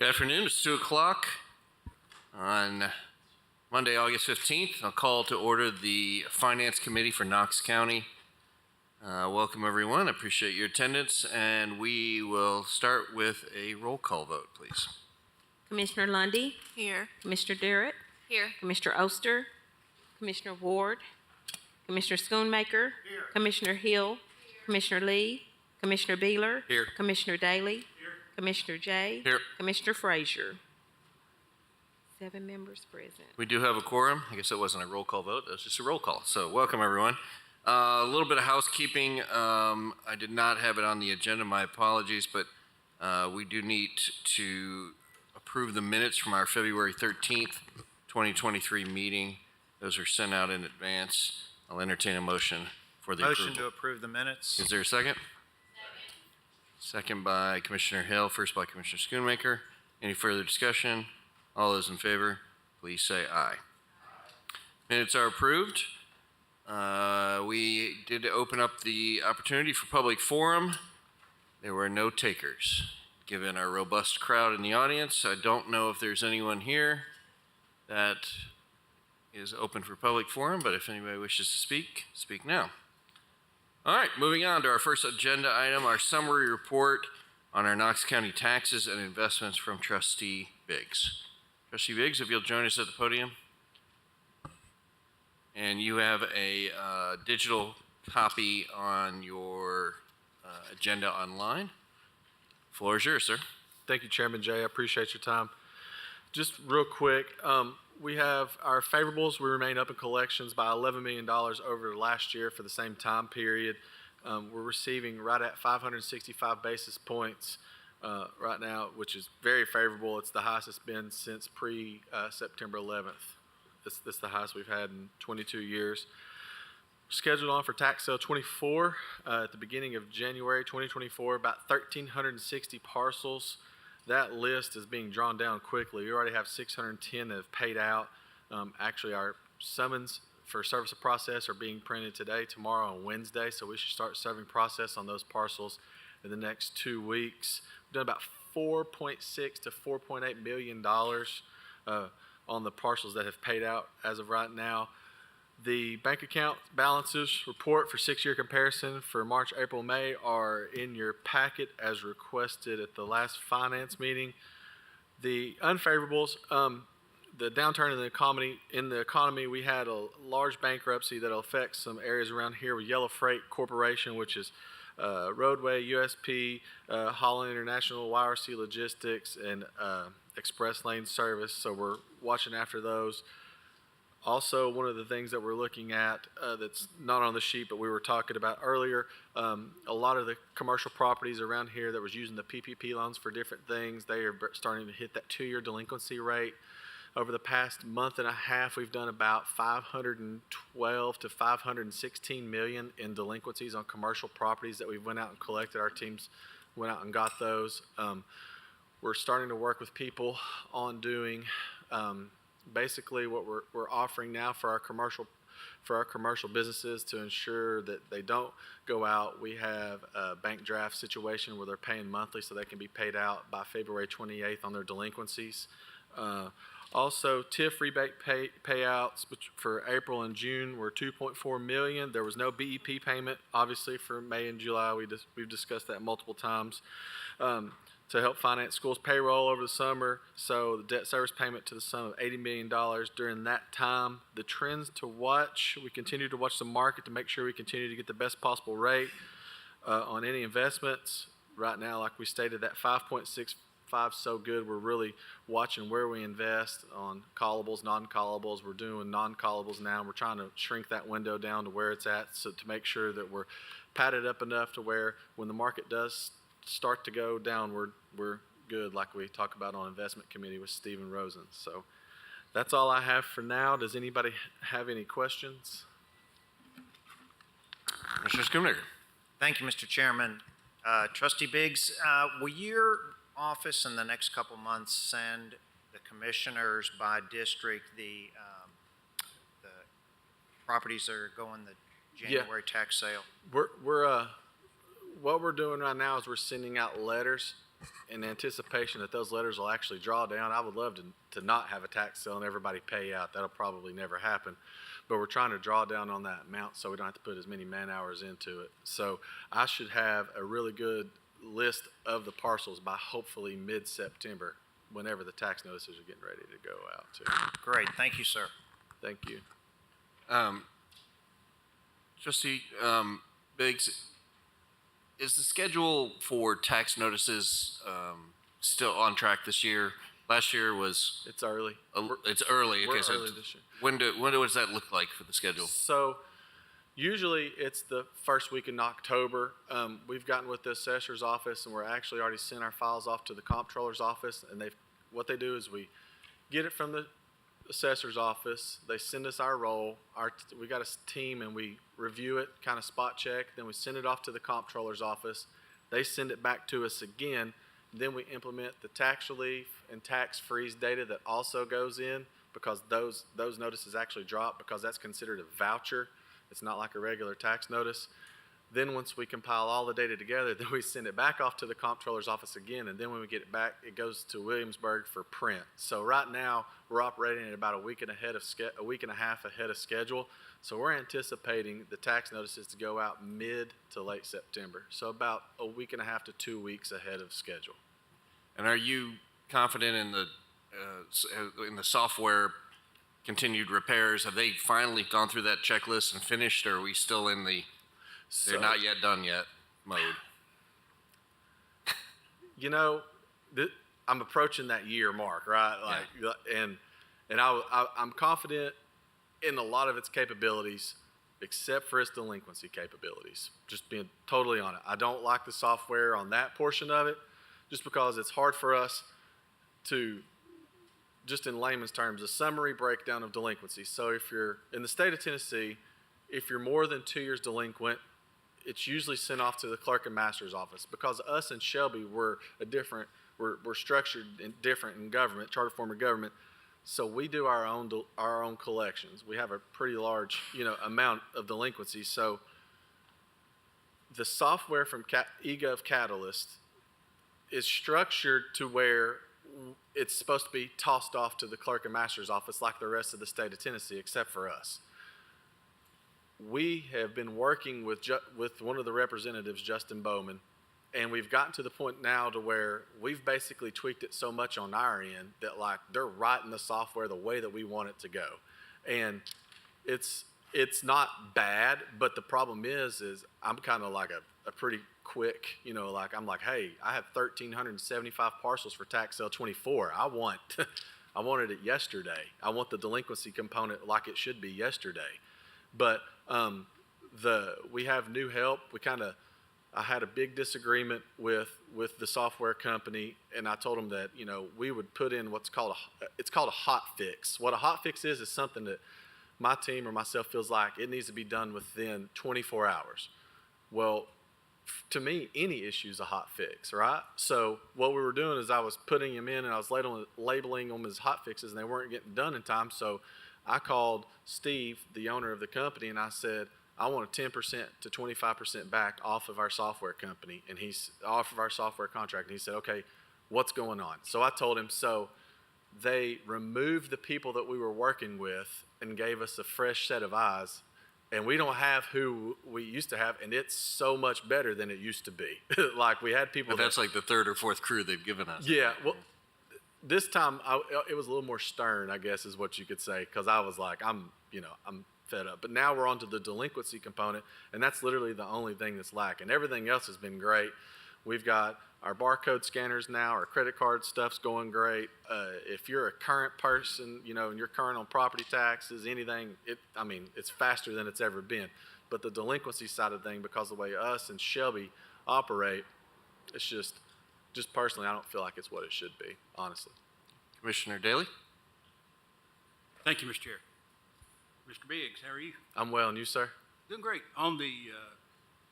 Good afternoon. It's 2 o'clock on Monday, August 15th. I'll call to order the Finance Committee for Knox County. Welcome, everyone. I appreciate your attendance, and we will start with a roll call vote, please. Commissioner Lundy. Here. Commissioner Derrick. Here. Commissioner Oster. Commissioner Ward. Commissioner Schoonmaker. Here. Commissioner Hill. Here. Commissioner Lee. Commissioner Beeler. Here. Commissioner Daly. Here. Commissioner Jay. Here. Commissioner Frazier. 7 members present. We do have a quorum. I guess that wasn't a roll call vote. That was just a roll call. So welcome, everyone. A little bit of housekeeping. I did not have it on the agenda. My apologies, but we do need to approve the minutes from our February 13th, 2023 meeting. Those are sent out in advance. I'll entertain a motion for the Motion approval. to approve the minutes. Is there a second? Second by Commissioner Hill, first by Commissioner Schoonmaker. Any further discussion? All those in favor, please say aye. Minutes are approved. We did open up the opportunity for public forum. There were no takers. Given our robust crowd in the audience, I don't know if there's anyone here that is open for public forum, but if anybody wishes to speak, speak now. All right, moving on to our first agenda item, our summary report on our Knox County taxes and investments from Trustee Biggs. Trustee Biggs, if you'll join us at the podium. And you have a digital copy on your agenda online. Floor is yours, sir. Thank you, Chairman Jay. I appreciate your time. Just real quick, we have our favorables. We remain up in collections by $11 million over last year for the same time period. We're receiving right at 565 basis points right now, which is very favorable. It's the highest it's been since pre-September 11th. This is the highest we've had in 22 years. Scheduled on for tax sale 24 at the beginning of January 2024, about 1,360 parcels. That list is being drawn down quickly. We already have 610 that have paid out. Actually, our summons for service of process are being printed today, tomorrow, and Wednesday, so we should start serving process on those parcels in the next 2 weeks. We've done about $4.6 to $4.8 million on the parcels that have paid out as of right now. The bank account balances report for 6-year comparison for March, April, May are in your packet as requested at the last finance meeting. The unfavorables, the downturn in the economy, we had a large bankruptcy that will affect some areas around here with Yellow Freight Corporation, which is Roadway, USP, Holland International, YRC Logistics, and Express Lane Service. So we're watching after those. Also, one of the things that we're looking at that's not on the sheet, but we were talking about earlier, a lot of the commercial properties around here that was using the PPP loans for different things, they are starting to hit that 2-year delinquency rate. Over the past month and a half, we've done about 512 to 516 million in delinquencies on commercial properties that we went out and collected. Our teams went out and got those. We're starting to work with people on doing basically what we're offering now for our commercial businesses to ensure that they don't go out. We have a bank draft situation where they're paying monthly so they can be paid out by February 28th on their delinquencies. Also, TIF rebate payouts for April and June were $2.4 million. There was no BEP payment, obviously, for May and July. We've discussed that multiple times. To help finance schools' payroll over the summer, so the debt service payment to the sum of $80 million during that time. The trends to watch, we continue to watch the market to make sure we continue to get the best possible rate on any investments. Right now, like we stated, that 5.65 so good. We're really watching where we invest on callables, non-callables. We're doing non-callables now. We're trying to shrink that window down to where it's at, so to make sure that we're padded up enough to where when the market does start to go downward, we're good, like we talk about on investment committee with Stephen Rosen. So that's all I have for now. Does anybody have any questions? Mr. Schoonmaker. Thank you, Mr. Chairman. Trustee Biggs, will your office in the next couple months send the commissioners by district the properties that are going the January tax sale? What we're doing right now is we're sending out letters in anticipation that those letters will actually draw down, I would love to not have a tax sale and everybody pay out. That'll probably never happen. But we're trying to draw down on that amount so we don't have to put as many man hours into it. So I should have a really good list of the parcels by hopefully mid-September, whenever the tax notices are getting ready to go out too. Great, thank you, sir. Thank you. Trustee Biggs, is the schedule for tax notices still on track this year? Last year was, It's early. it's early. We're Okay, so early this year. when does that look like for the schedule? So usually it's the first week in October. We've gotten with the assessor's office and we're actually already sent our files off to the comptroller's office, and what they do is we get it from the assessor's office. They send us our roll. We got a team and we review it, kind of spot check. Then we send it off to the comptroller's office. They send it back to us again. Then we implement the tax relief and tax freeze data that also goes in, because those notices actually drop because that's considered a voucher. It's not like a regular tax notice. Then once we compile all the data together, then we send it back off to the comptroller's office again, and then when we get it back, it goes to Williamsburg for print. So right now, we're operating at about a week and a half ahead of schedule. So we're anticipating the tax notices to go out mid to late September. So about a week and a half to 2 weeks ahead of schedule. And are you confident in the software continued repairs? Have they finally gone through that checklist and finished, or are we still in the they're not yet done yet mode? You know, I'm approaching that year mark, right? Like, and I'm confident in a lot of its capabilities, except for its delinquency capabilities. Just being totally on it. I don't like the software on that portion of it, just because it's hard for us to, just in layman's terms, a summary breakdown of delinquency. So if you're in the state of Tennessee, if you're more than 2 years delinquent, it's usually sent off to the clerk and master's office. Because us and Shelby we're structured different in government, charter form of government. So we do our own collections. We have a pretty large, amount of delinquency. So the software from eGov Catalyst is structured to where it's supposed to be tossed off to the clerk and master's office like the rest of the state of Tennessee, except for us. We have been working with one of the representatives, Justin Bowman, and we've gotten to the point now to where we've basically tweaked it so much on our end that like they're writing the software the way that we want it to go. And it's not bad, but the problem is I'm kind of like a pretty quick, I'm like, hey, I have 1,375 parcels for tax sale 24. I wanted it yesterday. I want the delinquency component like it should be yesterday. But we have new help. I had a big disagreement with the software company, and I told them that we would put in what's called a hot fix. What a hot fix is something that my team or myself feels like it needs to be done within 24 hours. Well, to me, any issue is a hot fix, right? So what we were doing is I was putting them in and I was labeling them as hot fixes, and they weren't getting done in time. So I called Steve, the owner of the company, and I said, I want a 10% to 25% back off of our software company, and he's off of our software contract. And he said, okay, what's going on? So I told him, so they removed the people that we were working with and gave us a fresh set of eyes, and we don't have who we used to have, and it's so much better than it used to be. Like we had people. But that's like the third or fourth crew they've given us. Yeah, well, this time it was a little more stern, I guess, is what you could say, because I was like, I'm fed up. But now we're on to the delinquency component, and that's literally the only thing that's lacking. Everything else has been great. We've got our barcode scanners now, our credit card stuff's going great. If you're a current person, and you're current on property taxes, anything, it's faster than it's ever been. But the delinquency side of the thing, because of the way us and Shelby operate, it's just personally, I don't feel like it's what it should be, honestly. Commissioner Daly? Thank you, Mr. Chair. Mr. Biggs, how are you? I'm well, and you, sir? Doing great. On the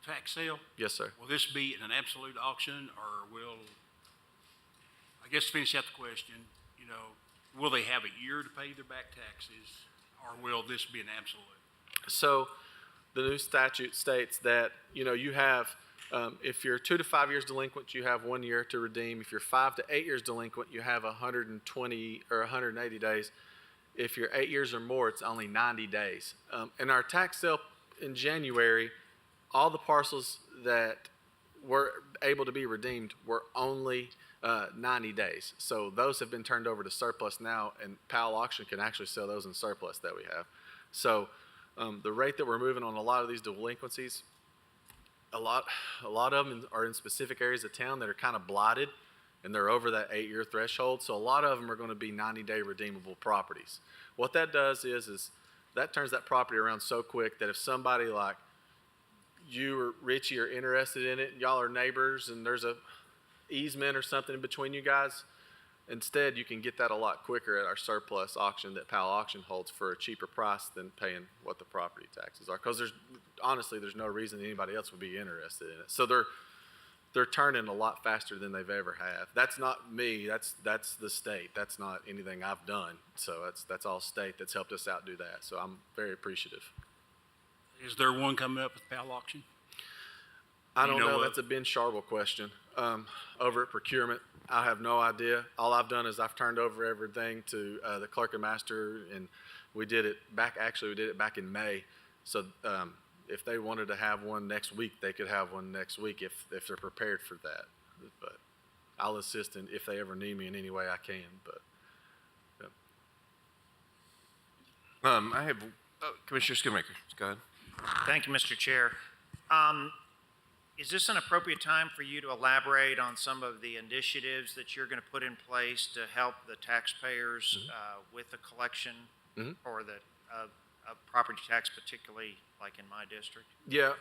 tax sale, Yes, sir. will this be an absolute auction, or I guess to finish out the question, will they have a year to pay their back taxes, or will this be an absolute? So the new statute states that, you have If you're 2 to 5 years delinquent, you have 1 year to redeem. If you're 5 to 8 years delinquent, you have 120 or 180 days. If you're 8 years or more, it's only 90 days. In our tax sale in January, all the parcels that were able to be redeemed were only 90 days. So those have been turned over to surplus now, and Powell Auction can actually sell those in surplus that we have. So the rate that we're moving on a lot of these delinquencies, a lot of them are in specific areas of town that are kind of blighted, and they're over that 8-year threshold. So a lot of them are going to be 90-day redeemable properties. What that does is that turns that property around so quick that if somebody like you or Richie are interested in it, and y'all are neighbors, and there's a easement or something in between you guys, instead you can get that a lot quicker at our surplus auction that Powell Auction holds for a cheaper price than paying what the property taxes are. Because there's no reason anybody else would be interested in it. So they're turning a lot faster than they've ever have. That's not me. That's the state. That's not anything I've done. So that's all state that's helped us out do that. So I'm very appreciative. Is there one coming up with Powell Auction? I Do don't you know know. what- That's a Ben Sharble question. Over at procurement, I have no idea. All I've done is I've turned over everything to the clerk and master, and we did it back in May. So if they wanted to have one next week, they could have one next week if they're prepared for that. But I'll assist if they ever need me in any way I can. But yeah. I have Commissioner Schoonmaker. Go ahead. Thank you, Mr. Chair. Is this an appropriate time for you to elaborate on some of the initiatives that you're going to put in place to help the taxpayers with the collection or the property tax, particularly like in my district? Yeah,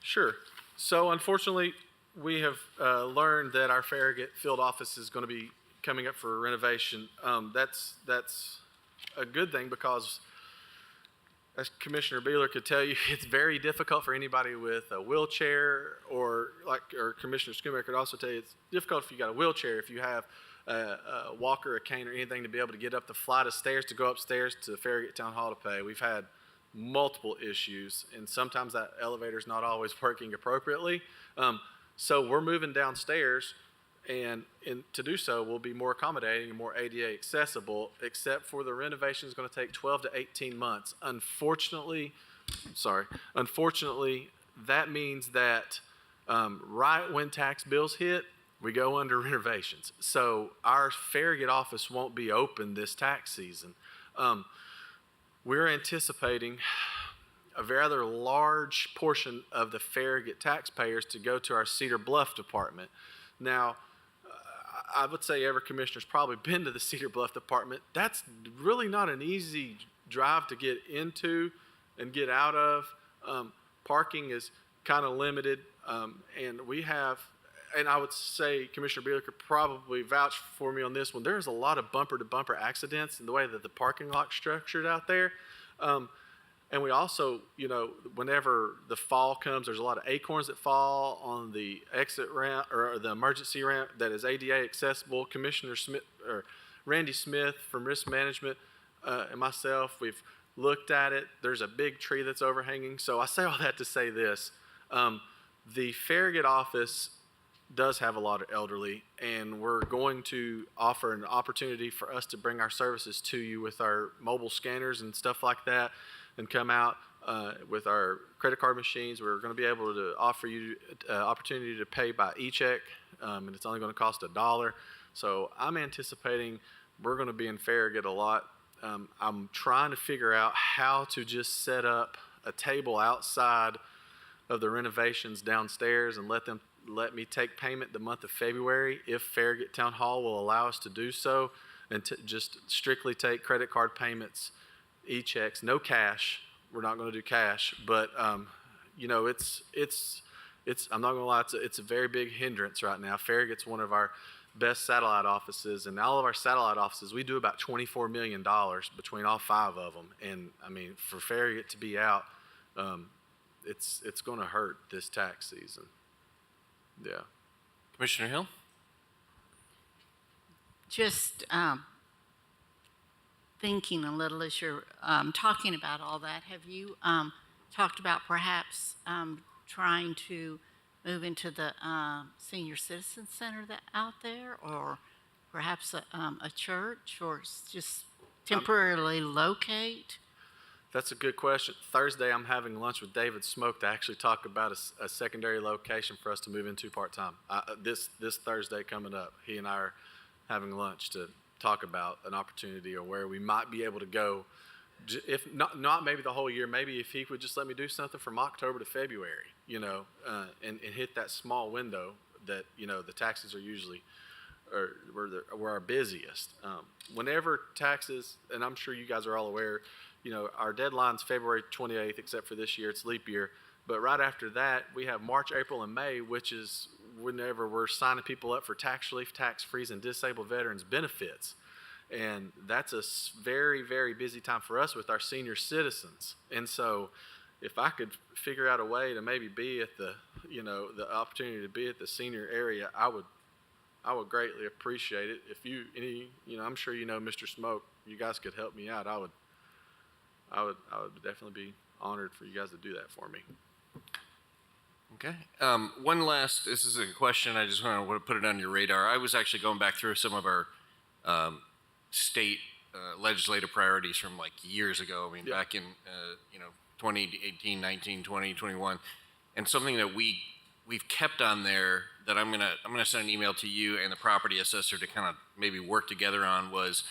sure. So unfortunately, we have learned that our Farragut field office is going to be coming up for renovation. That's a good thing because, as Commissioner Beeler could tell you, it's very difficult for anybody with a wheelchair or Commissioner Schoonmaker could also tell you, it's difficult if you got a wheelchair, if you have a walker, a cane, or anything to be able to get up the flight of stairs to go upstairs to Farragut Town Hall to pay. We've had multiple issues, and sometimes that elevator's not always working appropriately. So we're moving downstairs, and to do so, we'll be more accommodating and more ADA accessible, except for the renovation is going to take 12 to 18 months. Unfortunately, that means that right when tax bills hit, we go under renovations. So our Farragut office won't be open this tax season. We're anticipating a rather large portion of the Farragut taxpayers to go to our Cedar Bluff department. Now, I would say every commissioner's probably been to the Cedar Bluff department. That's really not an easy drive to get into and get out of. Parking is kind of limited, and we have, and I would say Commissioner Beeler could probably vouch for me on this one. There's a lot of bumper-to-bumper accidents in the way that the parking lot's structured out there. And we also, whenever the fall comes, there's a lot of acorns that fall on the exit ramp or the emergency ramp that is ADA accessible. Commissioner Smith or Randy Smith from Risk Management and myself, we've looked at it. There's a big tree that's overhanging. So I say all that to say this. The Farragut office does have a lot of elderly, and we're going to offer an opportunity for us to bring our services to you with our mobile scanners and stuff like that, and come out with our credit card machines. We're going to be able to offer you opportunity to pay by e-check, and it's only going to cost $1. So I'm anticipating we're going to be in Farragut a lot. I'm trying to figure out how to just set up a table outside of the renovations downstairs and let me take payment the month of February if Farragut Town Hall will allow us to do so, and to just strictly take credit card payments, e-checks, no cash. We're not going to do cash, but it's I'm not going to lie, it's a very big hindrance right now. Farragut's one of our best satellite offices, and all of our satellite offices, we do about $24 million between all 5 of them. And I mean, for Farragut to be out, it's going to hurt this tax season. Yeah. Commissioner Hill? Just thinking a little as you're talking about all that, have you talked about perhaps trying to move into the senior citizen center that out there, or perhaps a church, or just temporarily locate? That's a good question. Thursday, I'm having lunch with David Smoke to actually talk about a secondary location for us to move into part-time. This Thursday coming up, he and I are having lunch to talk about an opportunity or where we might be able to go. If not maybe the whole year, maybe if he would just let me do something from October to February, and hit that small window that, the taxes are usually we're our busiest. Whenever taxes, and I'm sure you guys are all aware, our deadline's February 28th, except for this year, it's leap year. But right after that, we have March, April, and May, which is whenever we're signing people up for tax relief, tax freeze, and disabled veterans benefits. And that's a very, very busy time for us with our senior citizens. And so if I could figure out a way to maybe be at the opportunity to be at the senior area, I would greatly appreciate it. If I'm sure Mr. Smoke, you guys could help me out. I would definitely be honored for you guys to do that for me. Okay. This is a question. I just want to put it on your radar. I was actually going back through some of our state legislative priorities from like years ago. I mean, back in 2018, 19, 20, 21, and something that we've kept on there that I'm gonna send an email to you and the property assessor to kind of maybe work together on was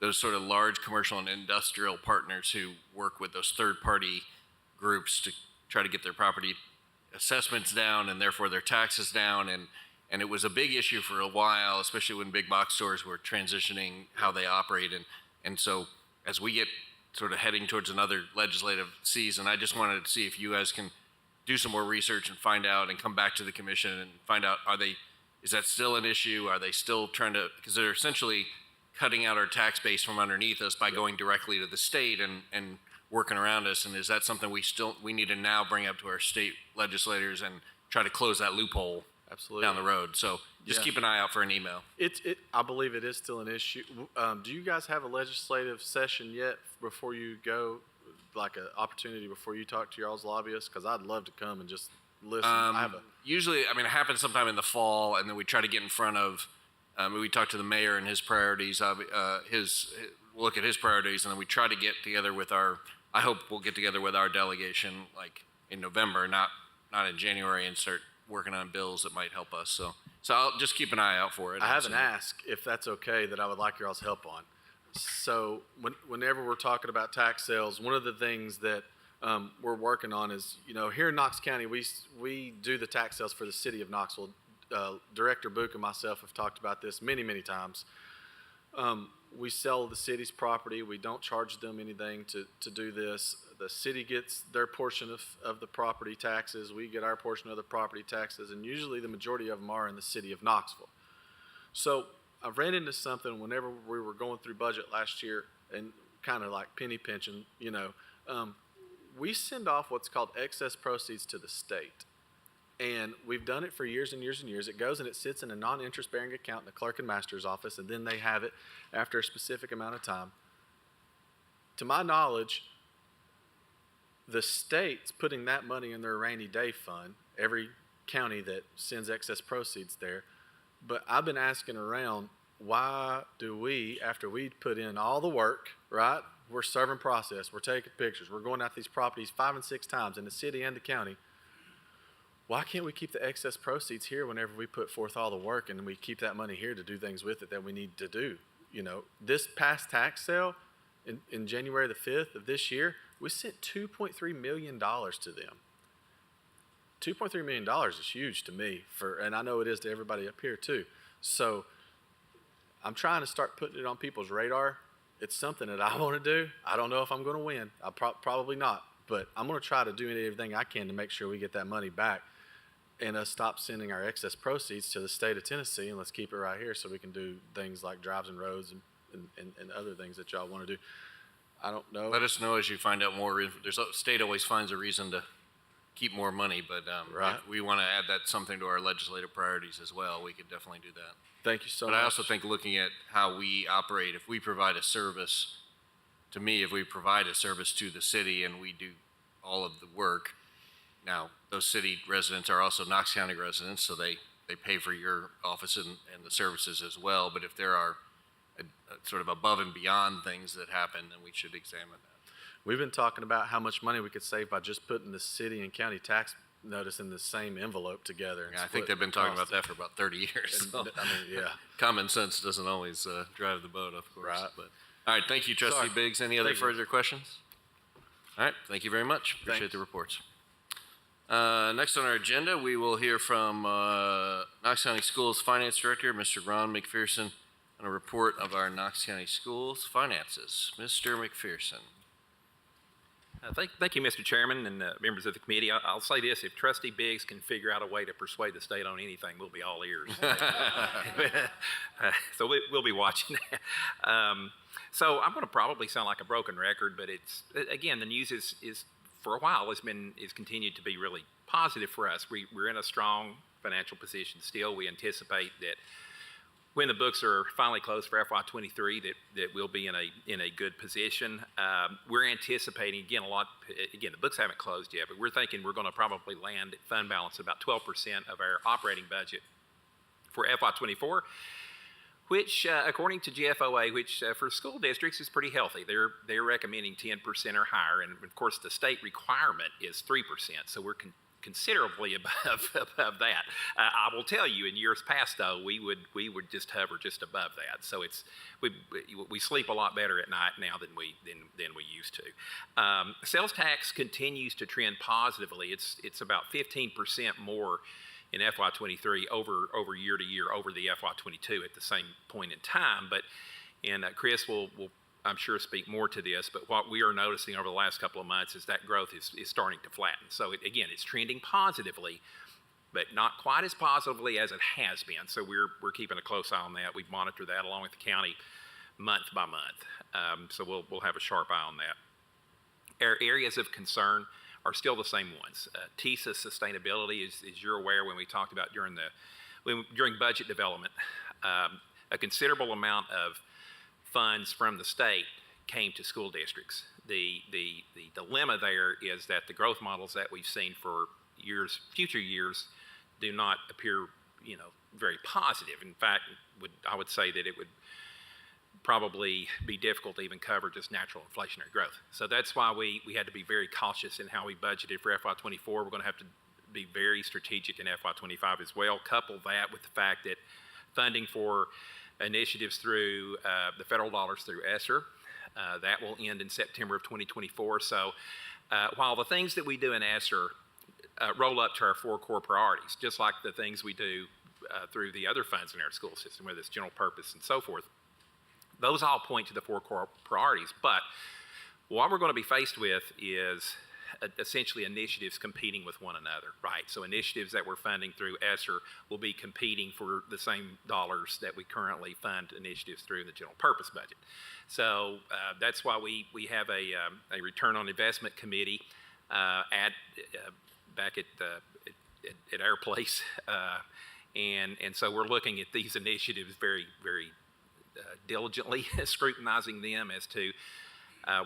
those sort of large commercial and industrial partners who work with those third-party groups to try to get their property assessments down and therefore their taxes down. And it was a big issue for a while, especially when big box stores were transitioning how they operate. And so as we get sort of heading towards another legislative season, I just wanted to see if you guys can do some more research and find out and come back to the commission and find out, is that still an issue? Are they still trying to, because they're essentially cutting out our tax base from underneath us by going directly to the state and working around us. And is that something we need to now bring up to our state legislators and try to close that loophole Absolutely. down the road? So just keep an eye out for an email. I believe it is still an issue. Do you guys have a legislative session yet before you go, like an opportunity before you talk to y'all's lobbyists? Because I'd love to come and just listen. Usually, it happens sometime in the fall, and then we try to get in front of, we talk to the mayor and his priorities, we'll look at his priorities, and then we try to get together with I hope we'll get together with our delegation like in November, not in January, and start working on bills that might help us. So I'll just keep an eye out for it. I have an ask, if that's okay, that I would like y'all's help on. So whenever we're talking about tax sales, one of the things that we're working on is, here in Knox County, we do the tax sales for the city of Knoxville. Director Book and myself have talked about this many, many times. We sell the city's property. We don't charge them anything to do this. The city gets their portion of the property taxes. We get our portion of the property taxes, and usually the majority of them are in the city of Knoxville. So I ran into something whenever we were going through budget last year and kind of like penny pinching, we send off what's called excess proceeds to the state. And we've done it for years and years and years. It goes and it sits in a non-interest bearing account in the clerk and master's office, and then they have it after a specific amount of time. To my knowledge, the state's putting that money in their rainy day fund, every county that sends excess proceeds there. But I've been asking around, why do we, after we put in all the work, right? We're serving process, we're taking pictures, we're going out these properties 5 and 6 times in the city and the county. Why can't we keep the excess proceeds here whenever we put forth all the work, and we keep that money here to do things with it that we need to do? This past tax sale in January the 5th of this year, we sent $2.3 million to them. $2.3 million is huge to me, and I know it is to everybody up here too. So I'm trying to start putting it on people's radar. It's something that I want to do. I don't know if I'm going to win. I'll probably not, but I'm going to try to do everything I can to make sure we get that money back and us stop sending our excess proceeds to the state of Tennessee, and let's keep it right here so we can do things like drives and roads and other things that y'all want to do. I don't know. Let us know as you find out more. The state always finds a reason to keep more money, but right. If we want to add that something to our legislative priorities as well, we could definitely do that. Thank you so much. But I also think looking at how we operate, if we provide a service, to me, if we provide a service to the city and we do all of the work, Now, those city residents are also Knox County residents, so they pay for your office and the services as well. But if there are sort of above and beyond things that happen, then we should examine that. We've been talking about how much money we could save by just putting the city and county tax notice in the same envelope together. Yeah, I think they've been talking about that for about 30 years. So. I mean, yeah. Common sense doesn't always drive the boat, of course. Right. But all right, thank you, Trustee Sorry. Biggs. Any other Thank you. further questions? All right, thank you very much. Appreciate Thanks. the reports. Next on our agenda, we will hear from Knox County Schools Finance Director, Mr. Ron McPherson, on a report of our Knox County Schools finances. Mr. McPherson. Thank you, Mr. Chairman and members of the committee. I'll say this, if Trustee Biggs can figure out a way to persuade the state on anything, we'll be all ears. So we'll be watching that. So I'm going to probably sound like a broken record, but it's, again, the news is for a while has continued to be really positive for us. We're in a strong financial position still. We anticipate that when the books are finally closed for FY23, that we'll be in a good position. We're anticipating, again, the books haven't closed yet, but we're thinking we're going to probably land at fund balance about 12% of our operating budget for FY24, which, according to GFOA, which for school districts is pretty healthy. They're recommending 10% or higher, and of course the state requirement is 3%, so we're considerably above that. I will tell you, in years past, though, we would just hover just above that. So we sleep a lot better at night now than we used to. Sales tax continues to trend positively. It's about 15% more in FY23 over year to year over the FY22 at the same point in time. And Chris will I'm sure speak more to this, but what we are noticing over the last couple of months is that growth is starting to flatten. So again, it's trending positively, but not quite as positively as it has been. So we're keeping a close eye on that. We monitor that along with the county month by month. So we'll have a sharp eye on that. Our areas of concern are still the same ones. TISA sustainability, as you're aware, when we talked about during budget development, a considerable amount of funds from the state came to school districts. The dilemma there is that the growth models that we've seen for future years, do not appear, very positive. In fact, I would say that it would probably be difficult to even cover just natural inflationary growth. So that's why we had to be very cautious in how we budgeted for FY24. We're going to have to be very strategic in FY25 as well. Couple that with the fact that funding for initiatives through the federal dollars through ESSER. That will end in September of 2024. So while the things that we do in ESSER roll up to our 4 core priorities, just like the things we do through the other funds in our school system, whether it's general purpose and so forth, those all point to the 4 core priorities. But what we're going to be faced with is essentially initiatives competing with one another, right? So initiatives that we're funding through ESSER will be competing for the same dollars that we currently fund initiatives through the general purpose budget. So that's why we have a return on investment committee back at our place, and so we're looking at these initiatives very, very diligently, scrutinizing them as to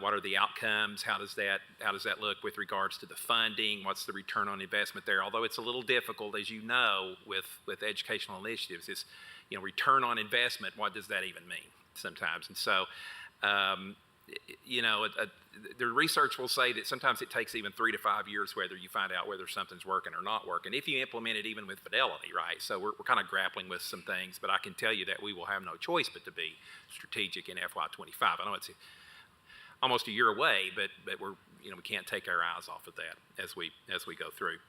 what are the outcomes? How does that look with regards to the funding? What's the return on investment there? Although it's a little difficult, as you know, with educational initiatives, is return on investment. What does that even mean sometimes? And so, the research will say that sometimes it takes even 3 to 5 years whether you find out whether something's working or not working. If you implement it even with fidelity, right? So we're kind of grappling with some things, but I can tell you that we will have no choice but to be strategic in FY25. I know it's almost a year away, but we can't take our eyes off of that as we go through.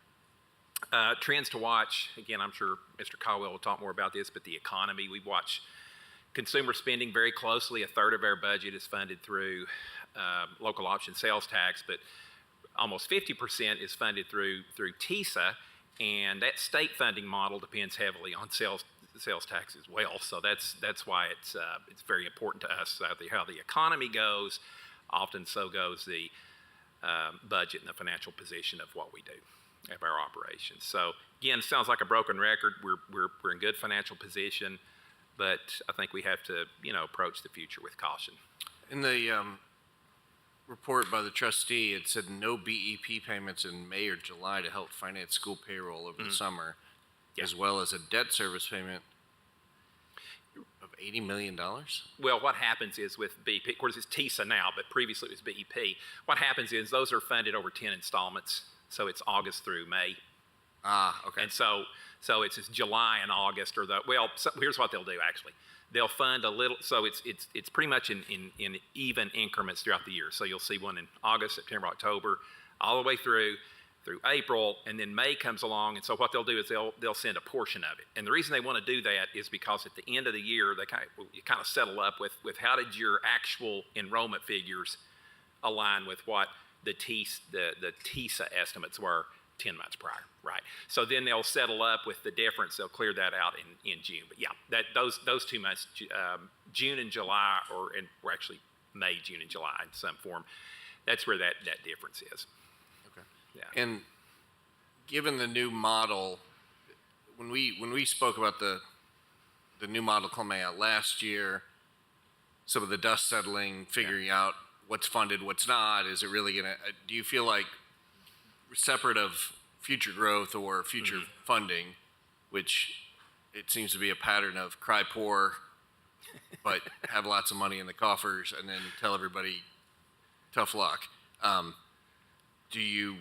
Trends to watch, again, I'm sure Mr. Caldwell will talk more about this, but the economy, we watch consumer spending very closely. A third of our budget is funded through local option sales tax, but almost 50% is funded through TISA, and that state funding model depends heavily on sales tax as well. So that's why it's very important to us how the economy goes. Often so goes the budget and the financial position of what we do, of our operations. So again, it sounds like a broken record. We're in good financial position, but I think we have to approach the future with caution. In the report by the trustee, it said no BEP payments in May or July to help finance school payroll over the summer, Yeah. as well as a debt service payment of $80 million? Well, what happens is with BEP, of course, it's TISA now, but previously it was BEP. What happens is those are funded over 10 installments, so it's August through May. Ah, okay. And so it's just July and August, so here's what they'll do, actually. They'll fund a little, so it's pretty much in even increments throughout the year. So you'll see one in August, September, October, all the way through April, and then May comes along, and so what they'll do is they'll send a portion of it. And the reason they want to do that is because at the end of the year, you kind of settle up with how did your actual enrollment figures align with what the TISA estimates were 10 months prior, right? So then they'll settle up with the difference. They'll clear that out in June. But yeah, those 2 months, June and July, or actually May, June, and July in some form, that's where that difference is. Okay. Yeah. And given the new model, when we spoke about the new model coming out last year, some of the dust settling, figuring out what's funded, what's not, is it really gonna? Do you feel like, separate of future growth or future funding, which it seems to be a pattern of cry poor, but have lots of money in the coffers, and then tell everybody tough luck. Do you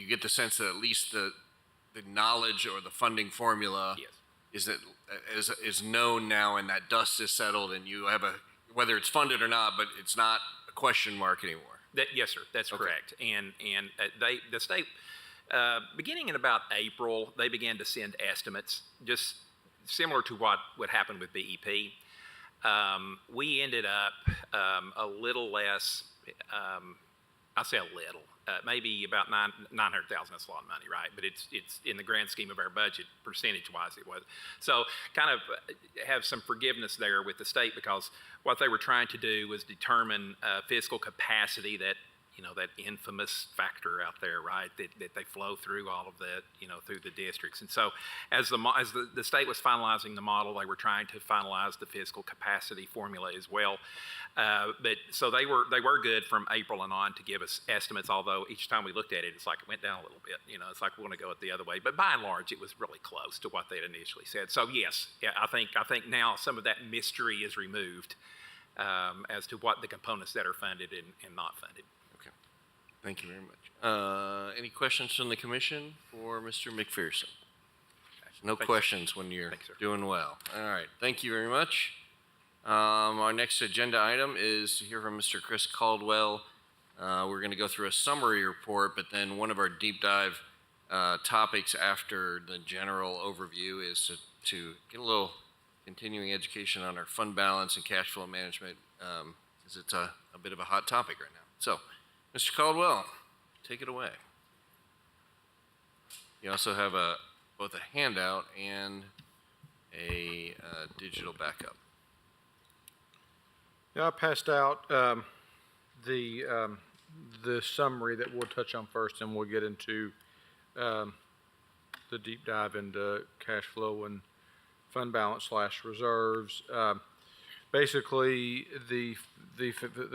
get the sense that at least the knowledge or the funding formula Yes. is known now, and that dust is settled, and you have whether it's funded or not, but it's not a question mark anymore? Yes, sir. That's Okay. correct. And the state, beginning in about April, they began to send estimates, just similar to what would happen with BEP. We ended up a little less. I'll say a little, maybe about $900,000. That's a lot of money, right? But it's in the grand scheme of our budget, percentage-wise, it was. So kind of have some forgiveness there with the state, because what they were trying to do was determine fiscal capacity, that infamous factor out there, right? That they flow through all of that, through the districts. And so as the state was finalizing the model, they were trying to finalize the fiscal capacity formula as well. But so they were good from April and on to give us estimates, although each time we looked at it, it's like it went down a little bit. It's like we want to go it the other way. But by and large, it was really close to what they had initially said. So yes, I think now some of that mystery is removed as to what the components that are funded and not funded. Okay. Thank you very much. Any questions from the commission for Mr. McPherson? No Thanks. questions when you're Thanks, sir. doing well. All right. Thank you very much. Our next agenda item is to hear from Mr. Chris Caldwell. We're going to go through a summary report, but then one of our deep dive topics after the general overview is to get a little continuing education on our fund balance and cash flow management, because it's a bit of a hot topic right now. So, Mr. Caldwell, take it away. You also have both a handout and a digital backup. Yeah, I passed out the summary that we'll touch on first, and we'll get into the deep dive into cash flow and fund balance / reserves. Basically, the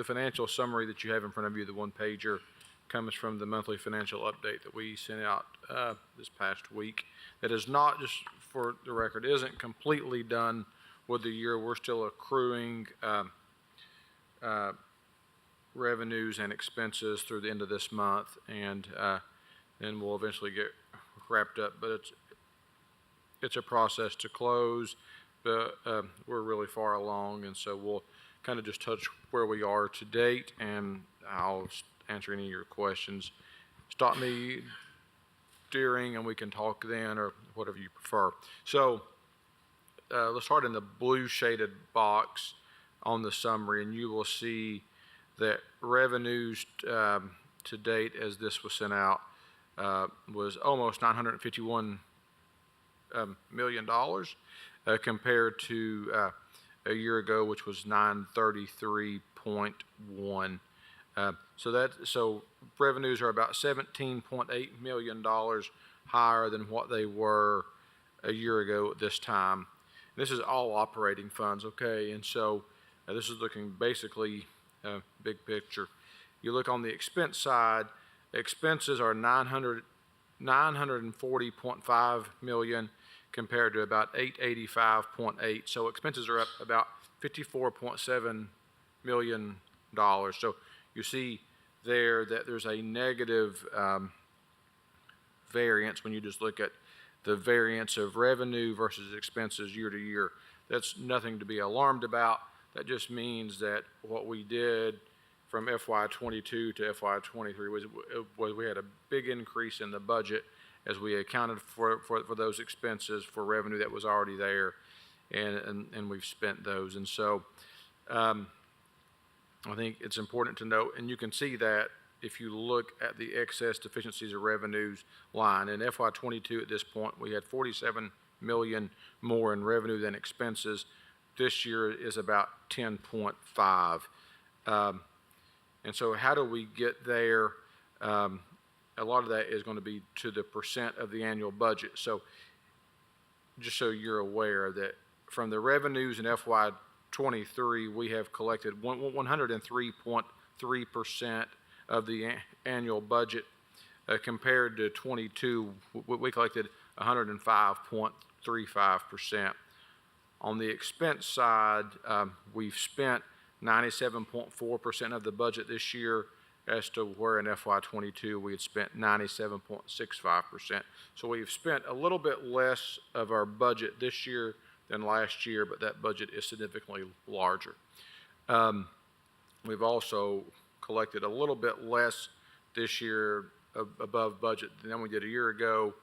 financial summary that you have in front of you, the one pager, comes from the monthly financial update that we sent out this past week. That is not, just for the record, isn't completely done with the year. We're still accruing revenues and expenses through the end of this month, and then we'll eventually get wrapped up. But it's a process to close, but we're really far along, and so we'll kind of just touch where we are to date, and I'll answer any of your questions. Stop me during, and we can talk then, or whatever you prefer. So let's start in the blue shaded box on the summary, and you will see that revenues to date, as this was sent out, was almost $951 million compared to a year ago, which was 933.1. So revenues are about $17.8 million higher than what they were a year ago at this time. This is all operating funds, okay? And so this is looking basically big picture. You look on the expense side, expenses are 940.5 million compared to about 885.8. So expenses are up about $54.7 million. So you see there that there's a negative variance when you just look at the variance of revenue versus expenses year to year. That's nothing to be alarmed about. That just means that what we did from FY22 to FY23 was we had a big increase in the budget as we accounted for those expenses for revenue that was already there, and we've spent those. And so I think it's important to note, and you can see that if you look at the excess deficiencies of revenues line. In FY22 at this point, we had 47 million more in revenue than expenses. This year is about 10.5. And so how do we get there? A lot of that is going to be to the percent of the annual budget. So just so you're aware that from the revenues in FY23, we have collected 103.3% of the annual budget. Compared to 22, we collected 105.35%. On the expense side, we've spent 97.4% of the budget this year, as to where in FY22 we had spent 97.65%. So we've spent a little bit less of our budget this year than last year, but that budget is significantly larger. We've also collected a little bit less this year above budget than we did a year ago.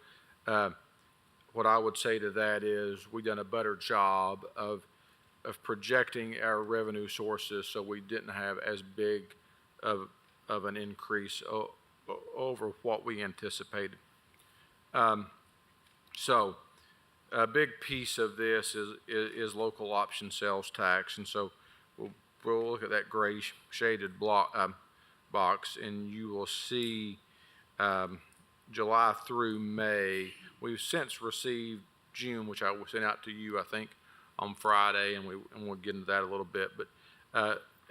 What I would say to that is we've done a better job of projecting our revenue sources, so we didn't have as big of an increase over what we anticipated. So a big piece of this is local option sales tax, and so we'll look at that gray shaded box, and you will see July through May. We've since received June, which I will send out to you, I think, on Friday, and we'll get into that a little bit. But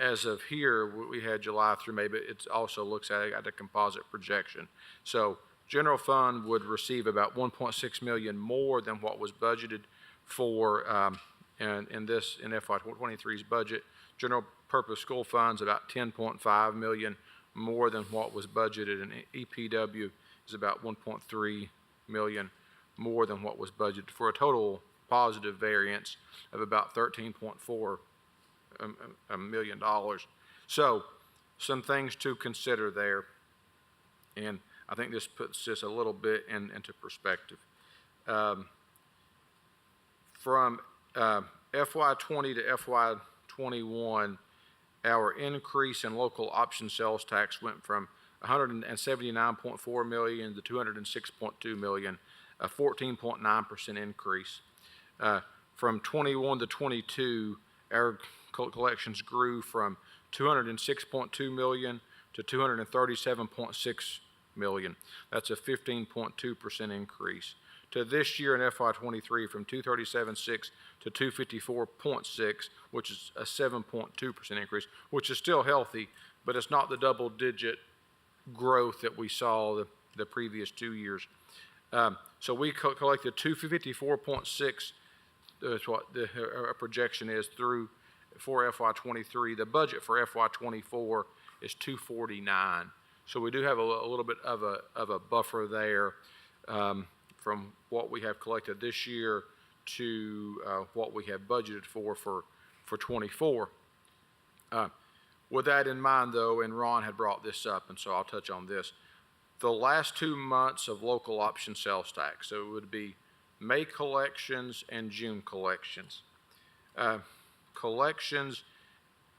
as of here, we had July through May, but it also looks at a composite projection. So general fund would receive about 1.6 million more than what was budgeted for in FY23's budget. General purpose school funds about 10.5 million more than what was budgeted, and EPW is about 1.3 million more than what was budgeted, for a total positive variance of about $13.4 million. So some things to consider there, and I think this puts this a little bit into perspective. From FY20 to FY21, our increase in local option sales tax went from 179.4 million to 206.2 million, a 14.9% increase. From 21 to 22, our collections grew from 206.2 million to 237.6 million. That's a 15.2% increase. To this year in FY23, from 237.6 to 254.6, which is a 7.2% increase, which is still healthy, but it's not the double-digit growth that we saw the previous 2 years. So we collected 254.6. That's what our projection is for FY23. The budget for FY24 is 249. So we do have a little bit of a buffer there from what we have collected this year to what we have budgeted for 24. With that in mind, though, and Ron had brought this up, and so I'll touch on this. The last 2 months of local option sales tax, so it would be May collections and June collections. Collections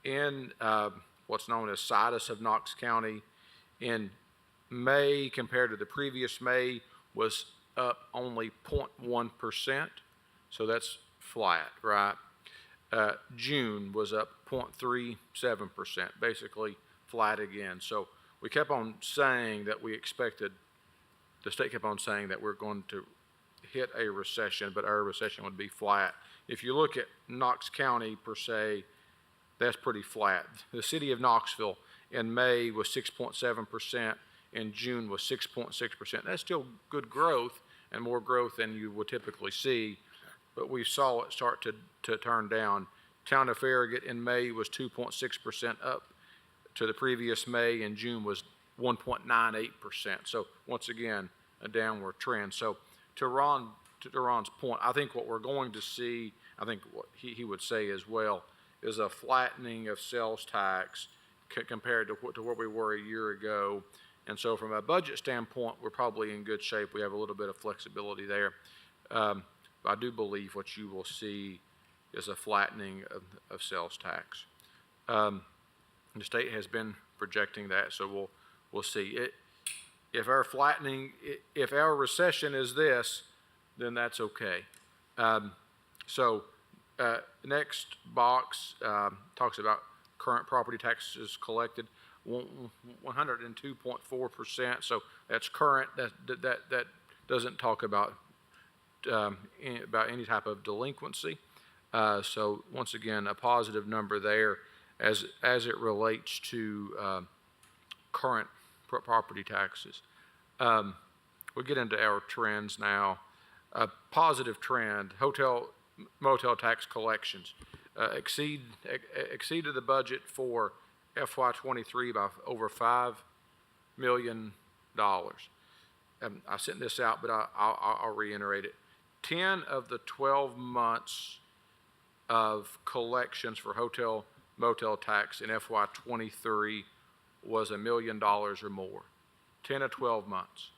in what's known as situs of Knox County in May compared to the previous May was up only 0.1%, so that's flat, right? June was up 0.37%, basically flat again. So we kept on saying that we expected, the state kept on saying that we're going to hit a recession, but our recession would be flat. If you look at Knox County per se, that's pretty flat. The city of Knoxville in May was 6.7%, in June was 6.6%. That's still good growth and more growth than you would typically see, but we saw it start to turn down. Town of Farragut in May was 2.6% up to the previous May, and June was 1.98%. So once again, a downward trend. So to Ron's point, I think what we're going to see, I think what he would say as well, is a flattening of sales tax compared to where we were a year ago. And so from a budget standpoint, we're probably in good shape. We have a little bit of flexibility there. But I do believe what you will see is a flattening of sales tax. The state has been projecting that, so we'll see. If our recession is this, then that's okay. Next box talks about current property taxes collected, 102.4%. So that's current. That doesn't talk about any type of delinquency. So once again, a positive number there as it relates to current property taxes. We'll get into our trends now. A positive trend: hotel motel tax collections exceeded the budget for FY23 by over $5 million. I sent this out, but I'll reiterate it. 10 of the 12 months of collections for hotel motel tax in FY23 was $1 million or more. 10 of 12 months.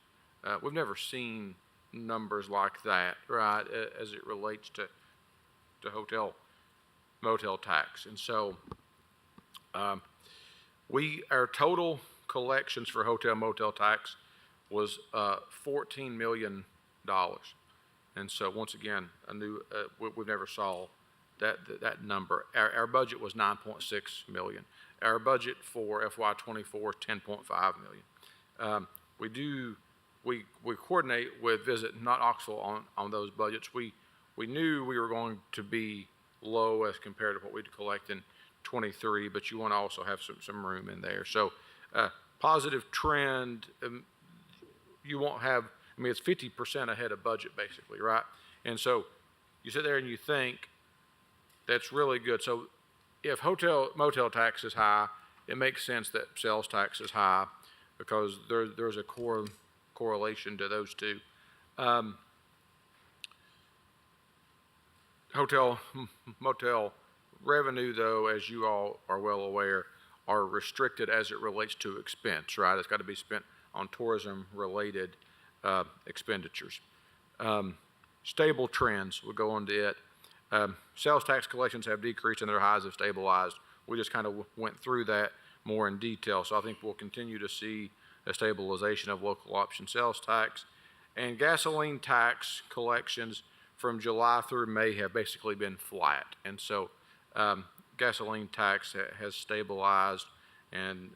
We've never seen numbers like that, right, as it relates to hotel motel tax. And so our total collections for hotel motel tax was $14 million. And so once again, we've never saw that number. Our budget was $9.6 million. Our budget for FY24 is $10.5 million. We coordinate with Visit Knoxville on those budgets. We knew we were going to be low as compared to what we'd collect in 23, but you want to also have some room in there. So positive trend. You won't have, it's 50% ahead of budget basically, right? And so you sit there and you think that's really good. So if hotel motel tax is high, it makes sense that sales tax is high because there's a correlation to those two. Hotel motel revenue, though, as you all are well aware, are restricted as it relates to expense, right? It's got to be spent on tourism-related expenditures. Stable trends, we'll go on to it. Sales tax collections have decreased and their highs have stabilized. We just kind of went through that more in detail, so I think we'll continue to see a stabilization of local option sales tax. And gasoline tax collections from July through May have basically been flat. And so gasoline tax has stabilized and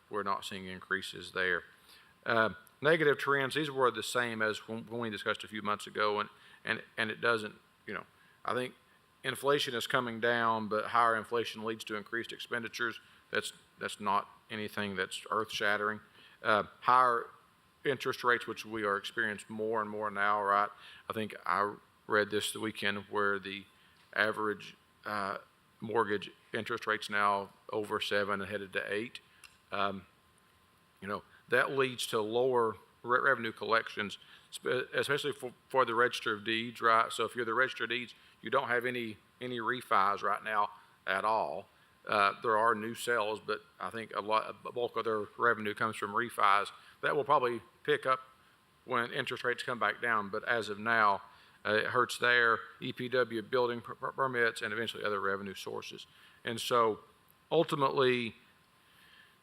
we're not seeing increases there. Negative trends, these were the same as when we discussed a few months ago, and it doesn't, I think inflation is coming down, but higher inflation leads to increased expenditures. That's not anything that's earth-shattering. Higher interest rates, which we are experiencing more and more now, right? I think I read this the weekend where the average mortgage interest rate's now over 7 and headed to 8. That leads to lower revenue collections, especially for the Register of Deeds, right? So if you're the Register of Deeds, you don't have any refis right now at all. There are new sales, but I think a bulk of their revenue comes from refis. That will probably pick up when interest rates come back down, but as of now, it hurts there, EPW building permits, and eventually other revenue sources. And so ultimately,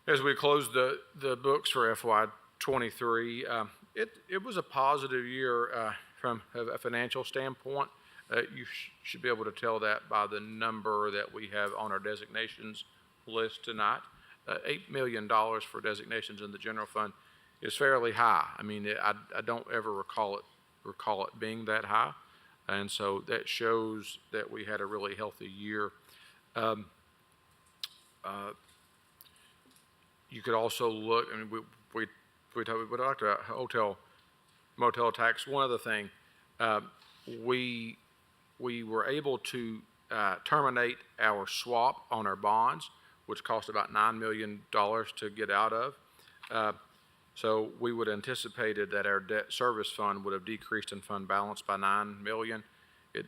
as we close the books for FY23, it was a positive year from a financial standpoint. You should be able to tell that by the number that we have on our designations list tonight. $8 million for designations in the general fund is fairly high. I don't ever recall it being that high, and so that shows that we had a really healthy year. You could also look, I mean, we talked about hotel, motel tax. One other thing, we were able to terminate our swap on our bonds, which cost about $9 million to get out of. So we would have anticipated that our debt service fund would have decreased in fund balance by $9 million. It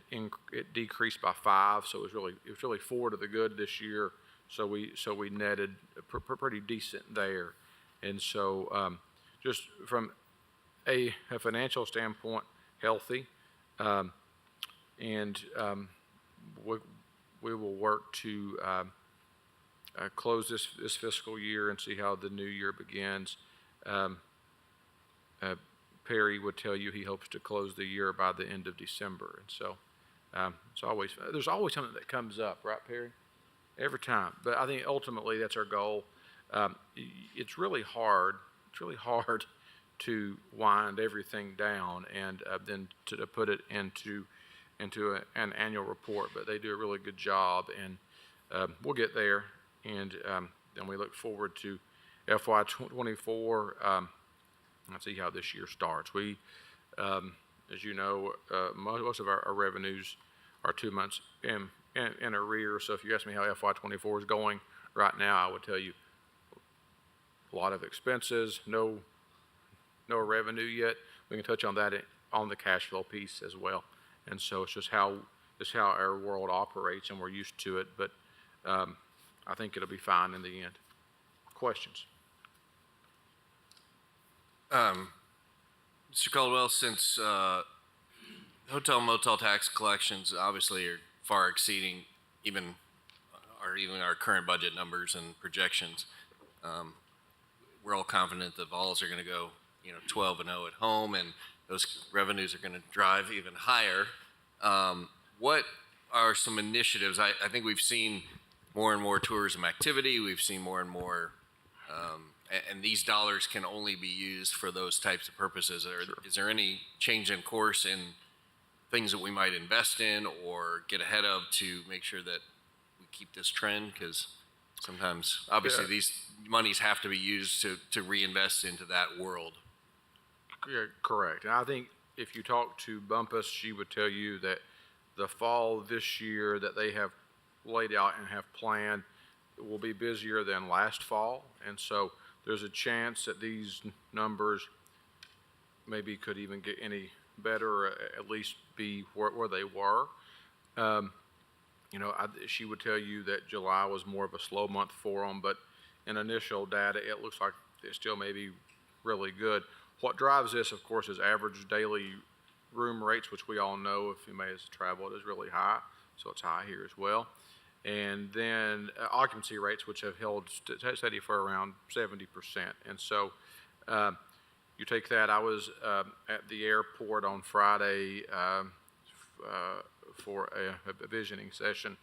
decreased by 5, so it was really 4 to the good this year. So we netted pretty decent there, and so just from a financial standpoint, healthy, and we will work to close this fiscal year and see how the new year begins. Perry would tell you he hopes to close the year by the end of December, and so there's always something that comes up, right, Perry? Every time. But I think ultimately that's our goal. It's really hard. It's really hard to wind everything down and then to put it into an annual report. But they do a really good job, and we'll get there. And we look forward to FY24. Let's see how this year starts. We, as you know, most of our revenues are 2 months in arrears. So if you ask me how FY24 is going right now, I would tell you a lot of expenses, no revenue yet. We can touch on that on the cash flow piece as well. And so it's just how our world operates, and we're used to it. But I think it'll be fine in the end. Questions? Mr. Caldwell, since hotel motel tax collections obviously are far exceeding even our current budget numbers and projections, we're all confident that vols are going to go 12-0 at home, and those revenues are going to drive even higher. What are some initiatives? I think we've seen more and more tourism activity. We've seen more and more, and these dollars can only be used for those types of purposes. Is there any change in course in things that we might invest in or get ahead of to make sure that we keep this trend? Because sometimes, obviously, these monies have to be used to reinvest into that world. Yeah, correct. And I think if you talk to Bumpus, she would tell you that the fall this year that they have laid out and have planned will be busier than last fall. And so there's a chance that these numbers maybe could even get any better, or at least be where they were. She would tell you that July was more of a slow month for them, but in initial data, it looks like it still may be really good. What drives this, of course, is average daily room rates, which we all know, if anybody has traveled, is really high. So it's high here as well. And then occupancy rates, which have held steady for around 70%. And so you take that. I was at the airport on Friday for a visioning session,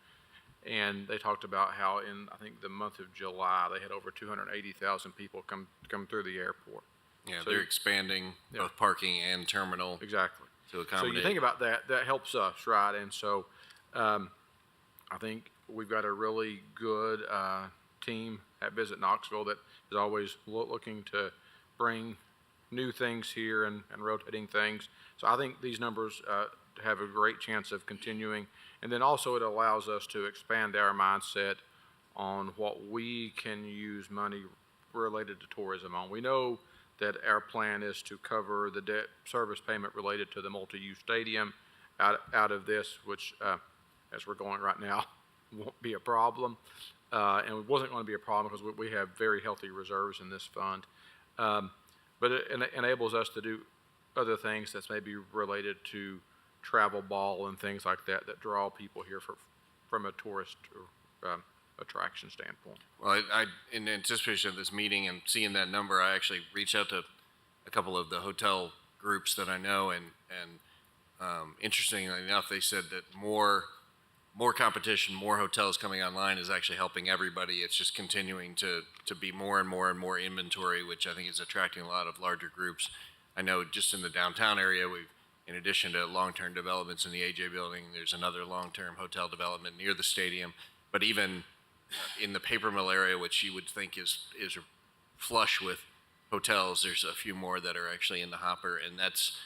and they talked about how in, I think, the month of July, they had over 280,000 people come through the airport. Yeah, So they're expanding both parking and terminal Exactly. to accommodate. So you think about that, that helps us, right? And so I think we've got a really good team at Visit Knoxville that is always looking to bring new things here and rotating things. So I think these numbers have a great chance of continuing. And then also it allows us to expand our mindset on what we can use money related to tourism on. We know that our plan is to cover the debt service payment related to the multi-use stadium out of this, which as we're going right now, won't be a problem. And it wasn't going to be a problem because we have very healthy reserves in this fund. But it enables us to do other things that's maybe related to travel ball and things like that draw people here from a tourist attraction standpoint. Well, in anticipation of this meeting and seeing that number, I actually reached out to a couple of the hotel groups that I know, and interestingly enough, they said that more competition, more hotels coming online is actually helping everybody. It's just continuing to be more and more and more inventory, which I think is attracting a lot of larger groups. I know just in the downtown area, in addition to long-term developments in the AJ building, there's another long-term hotel development near the stadium. But even in the paper mill area, which you would think is flush with hotels. There's a few more that are actually in the hopper, and that's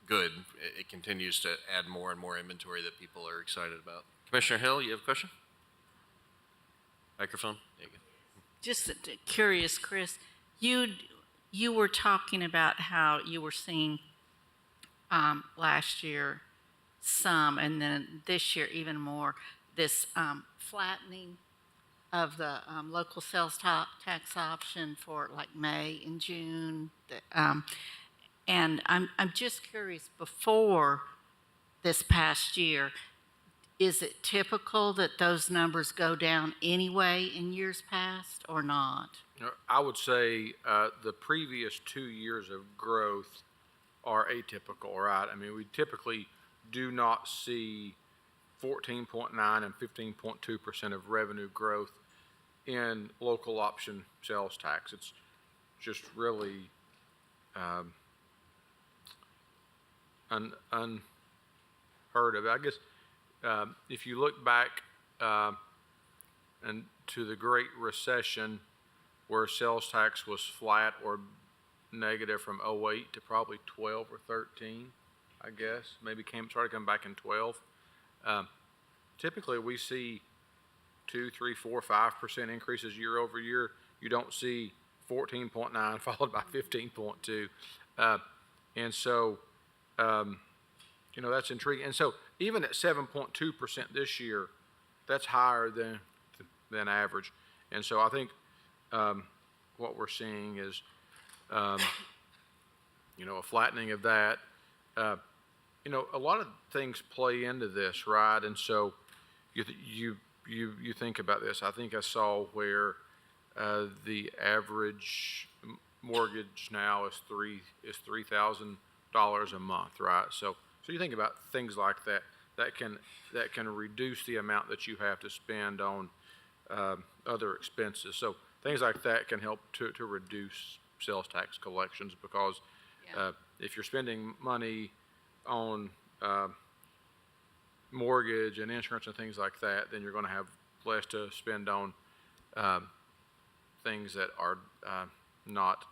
good. It continues to add more and more inventory that people are excited about. Commissioner Hill, you have a question? Microphone? There you go. Just curious, Chris, you were talking about how you were seeing last year some, and then this year even more, this flattening of the local sales tax option for like May and June. And I'm just curious, before this past year, is it typical that those numbers go down anyway in years past or not? I would say the previous 2 years of growth are atypical, right? I mean, we typically do not see 14.9 and 15.2% of revenue growth in local option sales tax. It's just really unheard of. I guess if you look back and to the Great Recession, where sales tax was flat or negative from 08 to probably 12 or 13, I guess, maybe started coming back in 12. Typically, we see 2, 3, 4, 5% increases year over year. You don't see 14.9 followed by 15.2, and so that's intriguing. And so even at 7.2% this year, that's higher than average. And so I think what we're seeing is a flattening of that. A lot of things play into this, right? And so you think about this. I think I saw where the average mortgage now is $3,000 a month, right? So you think about things like that can reduce the amount that you have to spend on other expenses. So things like that can help to reduce sales tax collections, because if you're spending money on mortgage and insurance and things like that, then you're going to have less to spend on things that are not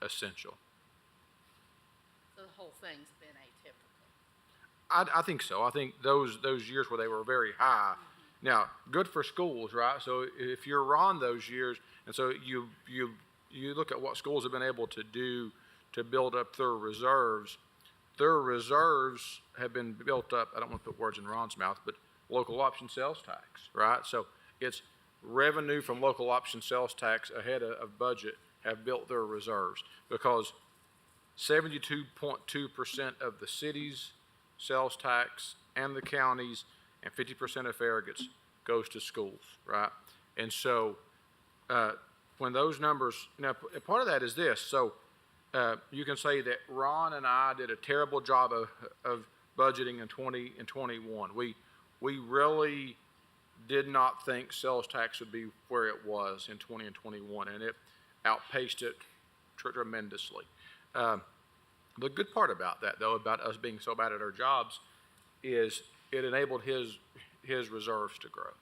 essential. So the whole thing's been atypical. I think so. I think those years where they were very high. Now, good for schools, right? So if you're on those years, and so you look at what schools have been able to do to build up their reserves. Their reserves have been built up. I don't want to put words in Ron's mouth, but local option sales tax, right? So it's revenue from local option sales tax ahead of budget have built their reserves, because 72.2% of the city's sales tax and the counties and 50% of Farragut's goes to schools, right? And so when those numbers, now part of that is this. So you can say that Ron and I did a terrible job of budgeting in 20 and 21. We really did not think sales tax would be where it was in 20 and 21, and it outpaced it tremendously. The good part about that, though, about us being so bad at our jobs, is it enabled his reserves to grow.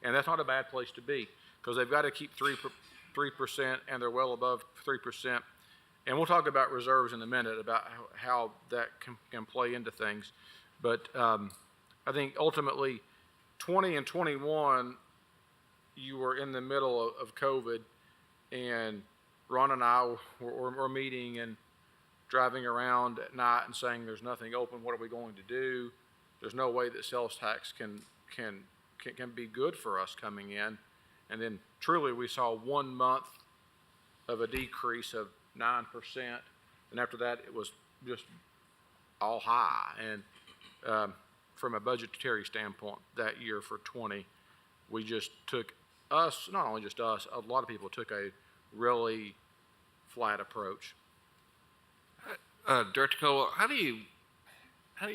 And that's not a bad place to be, because they've got to keep 3%, and they're well above 3%. And we'll talk about reserves in a minute, about how that can play into things. But I think ultimately, 20 and 21, you were in the middle of COVID, and Ron and I were meeting and driving around at night and saying, there's nothing open, what are we going to do? There's no way that sales tax can be good for us coming in. And then truly we saw 1 month of a decrease of 9%, and after that it was just all high. And from a budgetary standpoint, that year for 20, we just took not only just us, a lot of people took a really flat approach. Director Cole, how do you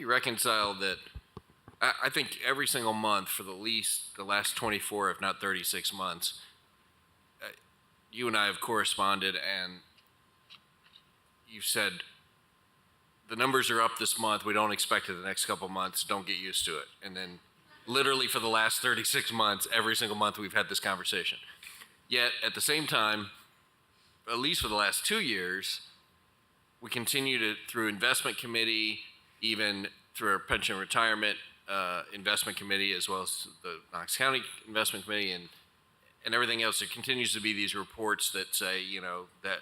reconcile that? I think every single month for the last 24, if not 36 months, you and I have corresponded, and you've said the numbers are up this month. We don't expect it the next couple months. Don't get used to it. And then literally for the last 36 months, every single month we've had this conversation. Yet at the same time, at least for the last 2 years, we continue to, through investment committee, even through our pension retirement investment committee, as well as the Knox County Investment Committee and everything else, there continues to be these reports that say, that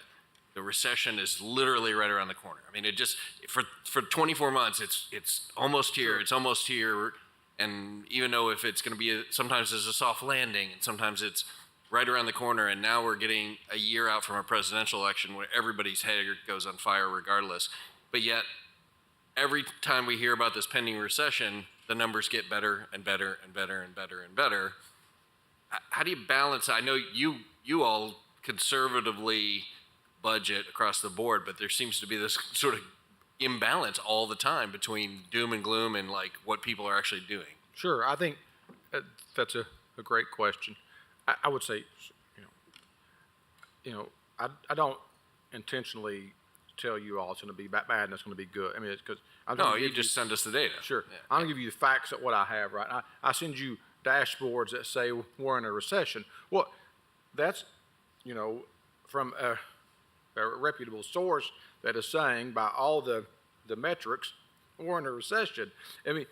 the recession is literally right around the corner. I mean, it just, for 24 months, it's almost here, it's almost here. And even though if it's going to be, sometimes there's a soft landing and sometimes it's right around the corner, and now we're getting a year out from a presidential election where everybody's head goes on fire regardless. But yet, every time we hear about this pending recession, the numbers get better and better and better and better and better. How do you balance? I know you all conservatively budget across the board, but there seems to be this sort of imbalance all the time between doom and gloom and like what people are actually doing. Sure, I think that's a great question. I would say, I don't intentionally tell you all it's going to be bad and it's going to be good. I mean, it's because You just send us the data. Sure, Yeah. I'm going to give you the facts of what I have. Right, I send you dashboards that say we're in a recession. Well, that's from a reputable source that is saying by all the metrics we're in a recession. I mean,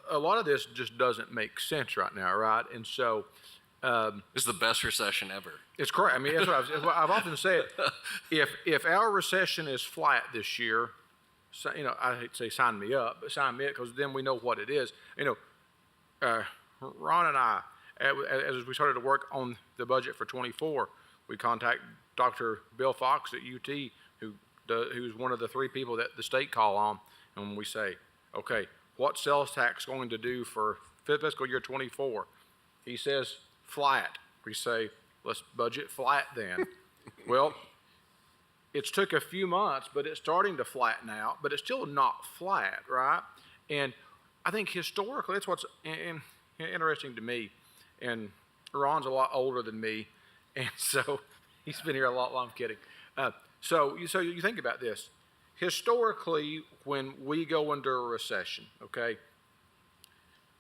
a lot of this just doesn't make sense right now, right? And so. This is the best recession ever. It's correct. I mean, that's what I've often said. If our recession is flat this year, so, I hate to say sign me up, but sign me up because then we know what it is. Ron and I, as we started to work on the budget for 24, we contacted Dr. Bill Fox at UT, who's one of the 3 people that the state call on, and we say, okay, what's sales tax going to do for fiscal year 24? He says, flat. We say, let's budget flat then. Well, it's took a few months, but it's starting to flatten out, but it's still not flat, right? And I think historically, that's what's interesting to me. And Ron's a lot older than me, and so he's been here a lot longer. I'm kidding. So you think about this. Historically, when we go into a recession, okay,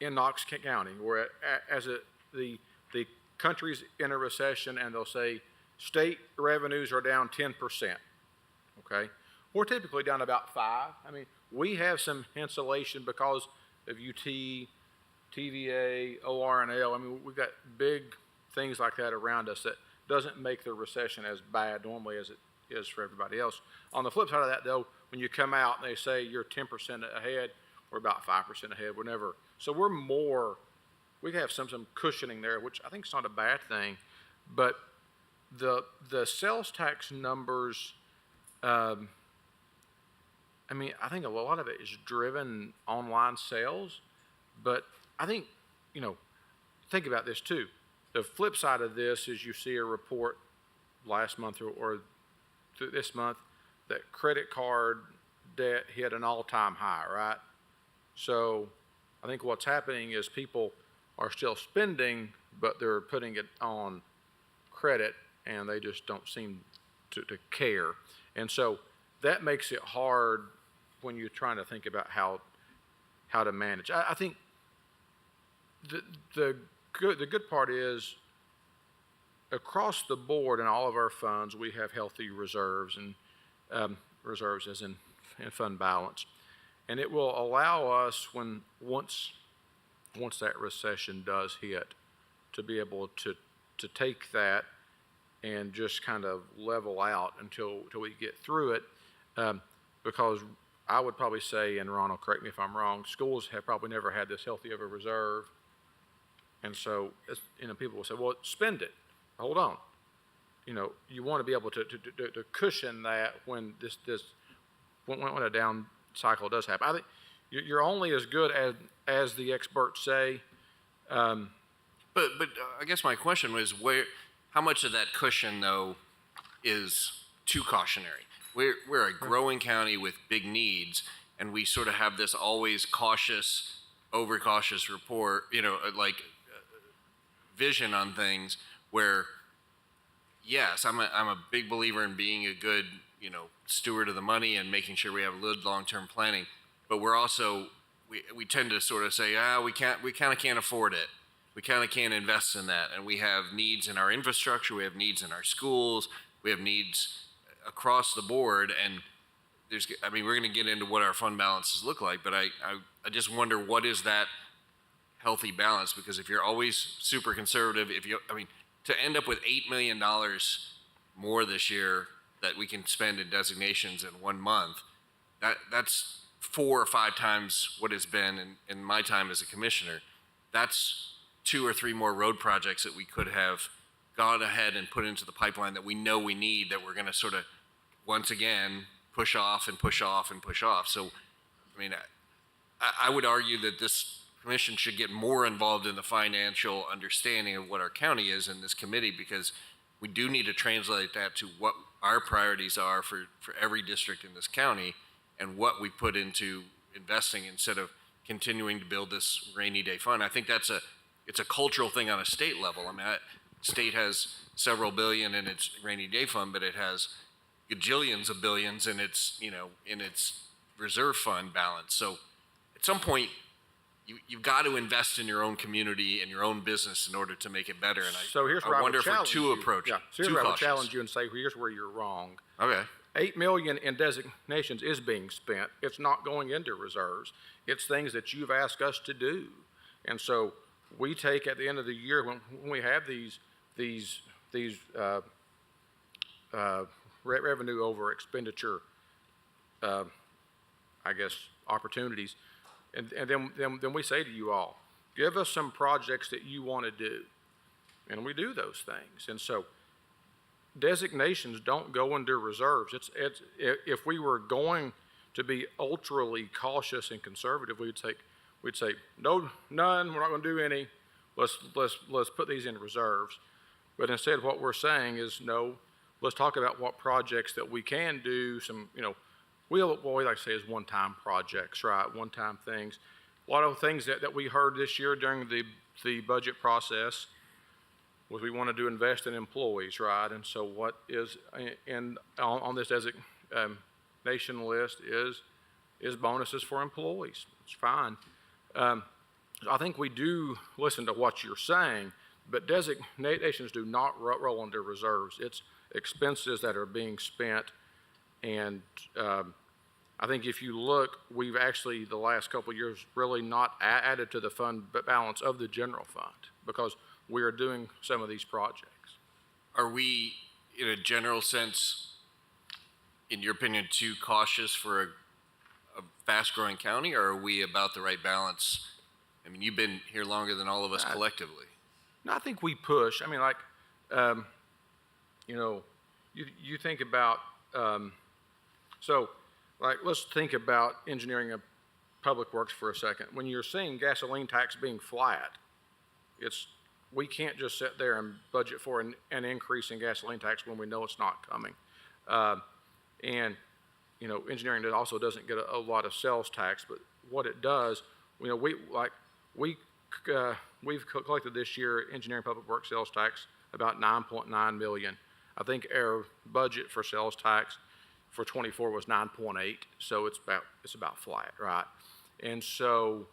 in Knox County, where the country's in a recession and they'll say state revenues are down 10%, okay? We're typically down about 5%. I mean, we have some insulation because of UT, TVA, ORNL. I mean, we've got big things like that around us that doesn't make the recession as bad normally as it is for everybody else. On the flip side of that, though, when you come out and they say you're 10% ahead, we're about 5% ahead. So we're more. We have some cushioning there, which I think is not a bad thing, but the sales tax numbers, I think a lot of it is driven online sales, but I think, think about this too. The flip side of this is you see a report last month or this month that credit card debt hit an all-time high, right? So I think what's happening is people are still spending, but they're putting it on credit, and they just don't seem to care. And so that makes it hard when you're trying to think about how to manage. I think the good part is across the board in all of our funds, we have healthy reserves, and reserves as in fund balance. And it will allow us once that recession does hit, to be able to take that and just kind of level out until we get through it. Because I would probably say, and Ron will correct me if I'm wrong, schools have probably never had this healthy of a reserve. And so, people will say, well, spend it. Hold on. You want to be able to cushion that when when a down cycle does happen. I think you're only as good as the experts say. But I guess my question was how much of that cushion though is too cautionary? We're a growing county with big needs, and we sort of have this always cautious, overcautious report, vision on things where, yes, I'm a big believer in being a good, steward of the money and making sure we have good long-term planning. But we're also, we tend to sort of say, we kind of can't afford it. We kind of can't invest in that. And we have needs in our infrastructure. We have needs in our schools. We have needs across the board, and I mean, we're going to get into what our fund balances look like, but I just wonder what is that healthy balance? Because if you're always super conservative, to end up with $8 million more this year that we can spend in designations in 1 month, that's 4 or 5 times what it's been in my time as a commissioner. That's 2 or 3 more road projects that we could have gone ahead and put into the pipeline that we know we need, that we're going to sort of, once again, push off and push off and push off. So, I mean, I would argue that this commission should get more involved in the financial understanding of what our county is in this committee, because we do need to translate that to what our priorities are for every district in this county and what we put into investing instead of continuing to build this rainy day fund. I think it's a cultural thing on a state level. I mean, state has several billion in its rainy day fund, but it has gajillions of billions in its, in its reserve fund balance. So at some point, you've got to invest in your own community and your own business in order to make it better. And So here's where I wonder would if we're challenge too you. approaching, Yeah, so here's too where I would cautious. challenge you and say, here's where you're wrong. Okay. 8 million in designations is being spent. It's not going into reserves. It's things that you've asked us to do. And so we take at the end of the year, when we have these revenue over expenditure, I guess, opportunities, and then we say to you all, give us some projects that you want to do. And we do those things. And so designations don't go into reserves. If we were going to be ultrally cautious and conservative, we'd say no, none. We're not going to do any. Let's put these in reserves. But instead, what we're saying is no. Let's talk about what projects that we can do. What we like to say is one-time projects, right? One-time things. A lot of things that we heard this year during the budget process was we wanted to invest in employees, right? And so what is on this designation list is bonuses for employees. It's fine. I think we do listen to what you're saying, but designations do not roll into reserves. It's expenses that are being spent, and I think if you look, we've actually the last couple of years really not added to the fund balance of the general fund because we are doing some of these projects. Are we, in a general sense, in your opinion, too cautious for a fast-growing county, or are we about the right balance? I mean, you've been here longer than all of us collectively. No, I think we push. I mean, like, you think about, let's think about engineering of public works for a second. When you're seeing gasoline tax being flat, we can't just sit there and budget for an increase in gasoline tax when we know it's not coming. Engineering also doesn't get a lot of sales tax, but what it does, we've collected this year engineering public works sales tax about 9.9 million. I think our budget for sales tax for 24 was 9.8, so it's about flat, right? And so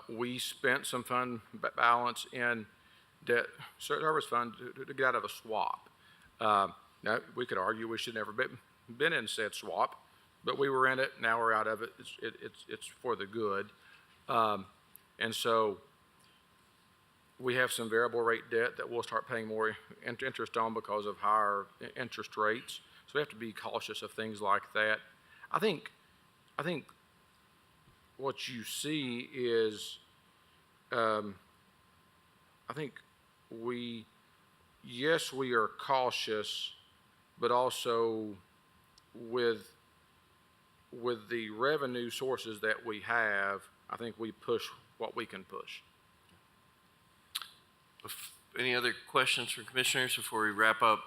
we spent some fund balance in debt service fund to get out of a swap. Now, we could argue we should never been in said swap, but we were in it. Now we're out of it. It's for the good. And so we have some variable rate debt that we'll start paying more interest on because of higher interest rates. So we have to be cautious of things like that. I think what you see is, I think we are cautious, but also with the revenue sources that we have, I think we push what we can push. Any other questions from commissioners before we wrap up?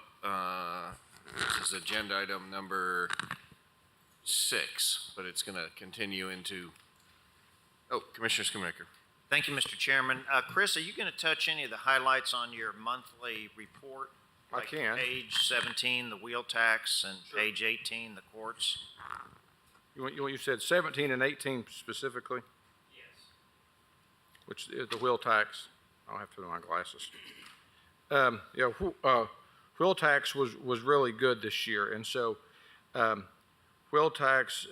This is agenda item number 6, but it's going to continue into, Commissioner Schumacher. Thank you, Mr. Chairman. Chris, are you going to touch any of the highlights on your monthly report? I can. Page 17, the wheel tax, and page 18, the courts? You said 17 and 18 specifically? Yes. Which is the wheel tax. I'll have to put on my glasses. wheel tax was really good this year. And so wheel tax,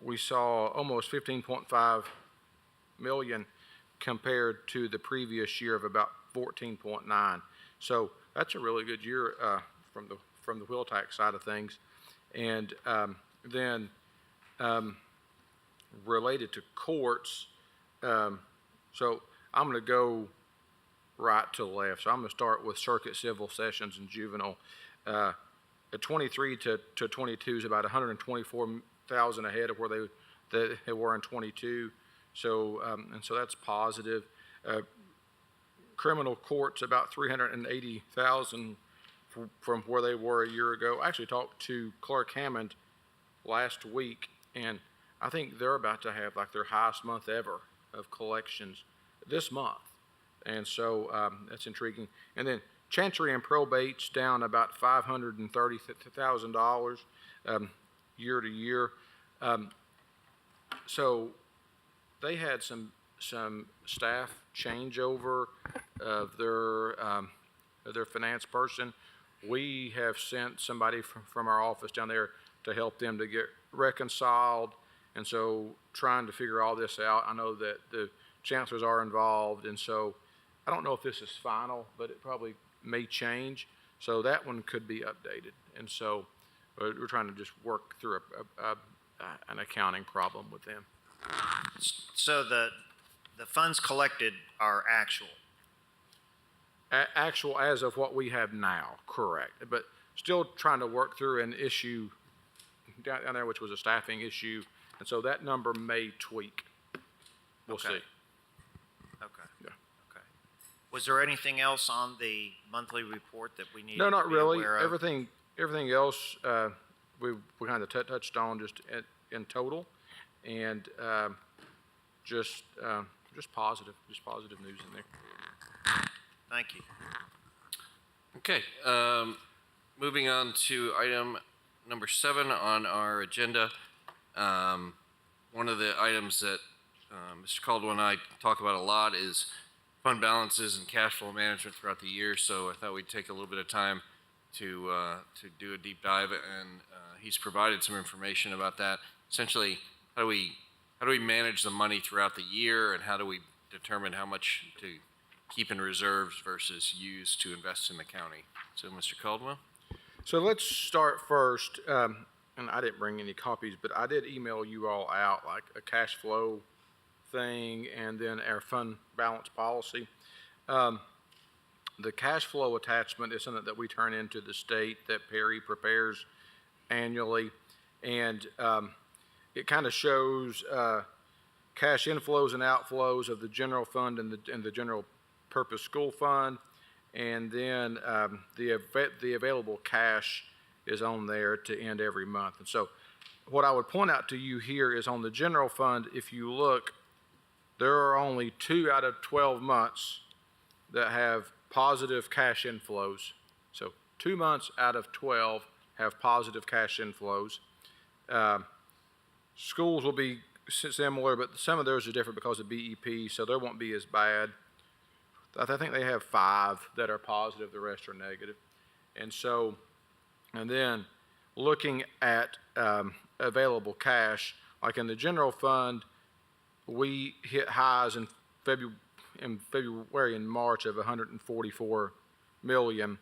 we saw almost 15.5 million compared to the previous year of about 14.9. So that's a really good year from the wheel tax side of things. And then related to courts, so I'm going to go right to left. So I'm going to start with circuit, civil, sessions, and juvenile. At 23 to 22 is about 124,000 ahead of where they were in 22. So and so that's positive. Criminal courts about 380,000 from where they were a year ago. I actually talked to Clerk Hammond last week, and I think they're about to have like their highest month ever of collections this month. And so that's intriguing. And then Chancery and probate's down about $530,000 year to year. So they had some staff changeover of their finance person. We have sent somebody from our office down there to help them to get reconciled. And so trying to figure all this out. I know that the chancellors are involved, and so I don't know if this is final, but it probably may change. So that one could be updated. And so we're trying to just work through an accounting problem with them. So the funds collected are actual. Actual as of what we have now, correct. But still trying to work through an issue down there, which was a staffing issue. And so that number may tweak. We'll Okay. see. Okay. Yeah. Okay. Was there anything else on the monthly report that we needed No, to not be really. aware of? Everything else we kind of touched on just in total, and just positive news in there. Thank you. Okay, moving on to item number 7 on our agenda. One of the items that Mr. Caldwell and I talk about a lot is fund balances and cash flow management throughout the year. So I thought we'd take a little bit of time to do a deep dive, and he's provided some information about that. Essentially, how do we manage the money throughout the year, and how do we determine how much to keep in reserves versus use to invest in the county? So, Mr. Caldwell? So let's start first, and I didn't bring any copies, but I did email you all out like a cash flow thing and then our fund balance policy. The cash flow attachment is something that we turn into the state that Perry prepares annually, and it kind of shows cash inflows and outflows of the general fund and the general purpose school fund, and then the available cash is on there to end every month. And so what I would point out to you here is on the general fund, if you look, there are only 2 out of 12 months that have positive cash inflows. So 2 months out of 12 have positive cash inflows. Schools will be similar, but some of theirs are different because of BEP, so there won't be as bad. I think they have 5 that are positive, the rest are negative. And so, and then looking at available cash, like in the general fund, we hit highs in February and March of 144 million.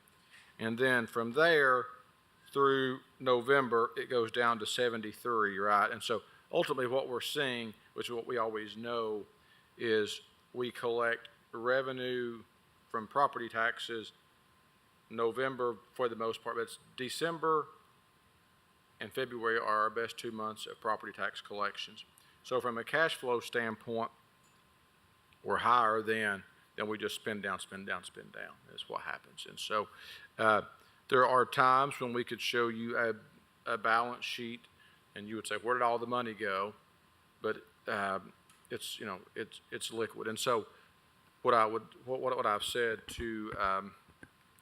And then from there through November, it goes down to 73, right? And so ultimately what we're seeing, which is what we always know, is we collect revenue from property taxes November for the most part, but it's December and February are our best 2 months of property tax collections. So from a cash flow standpoint, we're higher than we just spend down is what happens. And so there are times when we could show you a balance sheet and you would say, where did all the money go? But it's liquid. And so what I've said to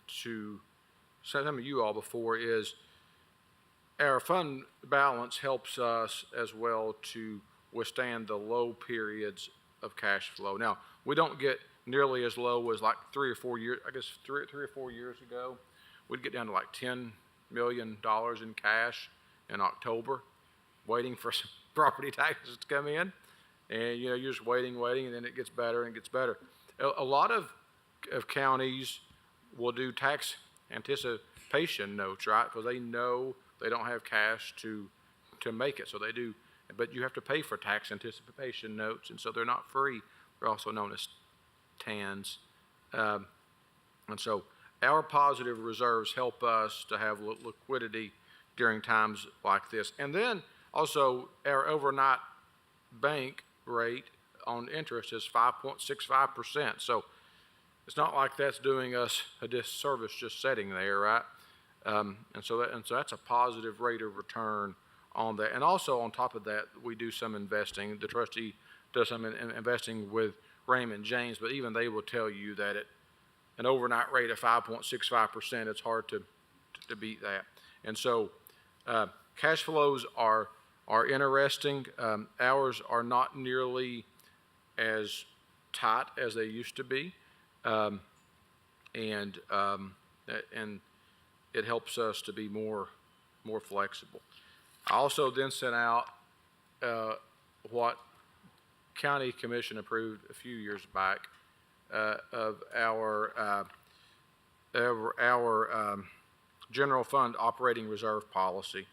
some of you all before is our fund balance helps us as well to withstand the low periods of cash flow. Now, we don't get nearly as low as like 3 or 4 years, I guess 3 or 4 years ago, we'd get down to like $10 million in cash in October, waiting for some property taxes to come in. And, you know, you're just waiting, and then it gets better and gets better. A lot of counties will do tax anticipation notes, right? Because they know they don't have cash to make it, so they do. But you have to pay for tax anticipation notes, and so they're not free. They're also known as TANs. And so our positive reserves help us to have liquidity during times like this. And then also our overnight bank rate on interest is 5.65%. So it's not like that's doing us a disservice just sitting there, right? And so that's a positive rate of return on that. And also on top of that, we do some investing. The trustee does some investing with Raymond James, but even they will tell you that at an overnight rate of 5.65%, it's hard to beat that. And so cash flows are interesting. Ours are not nearly as tight as they used to be, and it helps us to be more flexible. I also then sent out what County Commission approved a few years back of our general fund operating reserve policy,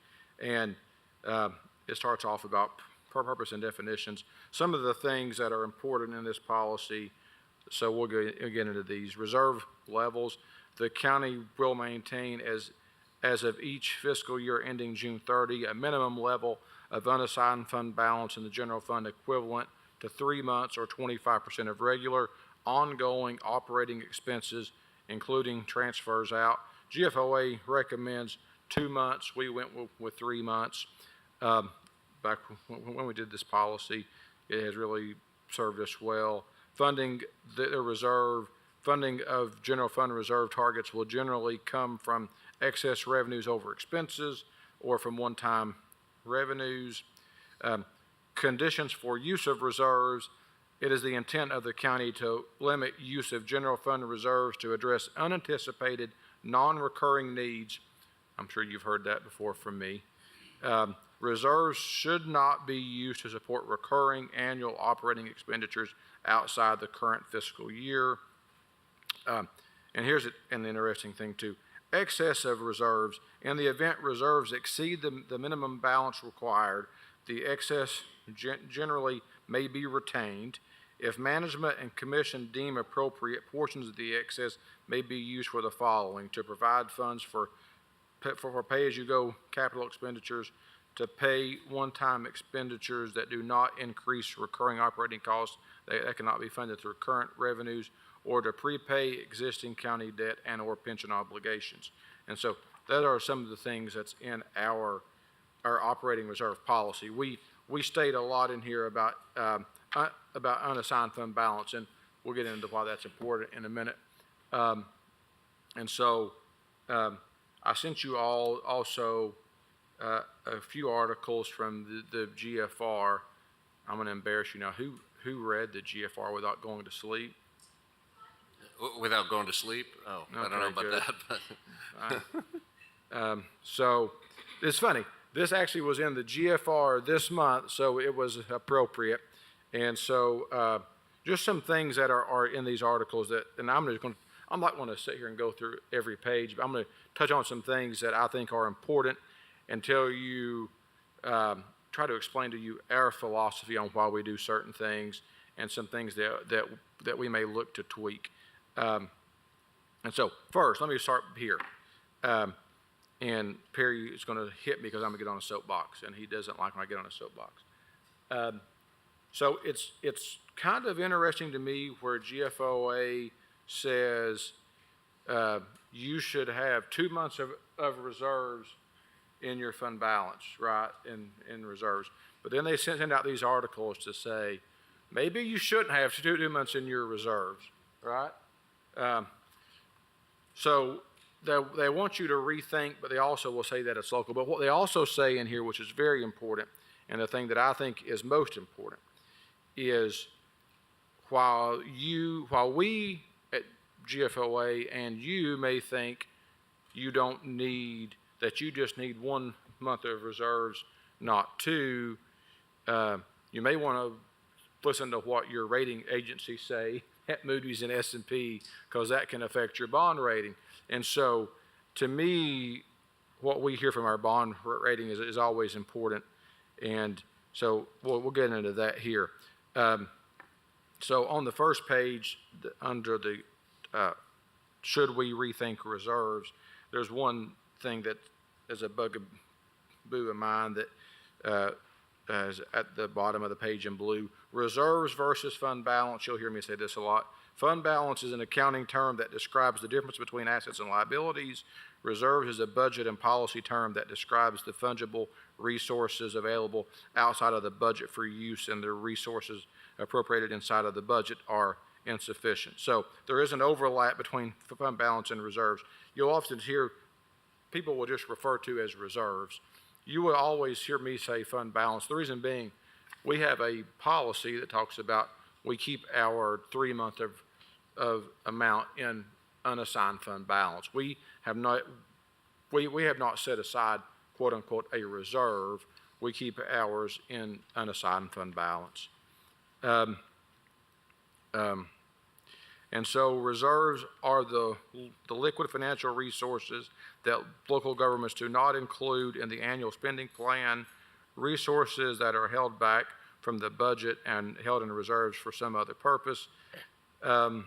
and it starts off about purpose and definitions. Some of the things that are important in this policy, so we'll get into these. Reserve levels, the county will maintain as of each fiscal year ending June 30, a minimum level of unassigned fund balance in the general fund equivalent to 3 months or 25% of regular ongoing operating expenses, including transfers out. GFOA recommends 2 months. We went with 3 months. Back when we did this policy, it has really served us well. Funding of general fund reserve targets will generally come from excess revenues over expenses or from one-time revenues. Conditions for use of reserves. It is the intent of the county to limit use of general fund reserves to address unanticipated, non-recurring needs. I'm sure you've heard that before from me. Reserves should not be used to support recurring annual operating expenditures outside the current fiscal year. And here's an interesting thing too. Excess of reserves. In the event reserves exceed the minimum balance required, the excess generally may be retained. If management and commission deem appropriate, portions of the excess may be used for the following: to provide funds for pay-as-you-go capital expenditures, to pay one-time expenditures that do not increase recurring operating costs that cannot be funded through current revenues, or to prepay existing county debt and or pension obligations. And so that are some of the things that's in our operating reserve policy. We state a lot in here about unassigned fund balance, and we'll get into why that's important in a minute. And so I sent you all also a few articles from the GFR. I'm going to embarrass you now. Who read the GFR without going to sleep? Without going to sleep? Oh, I don't know about that. But So it's funny. This actually was in the GFR this month, so it was appropriate. And so just some things that are in these articles that, and I'm not going to sit here and go through every page, but I'm going to touch on some things that I think are important and tell you, try to explain to you our philosophy on why we do certain things and some things that we may look to tweak. And so first, let me start here. And Perry is going to hit me because I'm going to get on a soapbox, and he doesn't like when I get on a soapbox. So it's kind of interesting to me where GFOA says you should have 2 months of reserves in your fund balance, right, in reserves. But then they send out these articles to say maybe you shouldn't have 2 months in your reserves, right? So they want you to rethink, but they also will say that it's local. But what they also say in here, which is very important, and the thing that I think is most important, is while we at GFOA and you may think you don't need, that you just need 1 month of reserves, not 2, you may want to listen to what your rating agencies say at Moody's and S&P, because that can affect your bond rating. And so, to me, what we hear from our bond rating is always important. And so we'll get into that here. So on the first page, under the should we rethink reserves, there's one thing that is a bugaboo of mine that is at the bottom of the page in blue. Reserves versus fund balance. You'll hear me say this a lot. Fund balance is an accounting term that describes the difference between assets and liabilities. Reserves is a budget and policy term that describes the fungible resources available outside of the budget for use, and the resources appropriated inside of the budget are insufficient. So there is an overlap between fund balance and reserves. You'll often hear people will just refer to as reserves. You will always hear me say fund balance. The reason being, we have a policy that talks about we keep our 3 month of amount in unassigned fund balance. We have not set aside, quote unquote, a reserve. We keep ours in unassigned fund balance. And so reserves are the liquid financial resources that local governments do not include in the annual spending plan, resources that are held back from the budget and held in reserves for some other purpose. The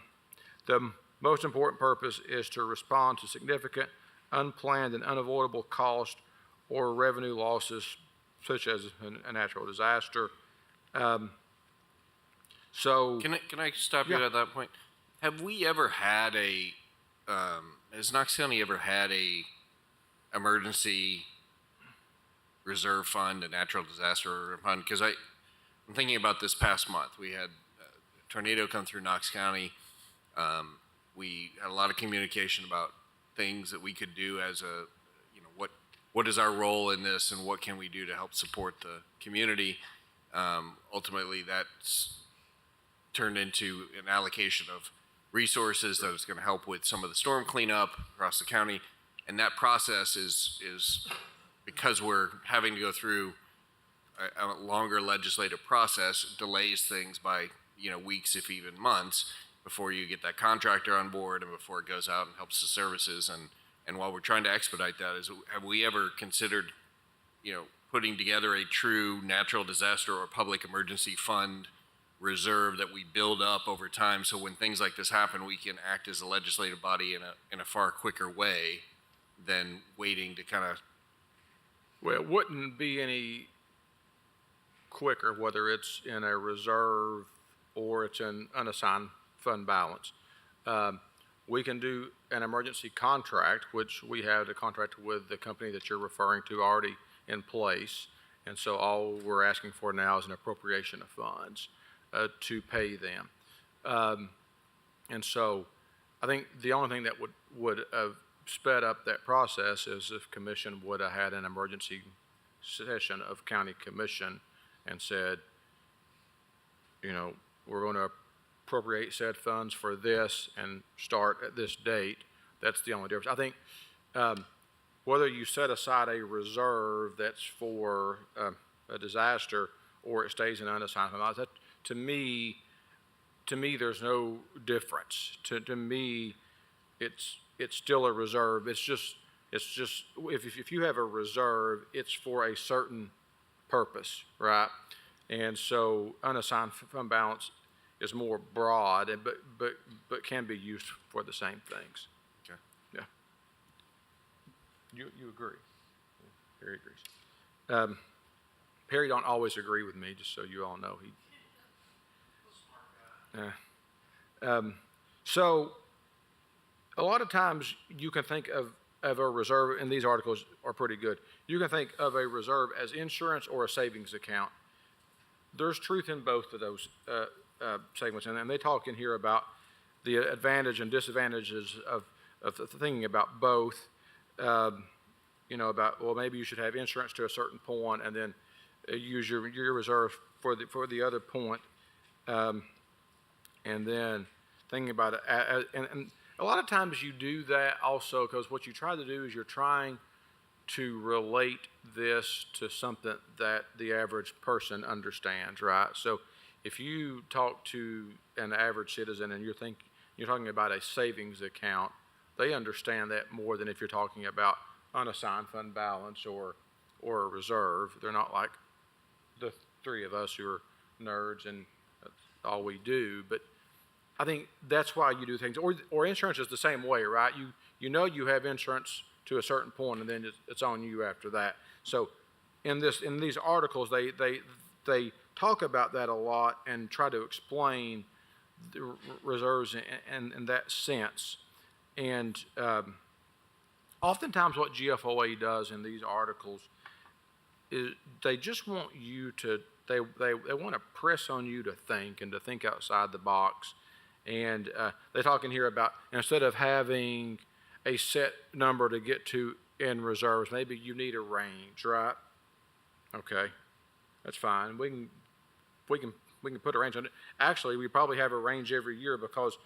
most important purpose is to respond to significant, unplanned, and unavoidable cost or revenue losses, such as a natural disaster. So Can I stop you Yeah. at that point? Have we ever had has Knox County ever had a emergency reserve fund, a natural disaster fund? Because I'm thinking about this past month. We had a tornado come through Knox County. We had a lot of communication about things that we could do as a, what is our role in this and what can we do to help support the community. Ultimately, that's turned into an allocation of resources that is going to help with some of the storm cleanup across the county. And that process is because we're having to go through a longer legislative process, delays things by, weeks, if even months, before you get that contractor on board and before it goes out and helps the services. And while we're trying to expedite that, have we ever considered, putting together a true natural disaster or public emergency fund reserve that we build up over time, so when things like this happen, we can act as a legislative body in a far quicker way than waiting to kind of. Well, it wouldn't be any quicker whether it's in a reserve or it's in unassigned fund balance. We can do an emergency contract, which we have the contract with the company that you're referring to already in place. And so all we're asking for now is an appropriation of funds to pay them. And so I think the only thing that would have sped up that process is if commission would have had an emergency session of county commission and said, we're going to appropriate said funds for this and start at this date. That's the only difference. I think whether you set aside a reserve that's for a disaster or it stays in unassigned funds, that to me, there's no difference. To me, it's still a reserve. It's just if you have a reserve, it's for a certain purpose, right? And so unassigned fund balance is more broad, but can be used for the same things. Okay. Yeah. You agree? Perry agrees. Perry don't always agree with me, just so you all know. So a lot of times you can think of a reserve, and these articles are pretty good. You can think of a reserve as insurance or a savings account. There's truth in both of those segments, and they talk in here about the advantage and disadvantages of thinking about both. About, well, maybe you should have insurance to a certain point and then use your reserve for the other point. And then thinking about it, and a lot of times you do that also because what you try to do is you're trying to relate this to something that the average person understands, right? So if you talk to an average citizen and you're talking about a savings account, they understand that more than if you're talking about unassigned fund balance or a reserve. They're not like the three of us who are nerds and that's all we do. But I think that's why you do things. Or insurance is the same way, right? You know you have insurance to a certain point, and then it's on you after that. So in these articles, they talk about that a lot and try to explain the reserves in that sense. And oftentimes what GFOA does in these articles is they just want you to, they want to press on you to think and to think outside the box. And they talk in here about instead of having a set number to get to in reserves, maybe you need a range, right? Okay, that's fine. We can put a range on it. Actually, we probably have a range every year because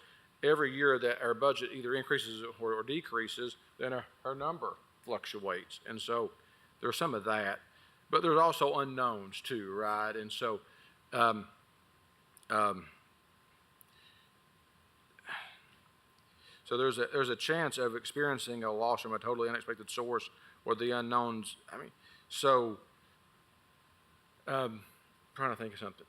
every year that our budget either increases or decreases, then our number fluctuates. And so there's some of that. But there's also unknowns too, right? And so so there's a chance of experiencing a loss from a totally unexpected source or the unknowns. I mean, so trying to think of something.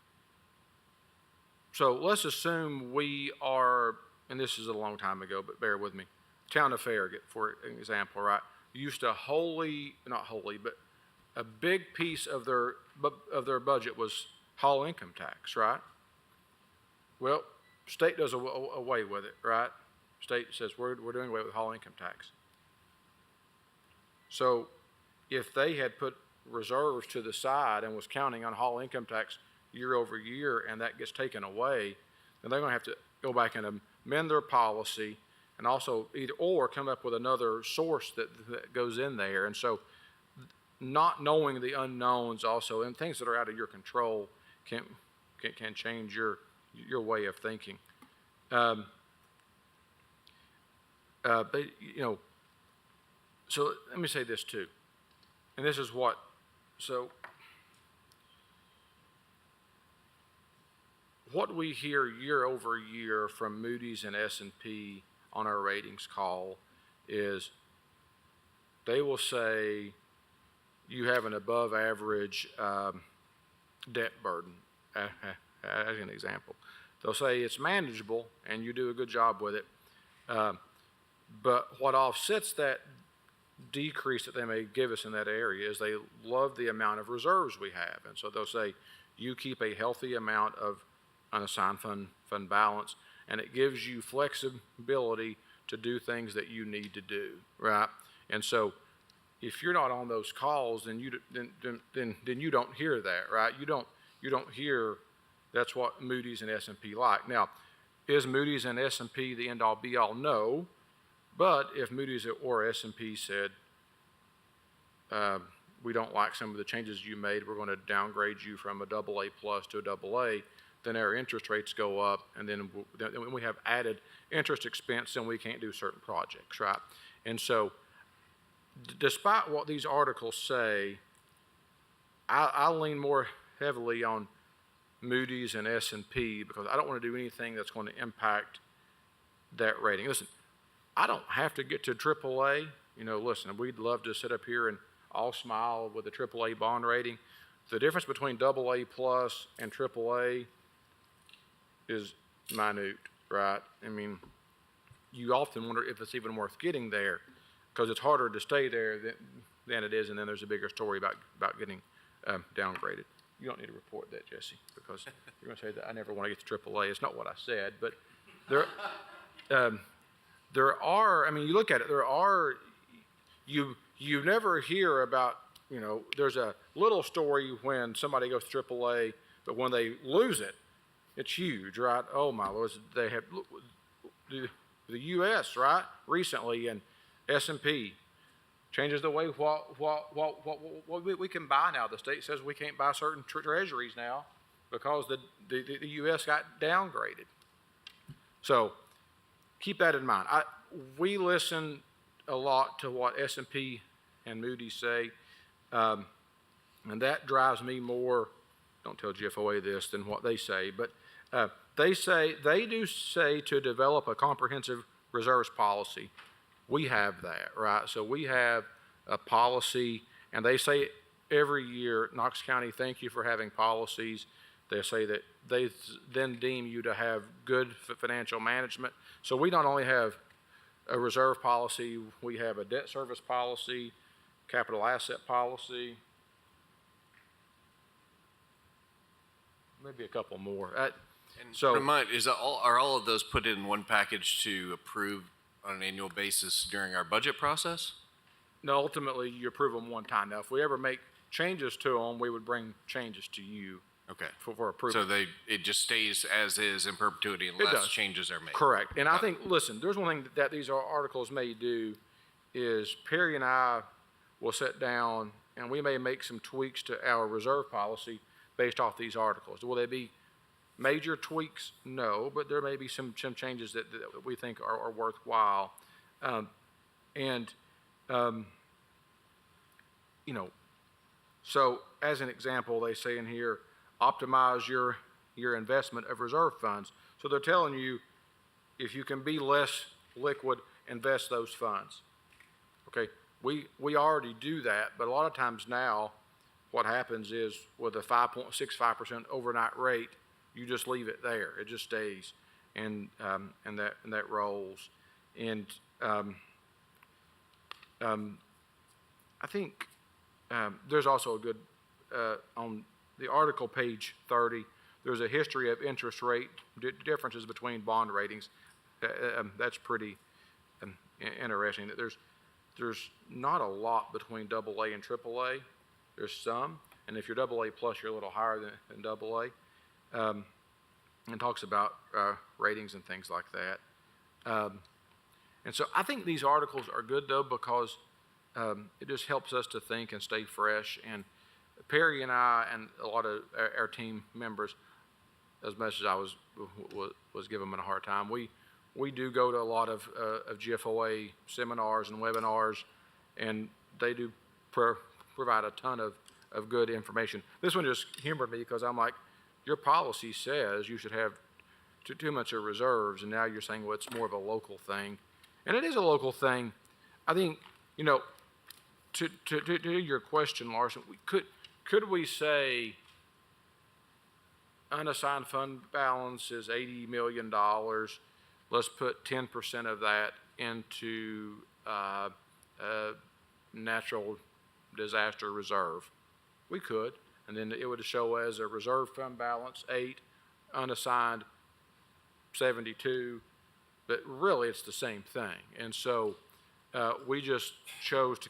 So let's assume we are, and this is a long time ago, but bear with me. Town of Farragut, for an example, right? Used to not wholly, but a big piece of their budget was hall income tax, right? Well, state does away with it, right? State says we're doing away with hall income tax. So if they had put reserves to the side and was counting on hall income tax year over year and that gets taken away, then they're going to have to go back and amend their policy and also either or come up with another source that goes in there. And so not knowing the unknowns also and things that are out of your control can change your way of thinking. But you know, so let me say this too, and this is what, so what we hear year over year from Moody's and S&P on our ratings call is they will say you have an above average debt burden, as an example. They'll say it's manageable and you do a good job with it. But what offsets that decrease that they may give us in that area is they love the amount of reserves we have. And so they'll say, you keep a healthy amount of unassigned fund balance, and it gives you flexibility to do things that you need to do, right? And so if you're not on those calls, then you don't hear that, right? You don't hear that's what Moody's and S&P like. Now, is Moody's and S&P the end all be all? No. But if Moody's or S&P said, we don't like some of the changes you made, we're going to downgrade you from a AA plus to a AA, then our interest rates go up, and then when we have added interest expense, then we can't do certain projects, right? And so despite what these articles say, I lean more heavily on Moody's and S&P because I don't want to do anything that's going to impact that rating. Listen, I don't have to get to AAA. You know, listen, we'd love to sit up here and all smile with a AAA bond rating. The difference between AA plus and AAA is minute, right? I mean, you often wonder if it's even worth getting there because it's harder to stay there than it is, and then there's a bigger story about getting downgraded. You don't need to report that, Jesse, because you're going to say that I never want to get to AAA. It's not what I said, but there are, I mean, you look at it, there are, you never hear about, you know, there's a little story when somebody goes to AAA, but when they lose it, it's huge, right? Oh my Lord, they have, the U.S., right, recently, and S&P changes the way what we can buy now. The state says we can't buy certain treasuries now because the U.S. got downgraded. So keep that in mind. We listen a lot to what S&P and Moody's say, and that drives me more, don't tell GFOA this, than what they say, but they do say to develop a comprehensive reserves policy. We have that, right? So we have a policy, and they say every year, Knox County, thank you for having policies. They say that they then deem you to have good financial management. So we not only have a reserve policy, we have a debt service policy, capital asset policy, maybe a couple more. And So- remind, are all of those put in one package to approve on an annual basis during our budget process? No, ultimately, you approve them one time. Now, if we ever make changes to them, we would bring changes to you Okay. for approval. So it just stays as is in perpetuity does. unless changes are made? Correct. And I think, listen, there's one thing that these articles may do is Perry and I will sit down and we may make some tweaks to our reserve policy based off these articles. Will they be major tweaks? No, but there may be some changes that we think are worthwhile. You know, so as an example, they say in here, optimize your investment of reserve funds. So they're telling you, if you can be less liquid, invest those funds. Okay, we already do that, but a lot of times now, what happens is with a 5.65% overnight rate, you just leave it there. It just stays, and that rolls. And I think there's also a good on the article, page 30. There's a history of interest rate differences between bond ratings. That's pretty interesting. That there's not a lot between AA and AAA. There's some, and if you're AA plus, you're a little higher than AA. And talks about ratings and things like that. And so I think these articles are good though because it just helps us to think and stay fresh. And Perry and I and a lot of our team members, as much as I was giving them a hard time, we do go to a lot of GFOA seminars and webinars, and they do provide a ton of good information. This one just humored me because I'm like, your policy says you should have too much of reserves, and now you're saying, well, it's more of a local thing. And it is a local thing. I think, you know, to your question, Larson, could we say unassigned fund balance is $80 million? Let's put 10% of that into natural disaster reserve. We could, and then it would show as a reserve fund balance 8, unassigned 72, but really it's the same thing. And so we just chose to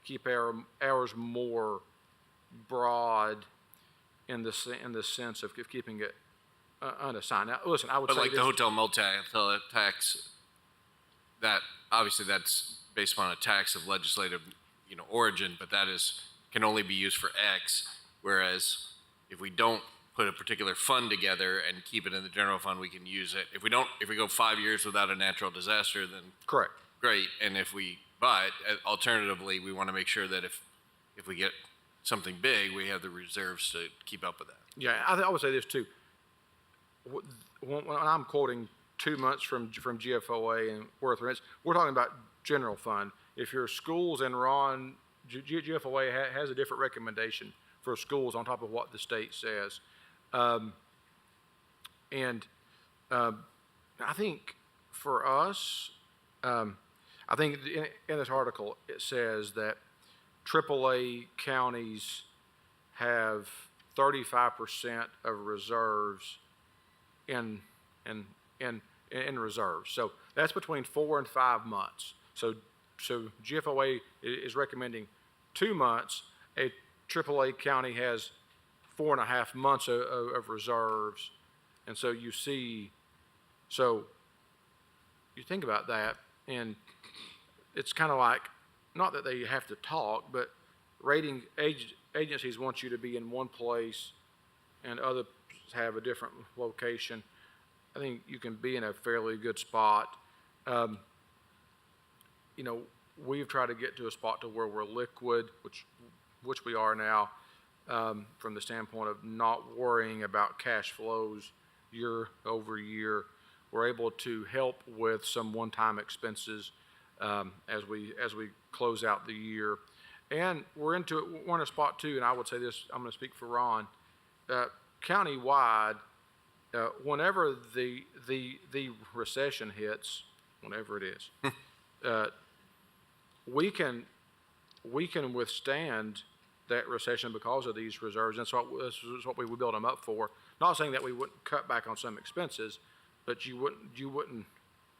keep ours more broad in the sense of keeping it unassigned. Now, listen, I would But say like this, the hotel motel tax, that obviously that's based upon a tax of legislative, origin, but that can only be used for X. Whereas if we don't put a particular fund together and keep it in the general fund, we can use it. If we go 5 years without a natural disaster, then correct. great. And but alternatively, we want to make sure that if we get something big, we have the reserves to keep up with that. Yeah, I would say this too. When I'm quoting 2 months from GFOA and worth rents, we're talking about general fund. If your schools and Ron, GFOA has a different recommendation for schools on top of what the state says. And I think for us, I think in this article it says that AAA counties have 35% of reserves in reserves. So that's between 4 and 5 months. So GFOA is recommending 2 months. A AAA county has 4.5 months of reserves. And so you think about that, and it's kind of like, not that they have to talk, but rating agencies want you to be in one place and others have a different location. think you can be in a fairly good spot. You know, we've tried to get to a spot to where we're liquid, which we are now, from the standpoint of not worrying about cash flows year over year. We're able to help with some one-time expenses as we close out the year, and we're in a spot too. And I would say this: I'm going to speak for Ron. Countywide, whenever the recession hits, whenever it is, we can withstand that recession because of these reserves. And so this is what we would build them up for. Not saying that we wouldn't cut back on some expenses, but you wouldn't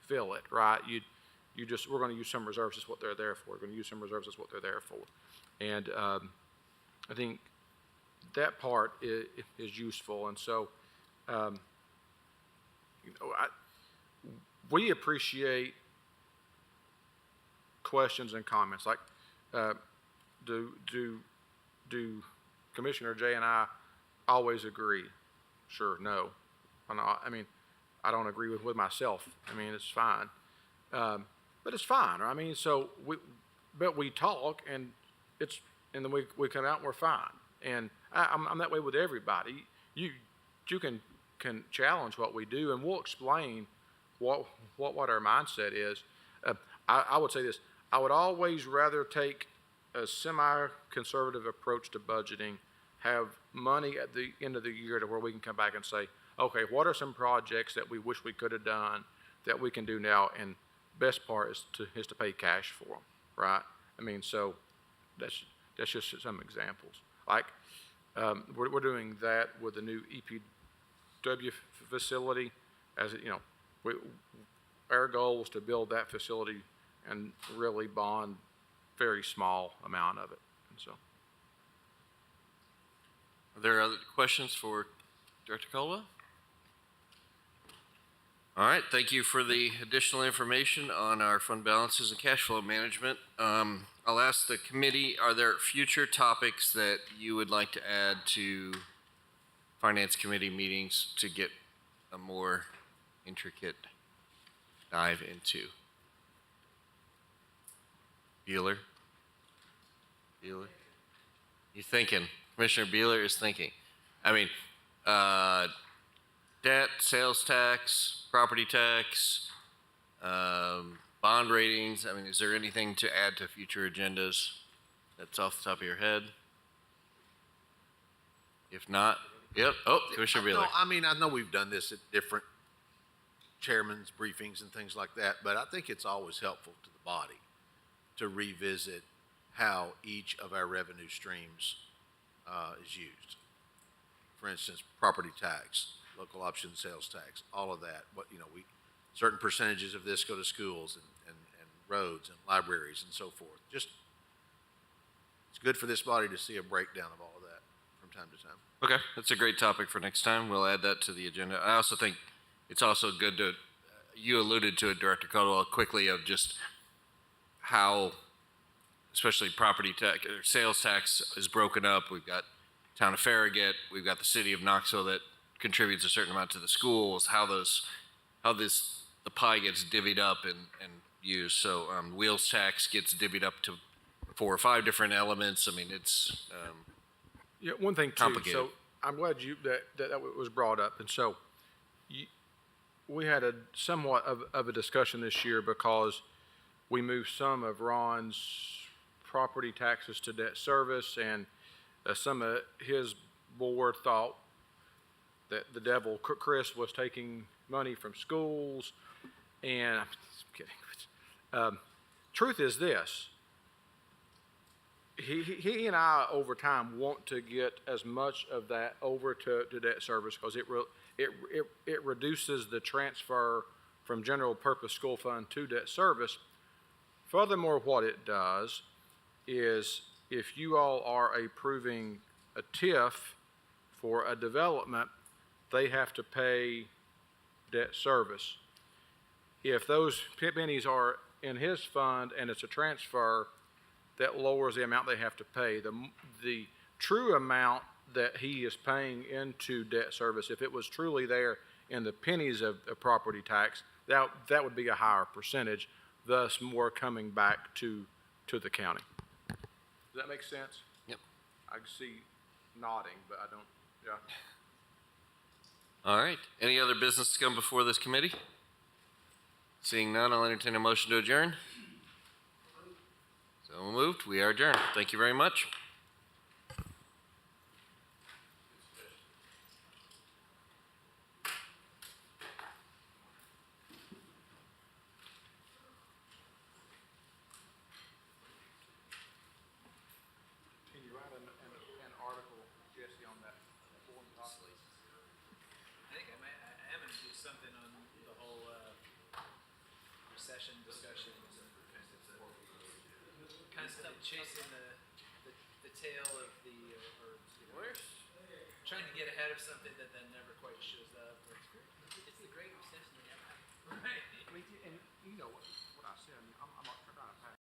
feel it, right? We're going to use some reserves. That's what they're there for. We're going to use some reserves. That's what they're there for. And I think that part is useful. And so, we appreciate questions and comments like, do Commissioner Jay and I always agree? Sure, no. I mean, I don't agree with myself. I mean, it's fine. But it's fine. I mean, so we talk and then we come out and we're fine. And I'm that way with everybody. You can challenge what we do, and we'll explain what our mindset is. I would say this: I would always rather take a semi-conservative approach to budgeting, have money at the end of the year to where we can come back and say, okay, what are some projects that we wish we could have done that we can do now? And best part is to pay cash for them, right? I mean, so that's just some examples. Like we're doing that with the new EPW facility. As you know, our goal was to build that facility and really bond very small amount of it. And so, Are there other questions for Director Caldwell? All right, thank you for the additional information on our fund balances and cash flow management. I'll ask the committee, are there future topics that you would like to add to Finance Committee meetings to get a more intricate dive into? Beeler? You thinking? Commissioner Beeler is thinking. I mean, debt, sales tax, property tax, bond ratings. I mean, is there anything to add to future agendas that's off the top of your head? If not, yep. Oh, Commissioner Beeler. No, I mean, I know we've done this at different chairman's briefings and things like that, but I think it's always helpful to the body to revisit how each of our revenue streams is used. For instance, property tax, local option sales tax, all of that. But, certain percentages of this go to schools and roads and libraries and so forth. Just, it's good for this body to see a breakdown of all of that from time to time. Okay, that's a great topic for next time. We'll add that to the agenda. I also think it's also good to, you alluded to it, Director Caldwell, quickly, of just how, especially property tax or sales tax is broken up. We've got Town of Farragut, we've got the city of Knoxville that contributes a certain amount to the schools, the pie gets divvied up and used. So wheels tax gets divvied up to 4 or 5 different elements. I mean, it's yeah, one thing too. complicated. So I'm glad that was brought up. And so we had a somewhat of a discussion this year because we moved some of Ron's property taxes to debt service, and some of his board thought that the devil, Chris, was taking money from schools. And I'm just kidding. Truth is this. He and I, over time, want to get as much of that over to debt service because it reduces the transfer from general purpose school fund to debt service. Furthermore, what it does is if you all are approving a TIF for a development, they have to pay debt service. If those pennies are in his fund and it's a transfer, that lowers the amount they have to pay. The true amount that he is paying into debt service, if it was truly there in the pennies of property tax, that would be a higher percentage, thus more coming back to the county. Does that make sense? Yep. I can see nodding, but I don't, yeah. All right. Any other business to come before this committee? Seeing none, I'll entertain a motion to adjourn. So moved. We are adjourned. Thank you very much. Can you write an article, Jesse, on that form possibly? I think I am going to do something on the whole recession discussion. Kind of stuff chasing the tail of the, or you know, trying to get ahead of something that then never quite shows up. It's the great recession that never happened. Right. I mean, and you know what I said, I mean, I'm not trying to pass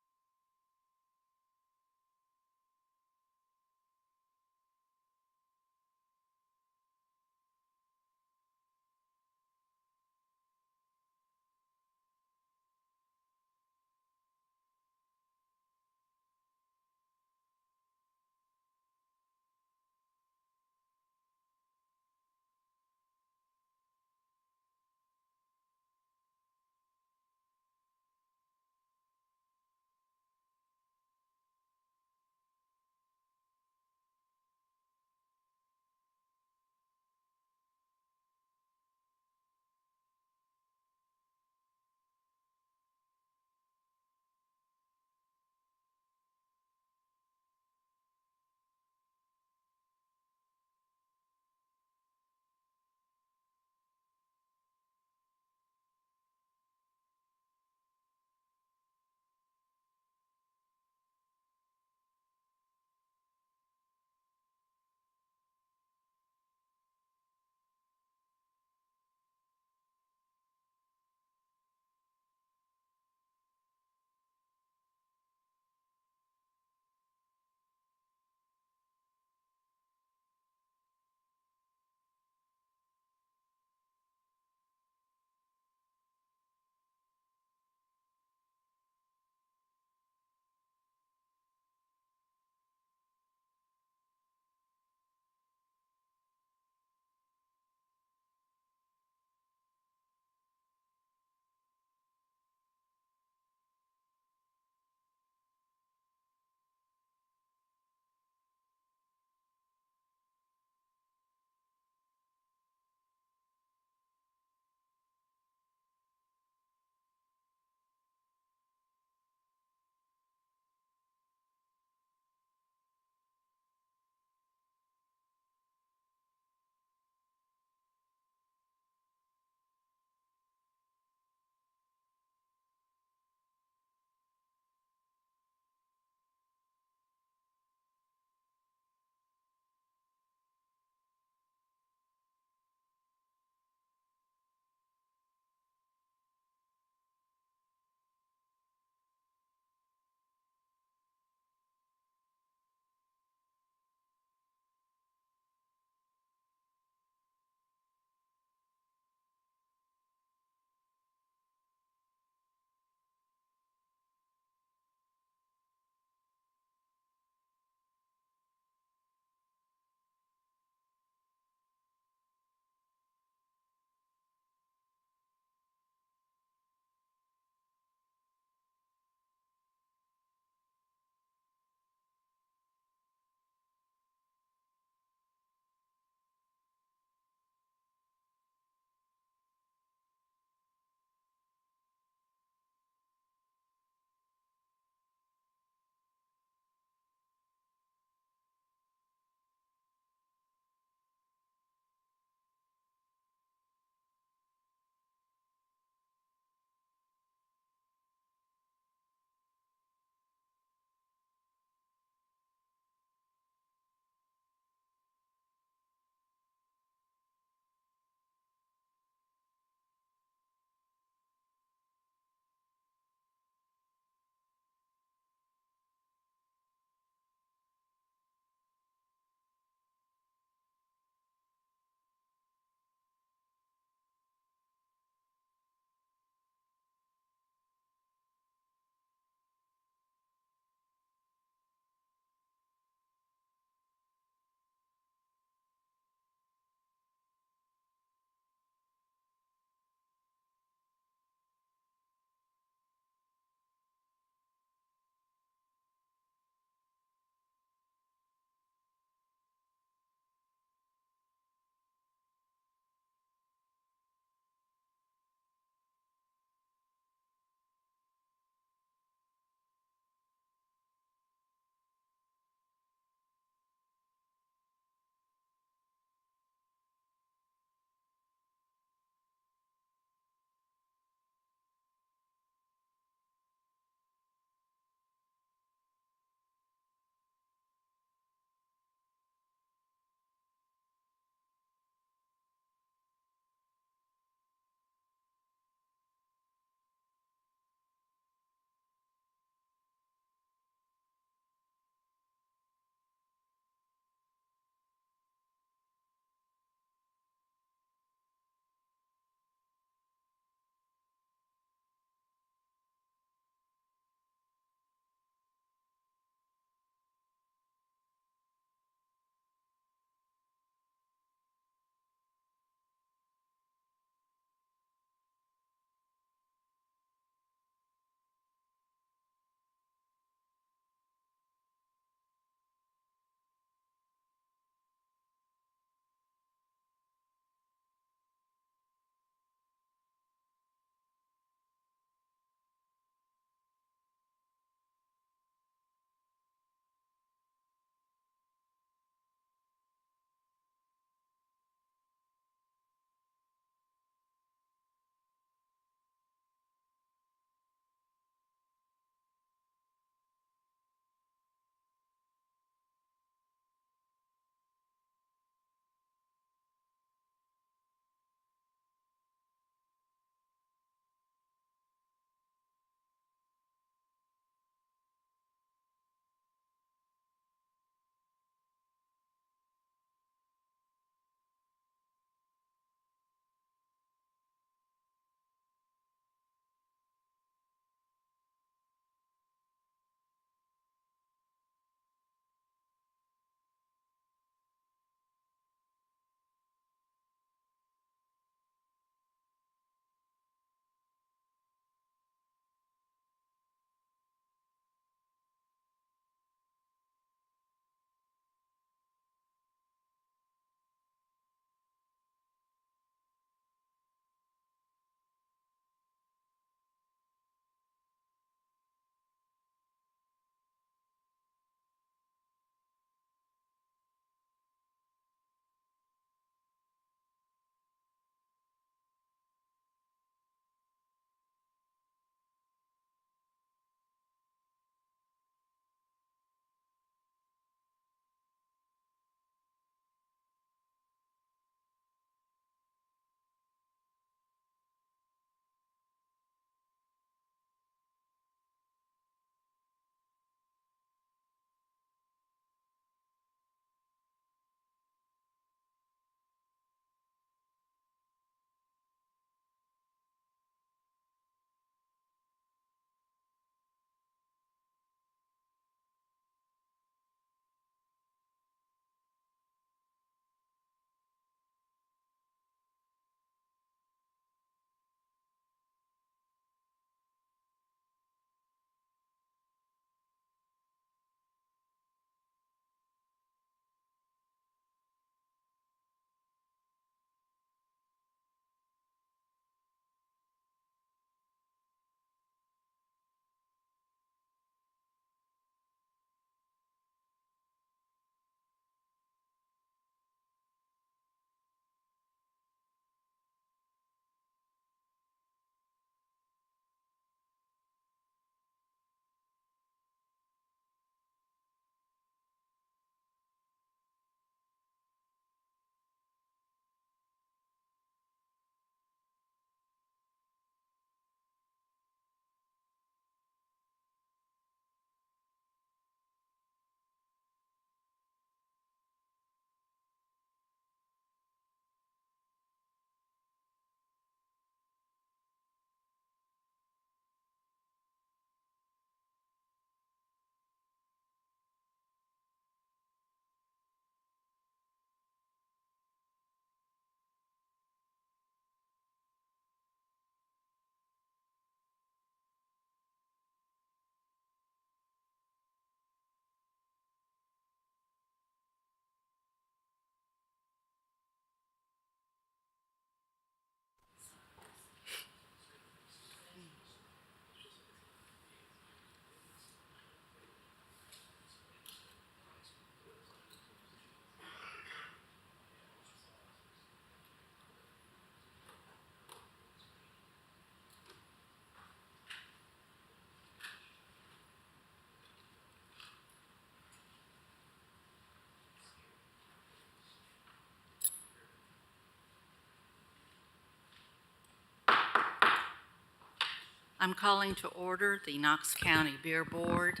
I'm calling to order the Knox County Beer Board.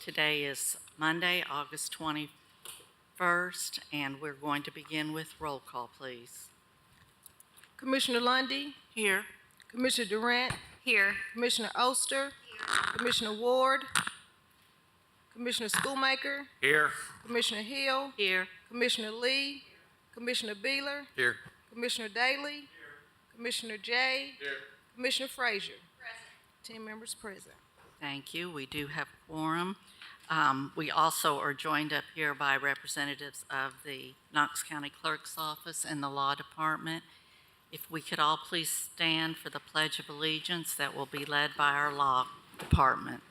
Today is Monday, August 21st, and we're going to begin with roll call, please. Commissioner Lundy, Here. Commissioner Durant, Here. Commissioner Oster, Commissioner Ward, Commissioner Schoolmaker, Here. Commissioner Hill, Here. Commissioner Lee, Commissioner Beeler, Here. Commissioner Daly, Commissioner Jay, Commissioner Frazier. 10 members present. Thank you. We do have quorum. We also are joined up here by representatives of the Knox County Clerk's Office and the Law Department. If we could all please stand for the Pledge of Allegiance that will be led by our Law Department.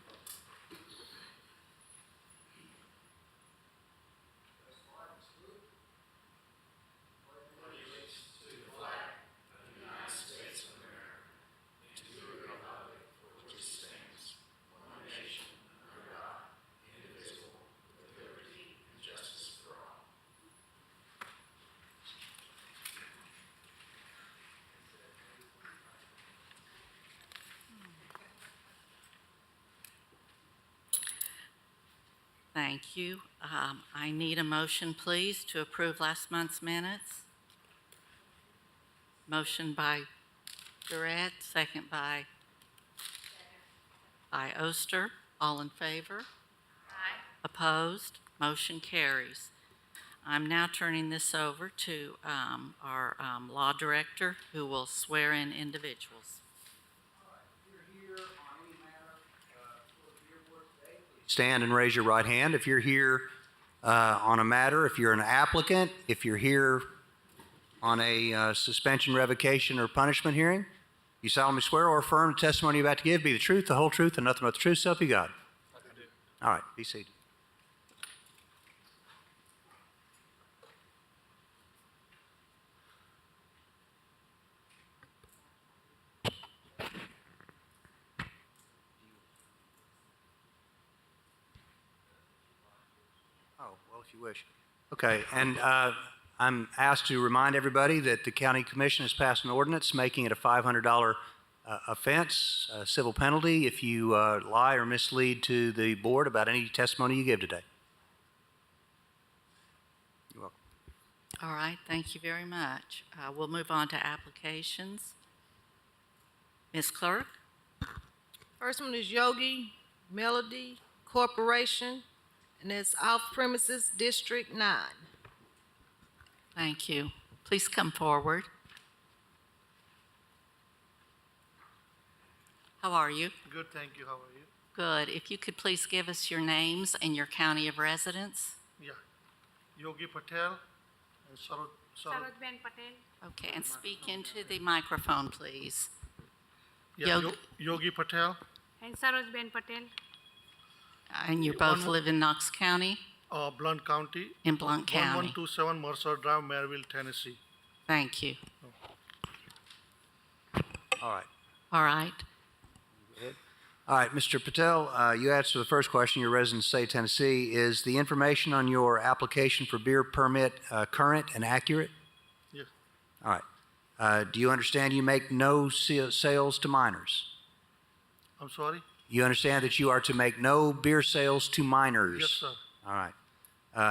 Thank you. I need a motion, please, to approve last month's minutes. Motion by Durant, second by Oster. All in favor? Aye. Opposed? Motion carries. I'm now turning this over to our law director, who will swear in individuals. Stand and raise your right hand. If you're here on a matter, if you're an applicant, if you're here on a suspension, revocation, or punishment hearing, you solemnly swear or affirm the testimony you're about to give be the truth, the whole truth, and nothing but the truth, so help you God. All right, be seated. If you wish. Okay, and I'm asked to remind everybody that the county commission has passed an ordinance making it a $500 offense, a civil penalty if you lie or mislead to the board about any testimony you give today. You're welcome. All right, thank you very much. We'll move on to applications. Ms. Clerk? First one is Yogi Melody Corporation, and it's off premises District 9. Thank you. Please come forward. How are you? Good, thank you. How are you? Good. If you could please give us your names and your county of residence. Yeah. Yogi Patel and Sarojben Patel. Okay, and speak into the microphone, please. yeah, Yogi Patel, And Sarojben Patel. And you both live in Knox County? Blount County. In Blount County. 1127 Mercer Drive, Maryville, Tennessee. Thank you. All right. All right. All right, Mr. Patel, you answered the first question. Your residence state Tennessee. Is the information on your application for beer permit current and accurate? Yes. All right. Do you understand you make no sales to minors? I'm sorry? You understand that you are to make no beer sales to minors? Yes, sir. All right.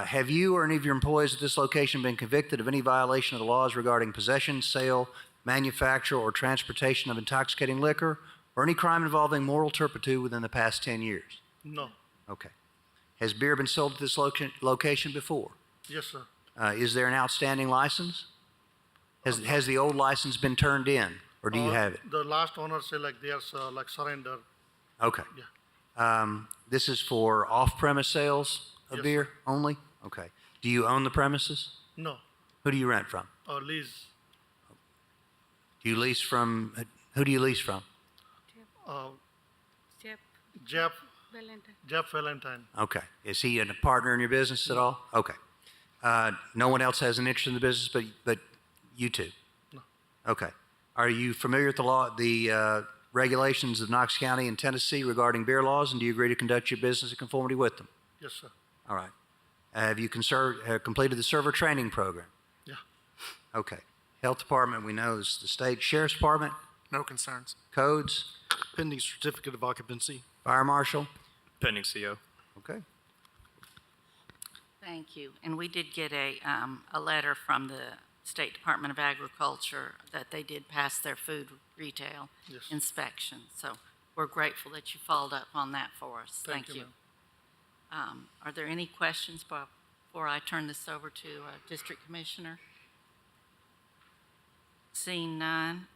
Have you or any of your employees at this location been convicted of any violation of the laws regarding possession, sale, manufacture, or transportation of intoxicating liquor, or any crime involving moral turpitude within the past 10 years? No. Okay. Has beer been sold at this location before? Yes, sir. Is there an outstanding license? Has the old license been turned in, or do you have it? The last owner said like there's like surrender. Okay. Yeah. This is for off-premise sales of Yes, beer only? Okay. Do you own the premises? No. Who do you rent from? Lease. Do you lease from, who do you lease from? Jeff Jeff Valentine. Okay. Is he a partner in your business at all? Okay. No one else has an interest in the business but you two? No. Okay. Are you familiar with the regulations of Knox County and Tennessee regarding beer laws, and do you agree to conduct your business in conformity with them? Yes, sir. All right. Have you completed the server training program? Yeah. Okay. Health Department, we know, is the state. Sheriff's Department? No concerns. Codes? Pending certificate of occupancy. Fire Marshal? Pending CO. Okay. Thank you. And we did get a letter from the State Department of Agriculture that they did pass their food retail Yes. inspection. So we're grateful that you followed up on that for us. Thank Thank you, you. Are there any questions before I turn this over to District Commissioner? Seeing none,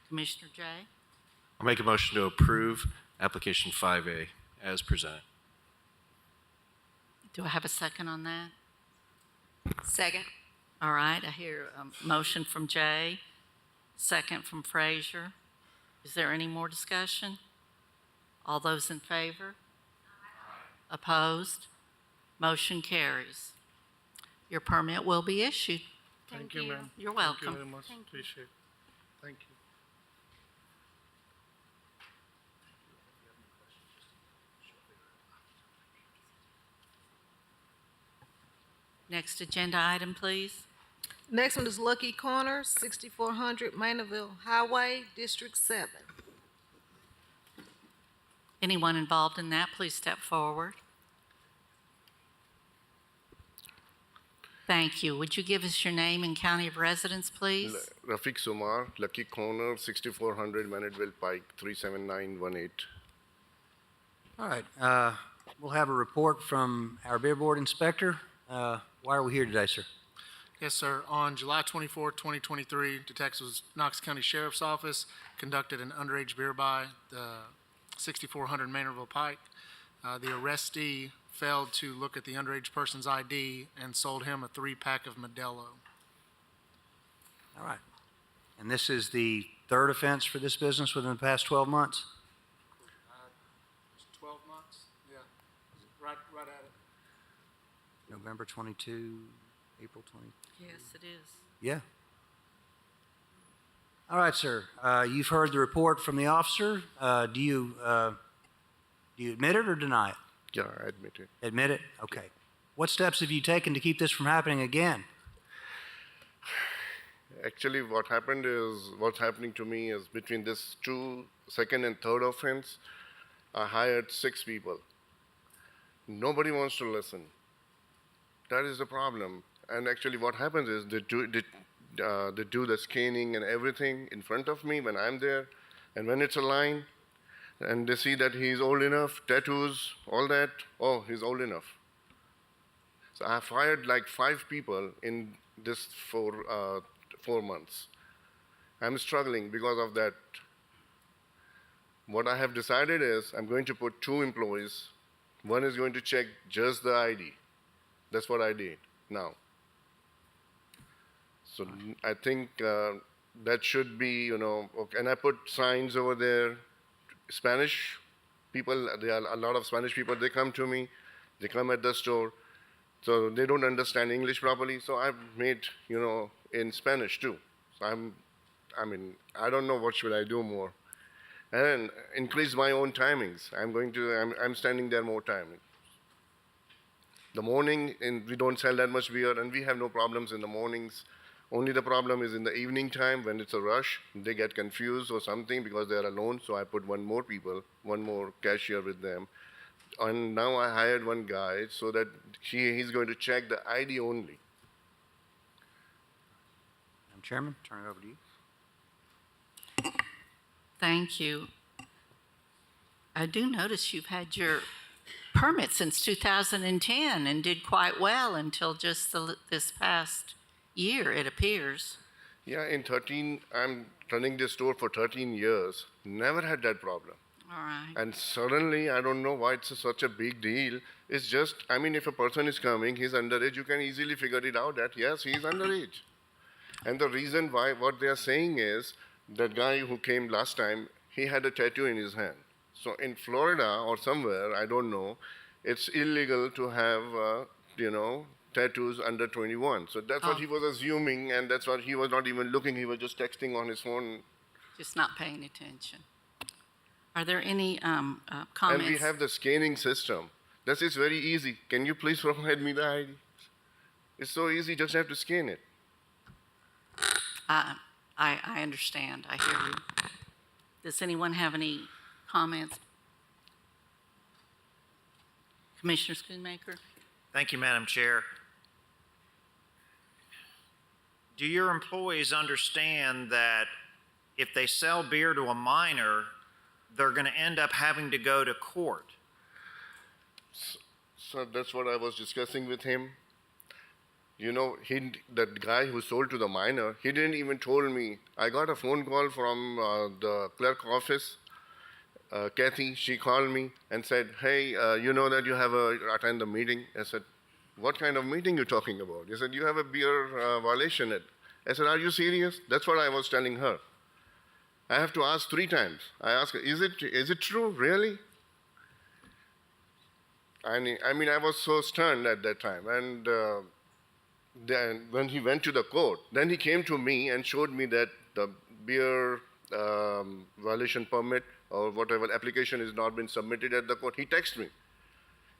Commissioner Jay? I'll make a motion to approve application 5A as presented. Do I have a second on that? Second. All right, I hear a motion from Jay, second from Frazier. Is there any more discussion? All those in favor? Opposed? Motion carries. Your permit will be issued. Thank you, ma'am. You're Thank you welcome. very much. Appreciate it. Thank you. Next agenda item, please. Next one is Lucky Corners, 6400 Maynardville Highway, District 7. Anyone involved in that, please step forward. Thank you. Would you give us your name and county of residence, please? Rafiq Sumar, Lucky Corner, 6400 Maynardville Pike, 37918. All right. We'll have a report from our billboard inspector. Why are we here today, sir? Yes, sir. On July 24, 2023, Detectives Knox County Sheriff's Office conducted an underage beer buy, the 6400 Maynardville Pike. The arrestee failed to look at the underage person's ID and sold him a 3-pack of Modelo. All right. And this is the third offense for this business within the past 12 months? 12 months? Yeah. Right at it. November 22, April 20? Yes, it is. Yeah. All right, sir. You've heard the report from the officer. Do you admit it or deny it? Yeah, I admit it. Admit it? Okay. What steps have you taken to keep this from happening again? Actually, what's happening to me is between this second and third offense, I hired 6 people. Nobody wants to listen. That is the problem. And actually what happens is they do the scanning and everything in front of me when I'm there. And when it's a line, and they see that he's old enough, tattoos, all that, oh, he's old enough. So I fired like 5 people in this 4 months. I'm struggling because of that. What I have decided is I'm going to put 2 employees. One is going to check just the ID. That's what I did now. So I think that should be, okay. And I put signs over there. Spanish people, there are a lot of Spanish people, they come to me, they come at the store, so they don't understand English properly, so I've made, in Spanish too. So I don't know what should I do more. And increase my own timings. I'm standing there more time. The morning, and we don't sell that much beer, and we have no problems in the mornings. Only the problem is in the evening time when it's a rush. They get confused or something because they're alone, so I put one more cashier with them. And now I hired one guy so that he's going to check the ID only. Madam Chairman, turn it over to you. Thank you. I do notice you've had your permit since 2010 and did quite well until just this past year, it appears. Yeah, I'm running this store for 13 years. Never had that problem. All right. And suddenly, I don't know why it's such a big deal. It's just, if a person is coming, he's underage, you can easily figure it out that, yes, he's underage. And the reason why, what they are saying is, that guy who came last time, he had a tattoo in his hand. So in Florida or somewhere, I don't know, it's illegal to have, tattoos under 21. So that's what he was assuming, and that's what he was not even looking. He was just texting on his phone. Just not paying attention. Are there any comments? And we have the scanning system. That is very easy. Can you please provide me the ID? It's so easy, just have to scan it. I understand. I hear you. Does anyone have any comments? Commissioner Schoonmaker? Thank you, Madam Chair. Do your employees understand that if they sell beer to a minor, they're going to end up having to go to court? So that's what I was discussing with him. You know, that guy who sold to the minor, he didn't even told me. I got a phone call from the clerk office. Kathy, she called me and said, hey, you know that you have to attend the meeting? I said, what kind of meeting you talking about? He said, you have a beer violation. I said, are you serious? That's what I was telling her. I have to ask 3 times. I asked her, is it true, really? I mean, I was so stunned at that time. And then when he went to the court, then he came to me and showed me that the beer violation permit or whatever application has not been submitted at the court. He texted me.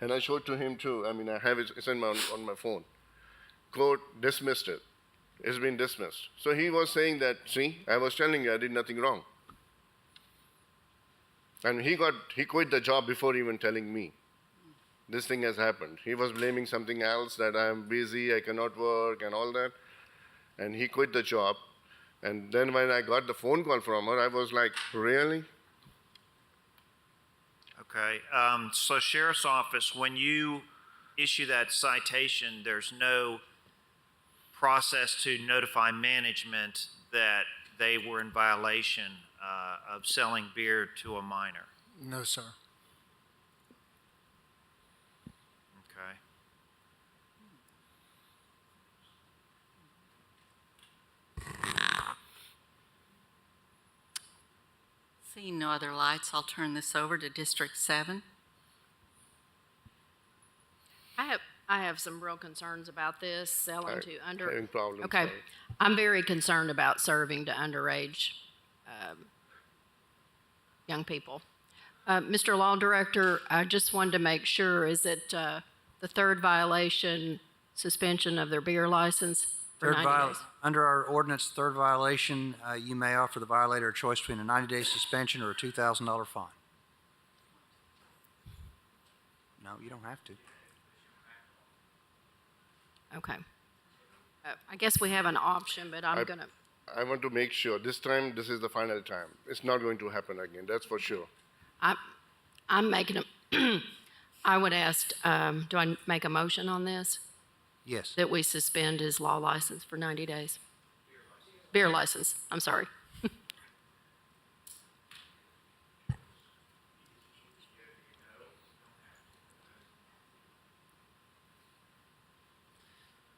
And I showed to him too. I mean, I have it on my phone. Court dismissed it. It's been dismissed. So he was saying that, see, I was telling you I did nothing wrong. And he quit the job before even telling me. This thing has happened. He was blaming something else, that I'm busy, I cannot work and all that. And he quit the job. And then when I got the phone call from her, I was like, really? Okay. So Sheriff's Office, when you issue that citation, there's no process to notify management that they were in violation of selling beer to a minor? No, sir. Okay. Seeing no other lights, I'll turn this over to District 7. I have some real concerns about this, selling to under. Having problems. Okay, sorry. I'm very concerned about serving to underage young people. Mr. Law Director, I just wanted to make sure, is it the 3rd violation, suspension of their beer license for 90 days? Under our ordinance, 3rd violation, you may offer the violator a choice between a 90-day suspension or a $2,000 fine. No, you don't have to. Okay. I guess we have an option, but I'm gonna. I want to make sure this time, this is the final time. It's not going to happen again, that's for sure. I'm making a. I would ask, do I make a motion on this? Yes. That we suspend his law license for 90 days? Beer license, I'm sorry.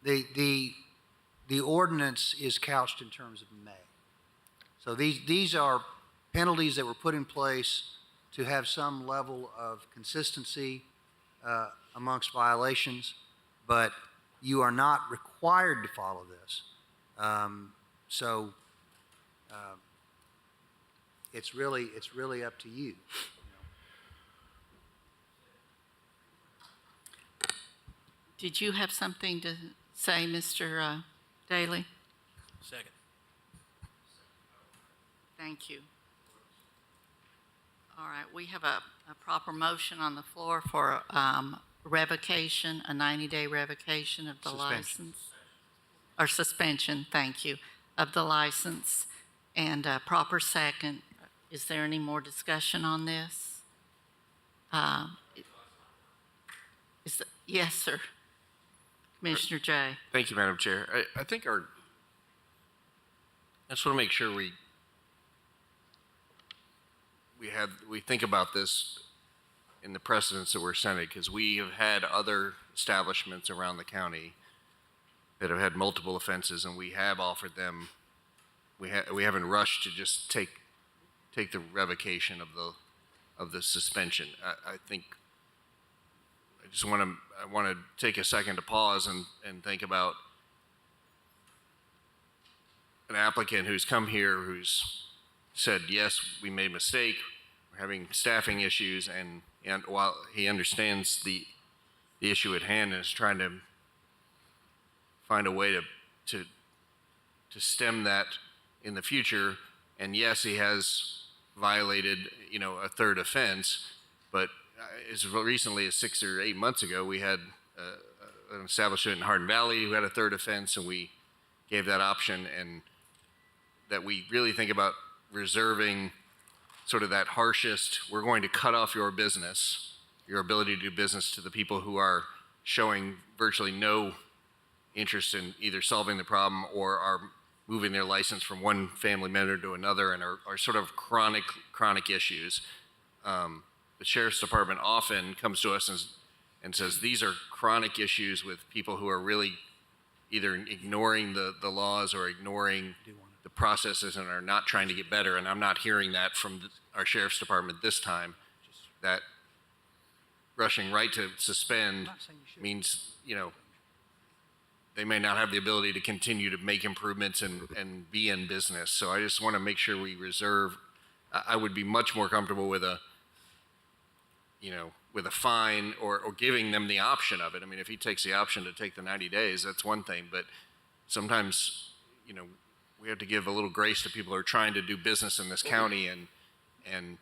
The ordinance is couched in terms of may. So these are penalties that were put in place to have some level of consistency amongst violations, but you are not required to follow this. It's really up to you. Did you have something to say, Mr. Daly? Second. Thank you. All right, we have a proper motion on the floor for revocation, a 90-day revocation of the license. Or suspension, thank you, of the license, and a proper second. Is there any more discussion on this? Yes, sir. Commissioner Jay. Thank you, Madam Chair. I think I just want to make sure we think about this in the precedents that we're setting, because we have had other establishments around the county that have had multiple offenses, and we have offered them. We haven't rushed to just take the revocation of the suspension. I think I want to take a second to pause and think about an applicant who's come here who's said, yes, we made a mistake, we're having staffing issues, and while he understands the issue at hand and is trying to find a way to stem that in the future, and yes, he has violated, a third offense. But as recently as 6 or 8 months ago, we had an establishment in Hardin Valley who had a third offense, and we gave that option, and that we really think about reserving sort of that harshest, we're going to cut off your business, your ability to do business, to the people who are showing virtually no interest in either solving the problem or are moving their license from one family member to another and are sort of chronic issues. The Sheriff's Department often comes to us and says, these are chronic issues with people who are really either ignoring the laws or ignoring the processes and are not trying to get better. And I'm not hearing that from our Sheriff's Department this time, that rushing right to suspend means, they may not have the ability to continue to make improvements and be in business. So I just want to make sure we reserve. I would be much more comfortable with a fine or giving them the option of it. I mean, if he takes the option to take the 90 days, that's one thing. But sometimes, we have to give a little grace to people who are trying to do business in this county and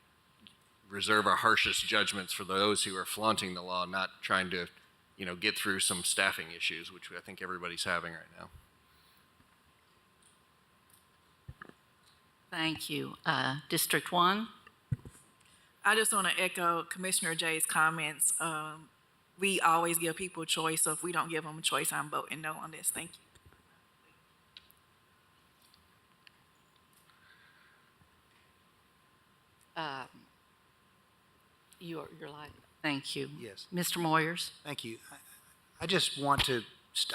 reserve our harshest judgments for those who are flaunting the law, not trying to, get through some staffing issues, which I think everybody's having right now. Thank you. District 1? I just want to echo Commissioner Jay's comments. We always give people a choice, so if we don't give them a choice, I'm voting no on this. Thank you. You're live. Thank you. Yes. Mr. Moyers? Thank you. I just want to,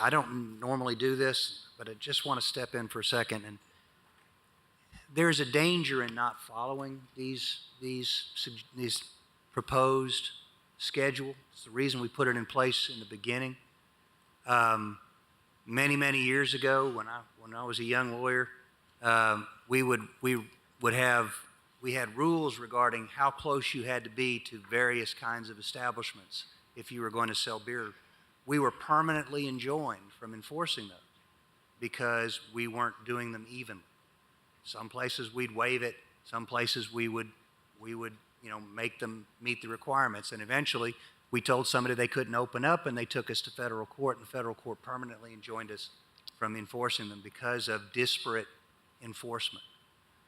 I don't normally do this, but I just want to step in for a second. And there's a danger in not following these proposed schedule. It's the reason we put it in place in the beginning. Many years ago, when I was a young lawyer, we had rules regarding how close you had to be to various kinds of establishments if you were going to sell beer. We were permanently enjoined from enforcing those because we weren't doing them evenly. Some places we'd waive it. Some places we would make them meet the requirements. And eventually, we told somebody they couldn't open up, and they took us to federal court, and the federal court permanently enjoined us from enforcing them because of disparate enforcement.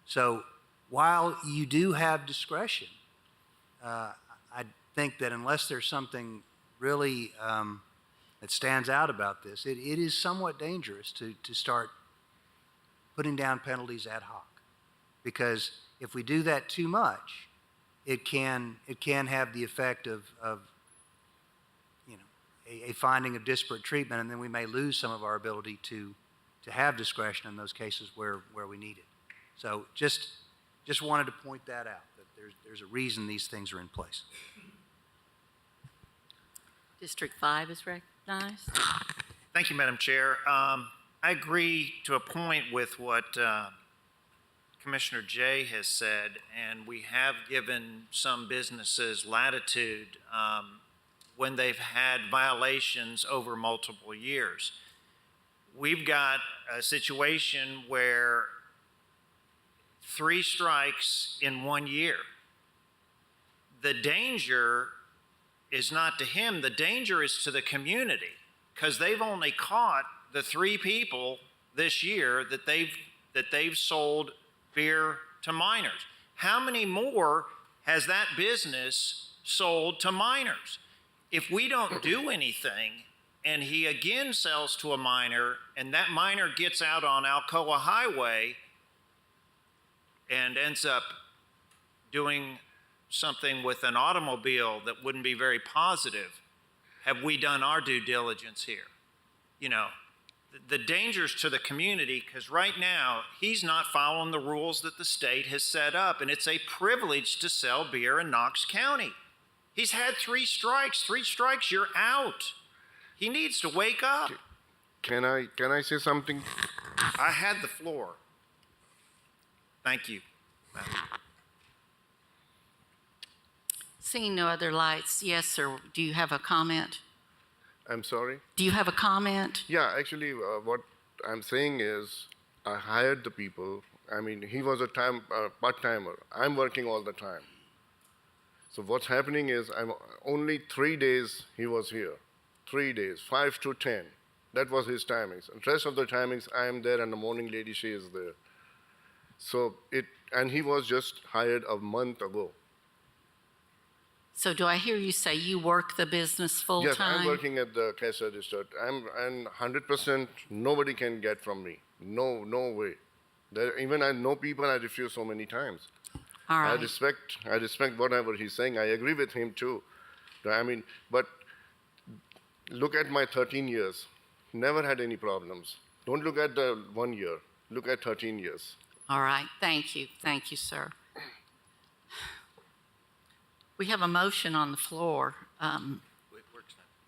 So while you do have discretion, I think that unless there's something really that stands out about this, it is somewhat dangerous to start putting down penalties ad hoc. Because if we do that too much, it can have the effect of a finding of disparate treatment, and then we may lose some of our ability to have discretion in those cases where we need it. So just wanted to point that out, that there's a reason these things are in place. District 5 is recognized. Thank you, Madam Chair. I agree to a point with what Commissioner Jay has said, and we have given some businesses latitude when they've had violations over multiple years. We've got a situation where 3 strikes in 1 year. The danger is not to him, the danger is to the community, because they've only caught the 3 people this year that they've sold beer to minors. How many more has that business sold to minors? If we don't do anything and he again sells to a minor and that minor gets out on Alcoa Highway and ends up doing something with an automobile that wouldn't be very positive, have we done our due diligence here? The dangers to the community, because right now he's not following the rules that the state has set up, and it's a privilege to sell beer in Knox County. He's had 3 strikes. 3 strikes, you're out. He needs to wake up. Can I say something? I had the floor. Thank you. Seeing no other lights, yes, sir. Do you have a comment? I'm sorry? Do you have a comment? Yeah, actually, what I'm saying is I hired the people I mean, he was a part-timer. I'm working all the time. So what's happening is only 3 days he was here. 3 days, 5 to 10. That was his timings. And rest of the timings, I am there and the morning lady, she is there. So and he was just hired a month ago. So do I hear you say you work the business full-time? Yes, I'm working at the cash register. And 100% nobody can get from me. No way. Even I know people I refuse so many times. All right. I respect whatever he's saying. I agree with him too. I mean, but look at my 13 years. Never had any problems. Don't look at the 1 year. Look at 13 years. All right. Thank you. Thank you, sir. We have a motion on the floor.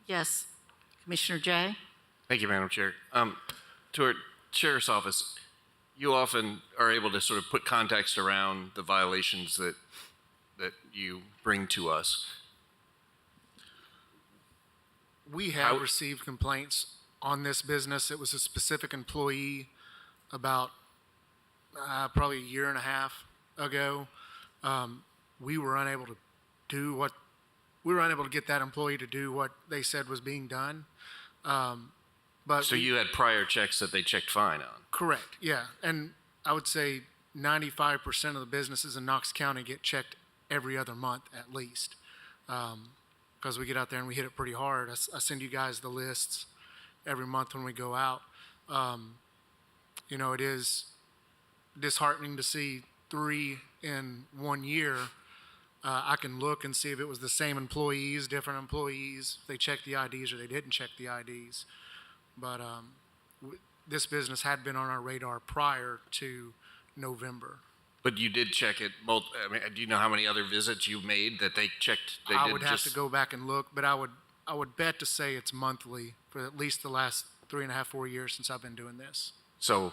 Yes, Commissioner Jay? Thank you, Madam Chair. To our Sheriff's Office, you often are able to sort of put context around the violations that you bring to us. We have received complaints on this business. It was a specific employee about probably a year and a half ago. We were unable to get that employee to do what they said was being done. So you had prior checks that they checked fine on? Correct, yeah. And I would say 95% of the businesses in Knox County get checked every other month at least. Because we get out there and we hit it pretty hard. I send you guys the lists every month when we go out. It is disheartening to see 3 in 1 year. I can look and see if it was the same employees, different employees, if they checked the IDs or they didn't check the IDs. But this business had been on our radar prior to November. But you did check it. I mean, do you know how many other visits you made that they checked? I would have to go back and look, but I would bet to say it's monthly for at least the last 3.5, 4 years since I've been doing this. So,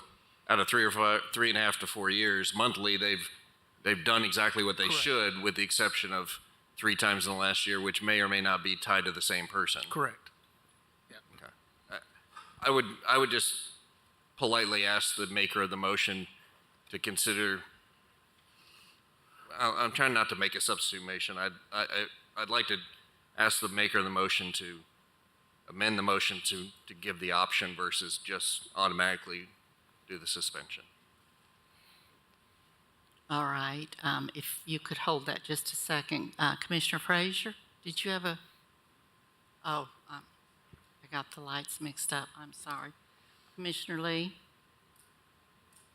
out of 3.5 to 4 years, monthly, they've done exactly what they Correct. should, with the exception of 3 times in the last year, which may or may not be tied to the same person. Correct. Okay. I would just politely ask the maker of the motion to consider. I'm trying not to make a substitute motion. I'd like to ask the maker of the motion to amend the motion to give the option versus just automatically do the suspension. All right. If you could hold that just a second. Commissioner Frazier, did you have a? Oh, I got the lights mixed up. I'm sorry. Commissioner Lee?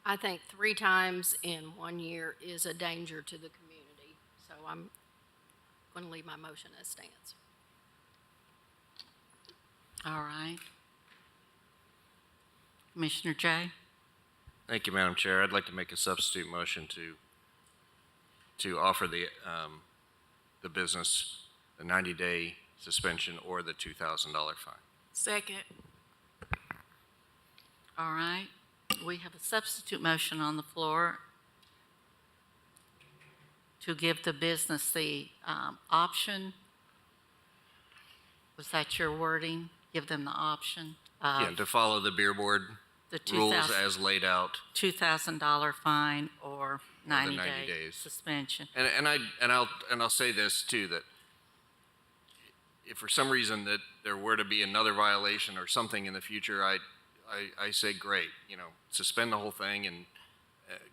I think 3 times in 1 year is a danger to the community, so I'm going to leave my motion as stands. All right. Commissioner Jay? Thank you, Madam Chair. I'd like to make a substitute motion to offer the business a 90-day suspension or the $2,000 fine. Second. All right. We have a substitute motion on the floor to give the business the option. Was that your wording? Give them the option? Yeah, to follow the beer board The rules as laid out. $2,000 fine or 90 90 day days. suspension. I'll say this too, that if for some reason that there were to be another violation or something in the future, I say great, suspend the whole thing and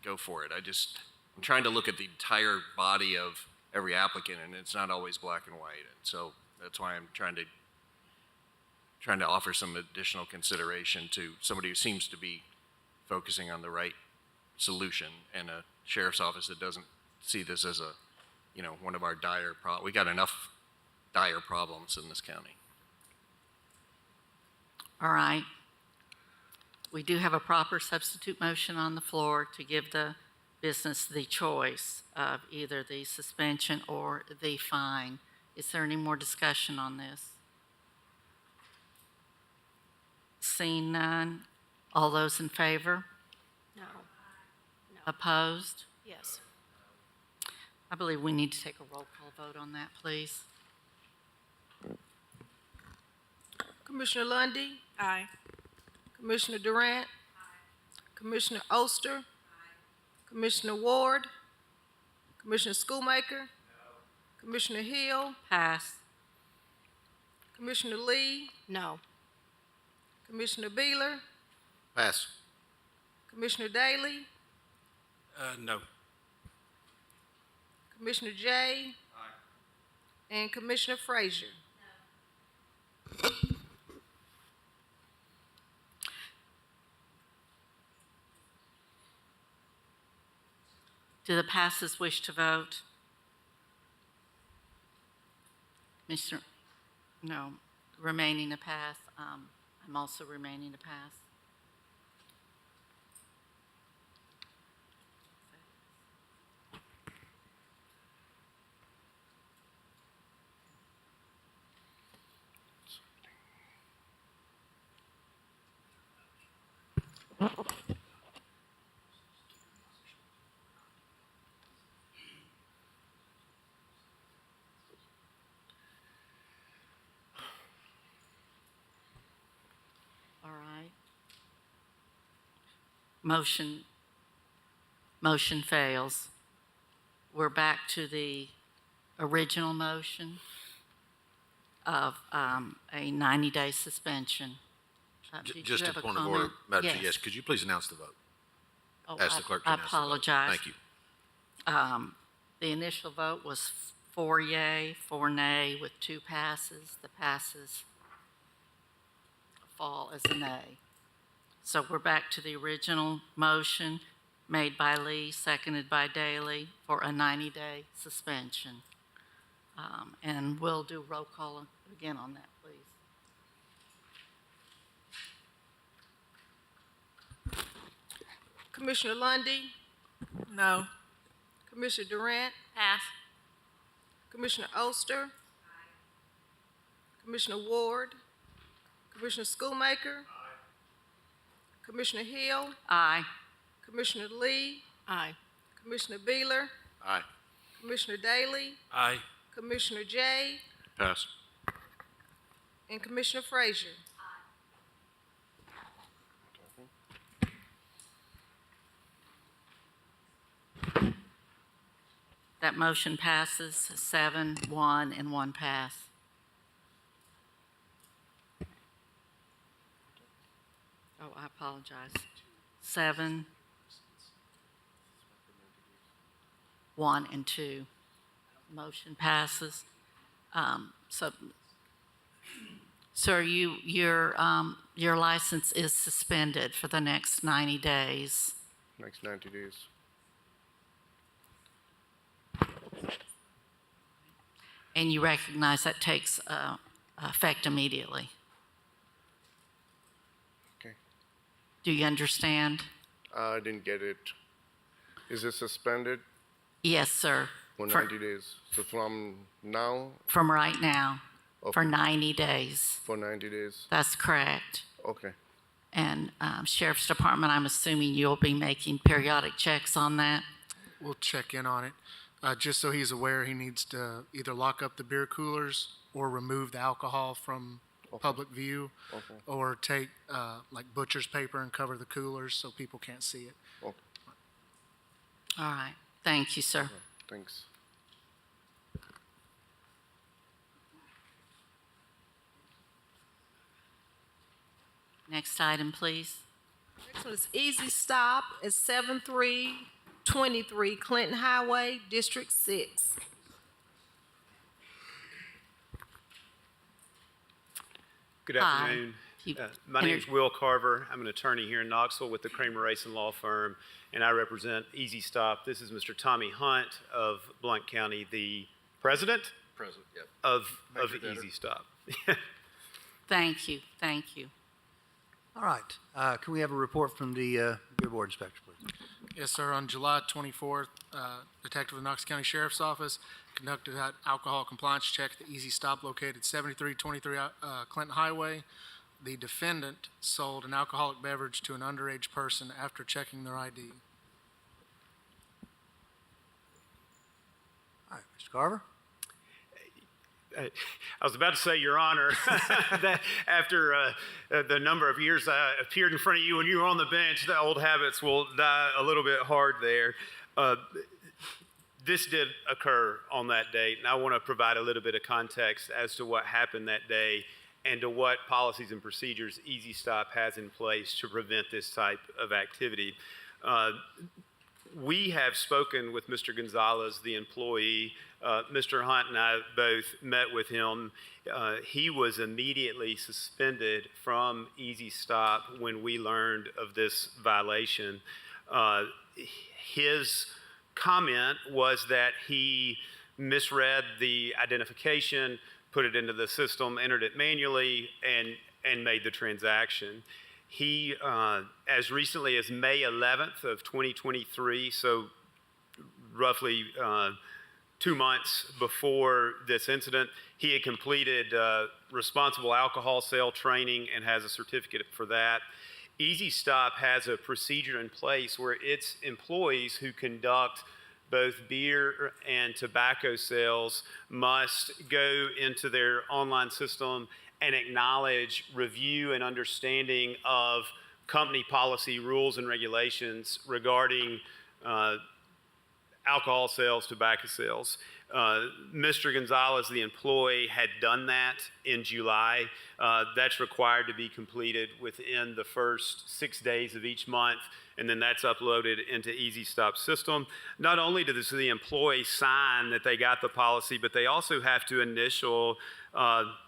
go for it. I'm trying to look at the entire body of every applicant, and it's not always black and white. And so that's why I'm trying to offer some additional consideration to somebody who seems to be focusing on the right solution, and a sheriff's office that doesn't see this as one of our dire problems. We got enough dire problems in this county. All right. We do have a proper substitute motion on the floor to give the business the choice of either the suspension or the fine. Is there any more discussion on this? Seeing none, all those in favor? No. Opposed? Yes. I believe we need to take a roll call vote on that, please. Commissioner Lundy, Aye. Commissioner Durant, Commissioner Oster, Commissioner Ward, Commissioner Schoolmaker, Commissioner Hill, Pass. Commissioner Lee, No. Commissioner Beeler, Pass. Commissioner Daly, No. Commissioner J. And Commissioner Frazier. Do the passes wish to vote? Commissioner, no, remaining to pass. I'm also remaining to pass. All right. Motion fails. We're back to the original motion of a 90-day suspension. Did you Just a have point of comment? order, Madam Chair. Yes, could you please announce the vote? Oh, Ask the clerk to I announce the vote. apologize. Thank you. The initial vote was 4 yea, 4 nay, with 2 passes. The passes fall as a nay. So we're back to the original motion made by Lee, seconded by Daly for a 90-day suspension. And we'll do roll call again on that, please. Commissioner Lundy, No. Commissioner Durant, Pass. Commissioner Oster, Commissioner Ward, Commissioner Schoolmaker, Commissioner Hill, Aye. Commissioner Lee, Aye. Commissioner Beeler, Aye. Commissioner Daly, Aye. Commissioner J. Pass. And Commissioner Frazier. That motion passes 7, 1, and 1 pass. Oh, I apologize. 7, 1, and 2. Motion passes. Sir, your license is suspended for the next 90 days. Next 90 days. And you recognize that takes effect immediately. Okay. Do you understand? I didn't get it. Is it suspended Yes, sir. for 90 days? So from now From right now, for Okay. 90 days. for 90 days? That's correct. Okay. And Sheriff's Department, I'm assuming you'll be making periodic checks on that? We'll check in on it. Just so he's aware, he needs to either lock up the beer coolers or remove the alcohol from public view, Okay. or take like butcher's paper and cover the coolers so people can't see it. Okay. All right. Thank you, sir. Thanks. Next item, please. Next one is Easy Stop at 7323 Clinton Highway, District 6. Good Hi. afternoon. You- My name is Will Carver. I'm an attorney here in Knoxville with the Kramer Racing Law Firm, and I represent Easy Stop. This is Mr. Tommy Hunt of Blount County, the president President, yep. of Major debtor. Easy Stop. Thank you. Thank you. All right. Can we have a report from the Beer Board Inspector, please? Yes, sir. On July 24th, Detective of the Knox County Sheriff's Office conducted an alcohol compliance check at the Easy Stop located 7323 Clinton Highway. The defendant sold an alcoholic beverage to an underage person after checking their ID. All right, Mr. Carver? I was about to say, Your Honor, that after the number of years I appeared in front of you when you were on the bench, the old habits will die a little bit hard there. This did occur on that date, and I want to provide a little bit of context as to what happened that day and to what policies and procedures Easy Stop has in place to prevent this type of activity. We have spoken with Mr. Gonzalez, the employee. Mr. Hunt and I both met with him. He was immediately suspended from Easy Stop when we learned of this violation. His comment was that he misread the identification, put it into the system, entered it manually, and made the transaction. He, as recently as May 11th of 2023, so roughly 2 months before this incident, he had completed responsible alcohol sale training and has a certificate for that. Easy Stop has a procedure in place where its employees who conduct both beer and tobacco sales must go into their online system and acknowledge, review, and understanding of company policy, rules, and regulations regarding alcohol sales, tobacco sales. Mr. Gonzalez, the employee, had done that in July. That's required to be completed within the first 6 days of each month, and then that's uploaded into Easy Stop's system. Not only does the employee sign that they got the policy, but they also have to initial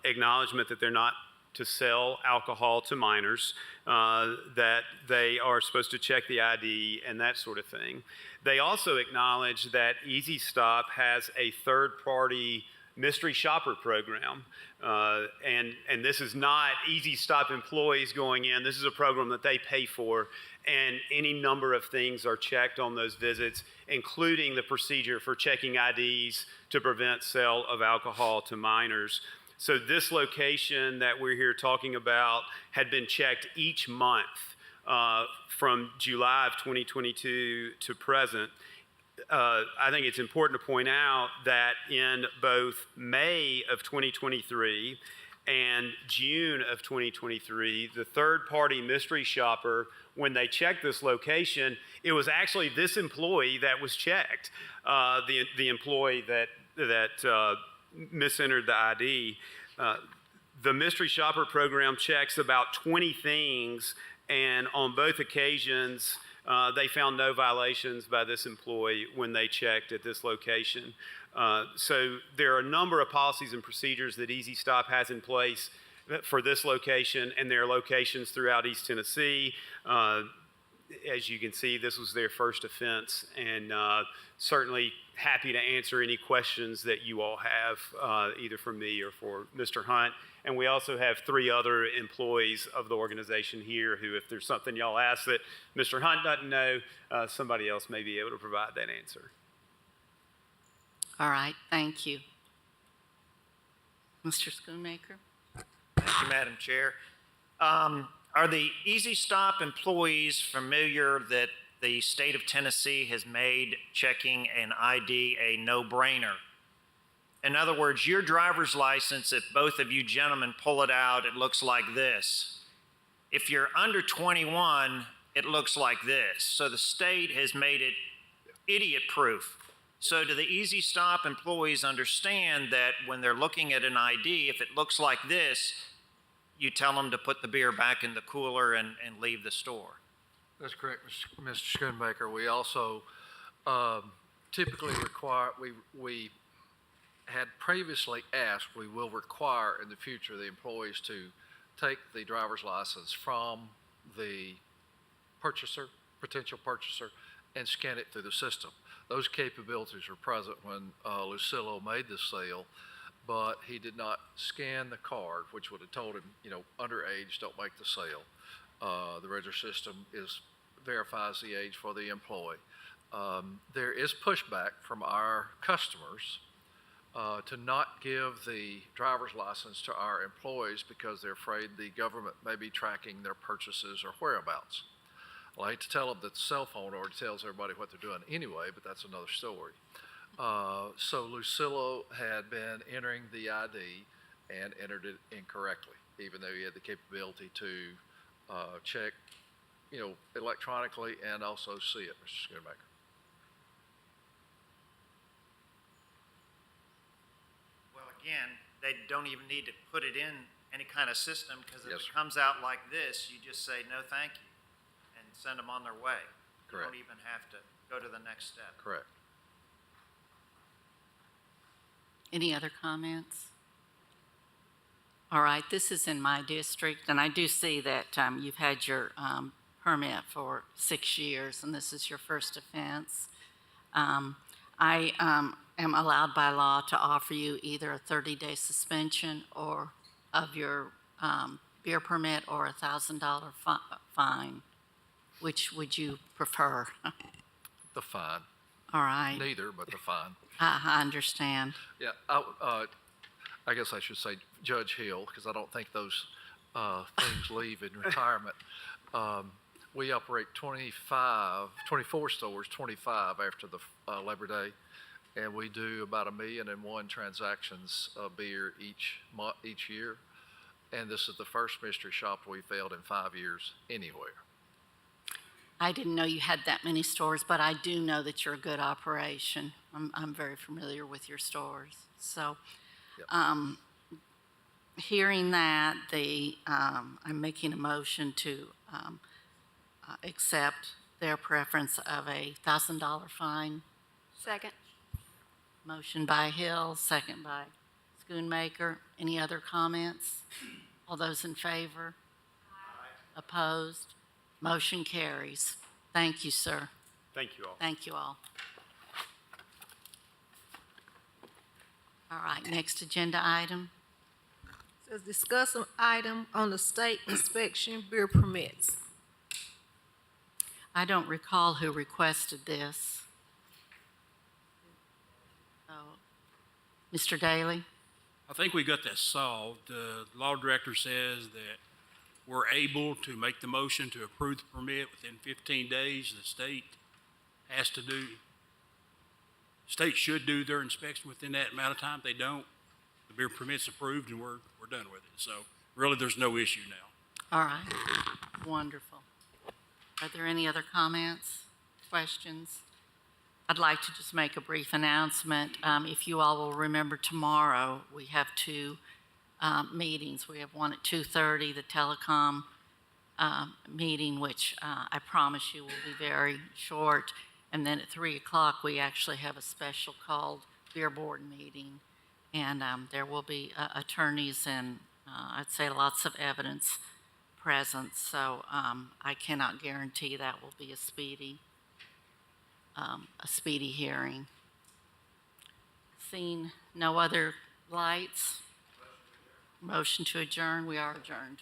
acknowledgement that they're not to sell alcohol to minors, that they are supposed to check the ID and that sort of thing. They also acknowledge that Easy Stop has a third-party mystery shopper program. And this is not Easy Stop employees going in. This is a program that they pay for, and any number of things are checked on those visits, including the procedure for checking IDs to prevent sale of alcohol to minors. So this location that we're here talking about had been checked each month from July of 2022 to present. I think it's important to point out that in both May of 2023 and June of 2023, the third-party mystery shopper, when they checked this location, it was actually this employee that was checked, the employee that misentered the ID. The mystery shopper program checks about 20 things, and on both occasions, they found no violations by this employee when they checked at this location. So there are a number of policies and procedures that Easy Stop has in place for this location, and there are locations throughout East Tennessee. As you can see, this was their first offense, and certainly happy to answer any questions that you all have, either from me or for Mr. Hunt. And we also have 3 other employees of the organization here who, if there's something y'all ask that Mr. Hunt doesn't know, somebody else may be able to provide that answer. All right, thank you. Mr. Schoonmaker? Thank you, Madam Chair. Are the Easy Stop employees familiar that the state of Tennessee has made checking an ID a no-brainer? In other words, your driver's license, if both of you gentlemen pull it out, it looks like this. If you're under 21, it looks like this. So the state has made it idiot-proof. So do the Easy Stop employees understand that when they're looking at an ID, if it looks like this, you tell them to put the beer back in the cooler and leave the store? That's correct, Mr. Schoonmaker. We also typically require, we had previously asked, we will require in the future the employees to take the driver's license from the purchaser, potential purchaser, and scan it through the system. Those capabilities were present when Lucillo made the sale, but he did not scan the card, which would have told him, underage, don't make the sale. The register system verifies the age for the employee. There is pushback from our customers to not give the driver's license to our employees because they're afraid the government may be tracking their purchases or whereabouts. Well, I hate to tell them that the cell phone already tells everybody what they're doing anyway, but that's another story. So Lucillo had been entering the ID and entered it incorrectly, even though he had the capability to check, electronically and also see it, Mr. Schoonmaker. Well, again, they don't even need to put it in any kind of system, because if Yes, it sir. comes out like this, you just say, no, thank you, and send them on their way. You Correct. don't even have to go to the next step. Correct. Any other comments? All right, this is in my district, and I do see that you've had your permit for 6 years, and this is your first offense. I am allowed by law to offer you either a 30-day suspension or of your beer permit or a $1,000 fine. Which would you prefer? The fine. All right. Neither, but the fine. I understand. Yeah, I guess I should say Judge Hill, because I don't think those things leave in retirement. We operate 24 stores, 25 after the Labor Day, and we do about 1,000,001 transactions of beer each year. And this is the first mystery shop we failed in 5 years anywhere. I didn't know you had that many stores, but I do know that you're a good operation. I'm very familiar with your stores. So, Yep. Hearing that, I'm making a motion to accept their preference of a $1,000 fine. Second. Motion by Hill, second by Schoonmaker. Any other comments? All those in favor? Opposed? Motion carries. Thank you, sir. Thank you all. Thank you all. All right, next agenda item. Says discuss an item on the state inspection beer permits. I don't recall who requested this. Mr. Daly? I think we got that solved. The law director says that we're able to make the motion to approve the permit within 15 days. The state has to do, state should do their inspection within that amount of time. If they don't, the beer permit's approved and we're done with it. So really, there's no issue now. All right, wonderful. Are there any other comments, questions? I'd like to just make a brief announcement. If you all will remember, tomorrow we have two meetings. We have one at 2:30, the telecom meeting, which I promise you will be very short. And then at 3 o'clock, we actually have a special called beer board meeting. And there will be attorneys and I'd say lots of evidence present. So I cannot guarantee that will be a speedy hearing. Seeing no other lights, motion to adjourn. We are adjourned.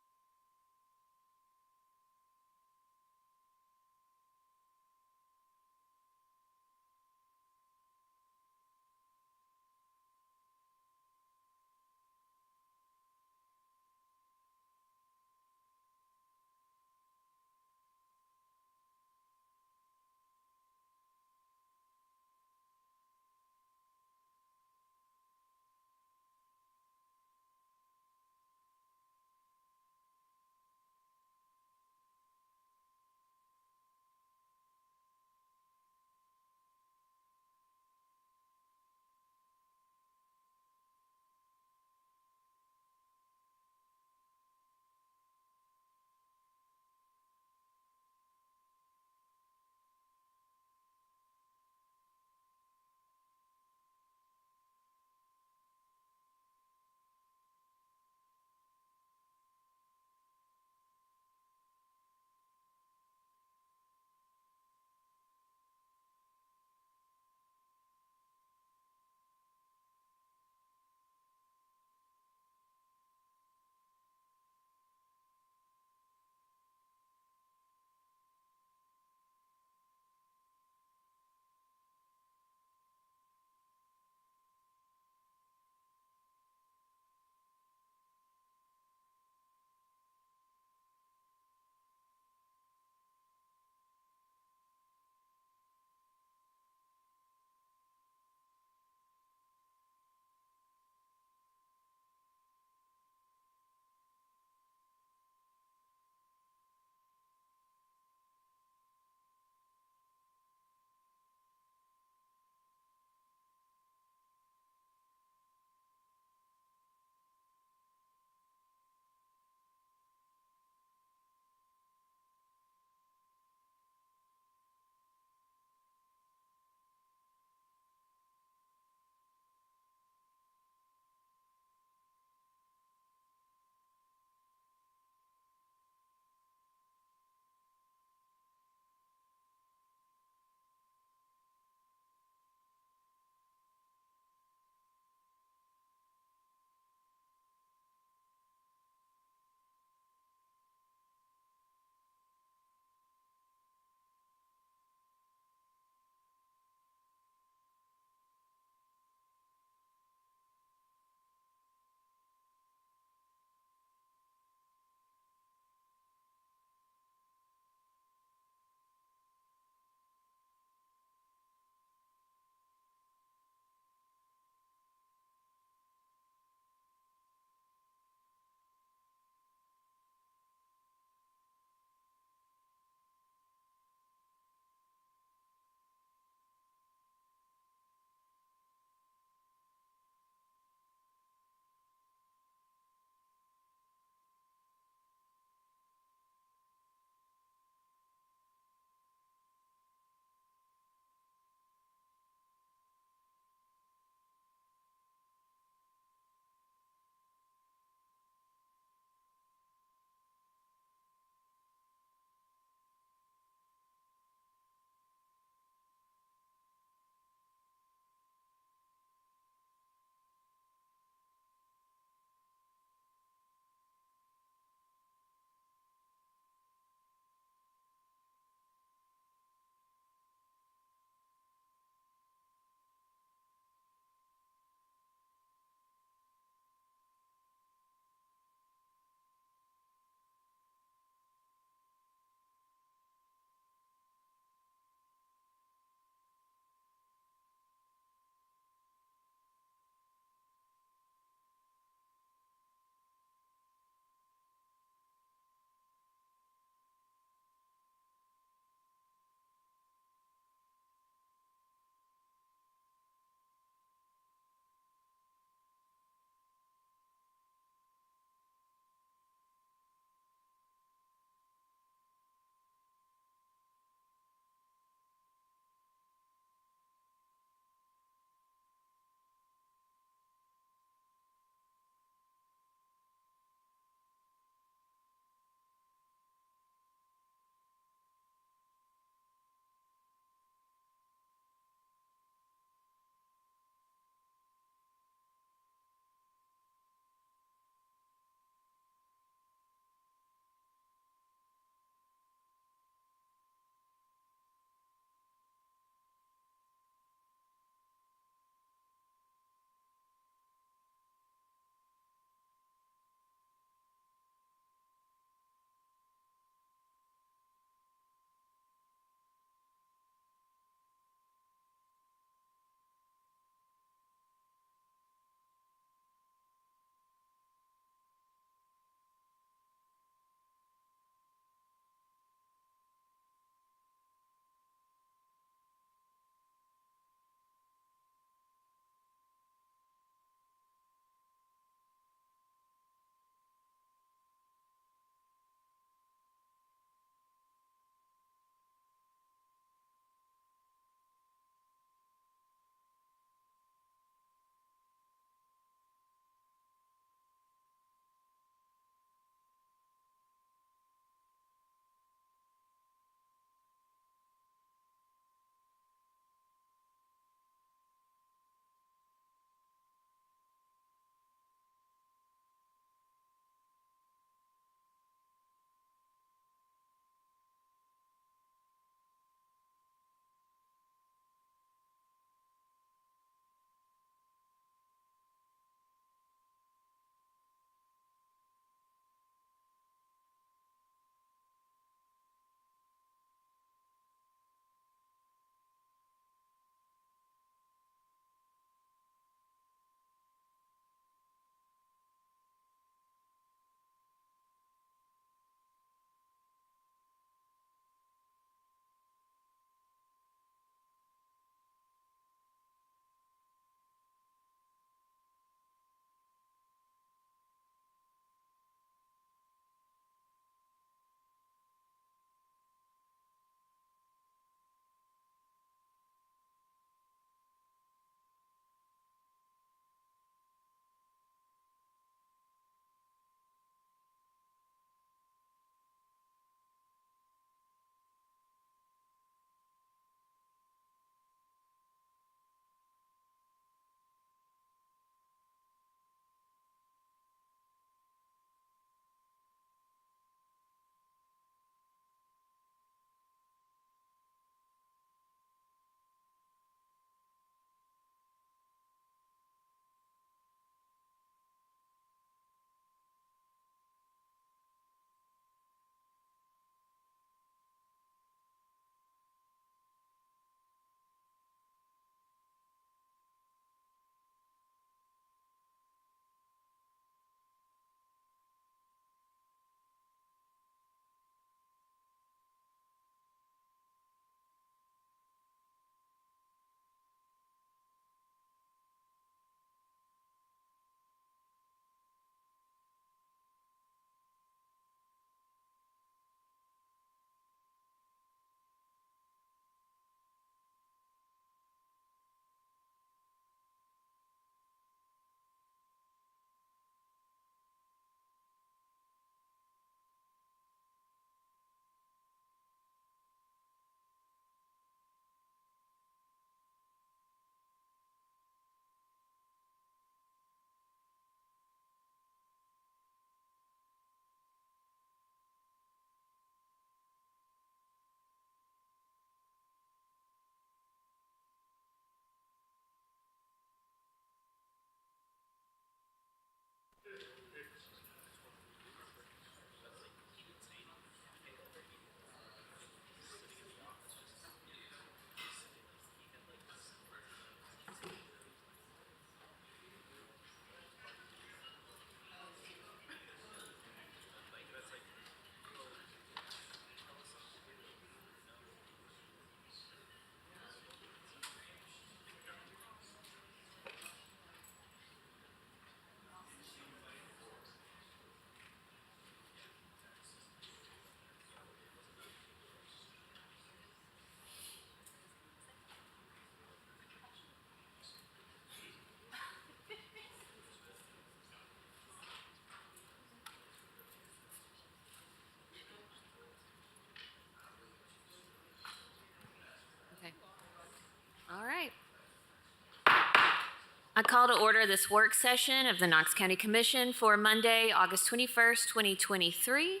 I call to order this work session of the Knox County Commission for Monday, August 21st, 2023.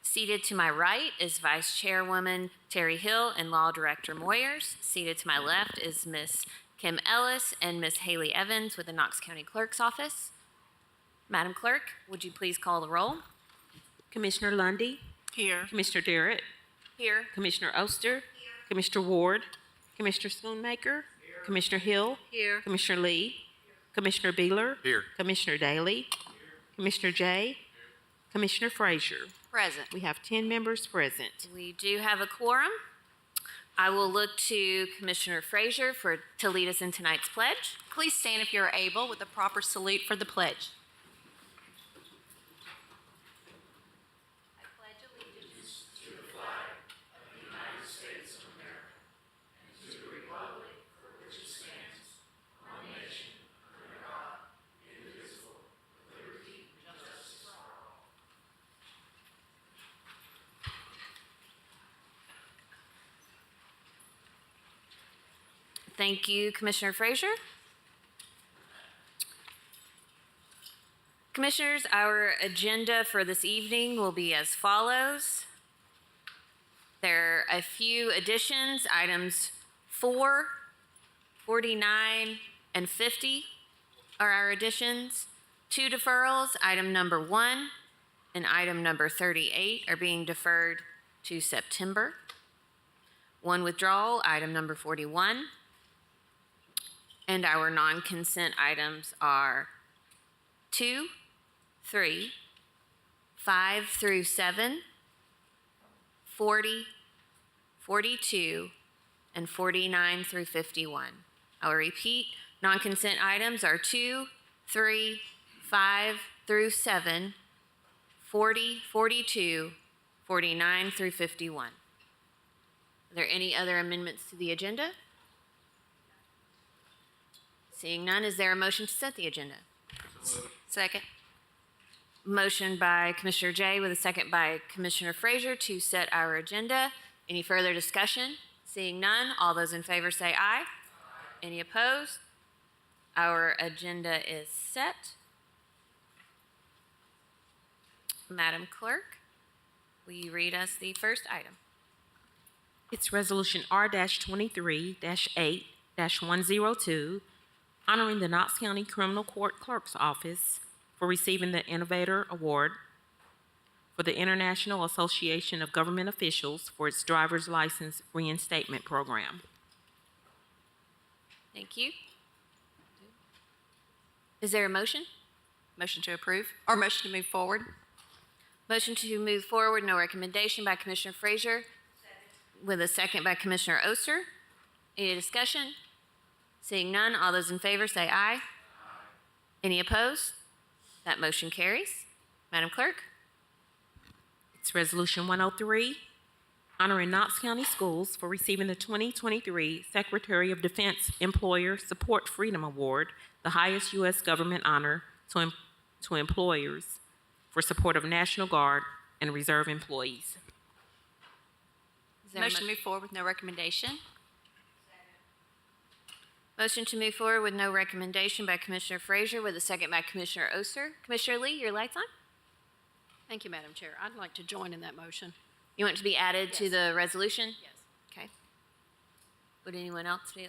Seated to my right is Vice Chairwoman Terry Hill and Law Director Moyers. Seated to my left is Ms. Kim Ellis and Ms. Haley Evans with the Knox County Clerk's Office. Madam Clerk, would you please call the roll? Commissioner Lundy, Here. Commissioner Darrett, Here. Commissioner Oster, Commissioner Ward, Commissioner Schoonmaker, Commissioner Hill, Here. Commissioner Lee, Commissioner Beeler, Here. Commissioner Daly, Commissioner Jay, Commissioner Frazier. Present. We have 10 members present. We do have a quorum. I will look to Commissioner Frazier to lead us in tonight's pledge. Please stand if you're able with the proper salute for the pledge. Thank you, Commissioner Frazier. Commissioners, our agenda for this evening will be as follows. There are a few additions. Items 4, 49, and 50 are our additions. 2 deferrals, item number 1 and item number 38 are being deferred to September. 1 withdrawal, item number 41. And our non-consent items are 2, 3, 5 through 7, 40, 42, and 49 through 51. I will repeat, non-consent items are 2, 3, 5 through 7, 40, 42, 49 through 51. Are there any other amendments to the agenda? Seeing none, is there a motion to set the agenda? Second. Motion by Commissioner Jay with a second by Commissioner Frazier to set our agenda. Any further discussion? Seeing none, all those in favor say aye. Any opposed? Our agenda is set. Madam Clerk, will you read us the first item? It's Resolution R-23-8-102, honoring the Knox County Criminal Court Clerk's Office for receiving the Innovator Award for the International Association of Government Officials for its driver's license reinstatement program. Thank you. Is there a motion? Motion to approve, or motion to move forward? Motion to move forward, no recommendation by Commissioner Frazier, with a second by Commissioner Oster. Any discussion? Seeing none, all those in favor say aye. Any opposed? That motion carries. Madam Clerk? It's Resolution 103, honoring Knox County Schools for receiving the 2023 Secretary of Defense Employer Support Freedom Award, the highest U.S. government honor to employers for support of National Guard and Reserve employees. Motion to move forward with no recommendation? Motion to move forward with no recommendation by Commissioner Frazier with a second by Commissioner Oster. Commissioner Lee, your light's on? Thank you, Madam Chair. I'd like to join in that motion. You want to be added to the resolution? Yes. Okay. Would anyone else be?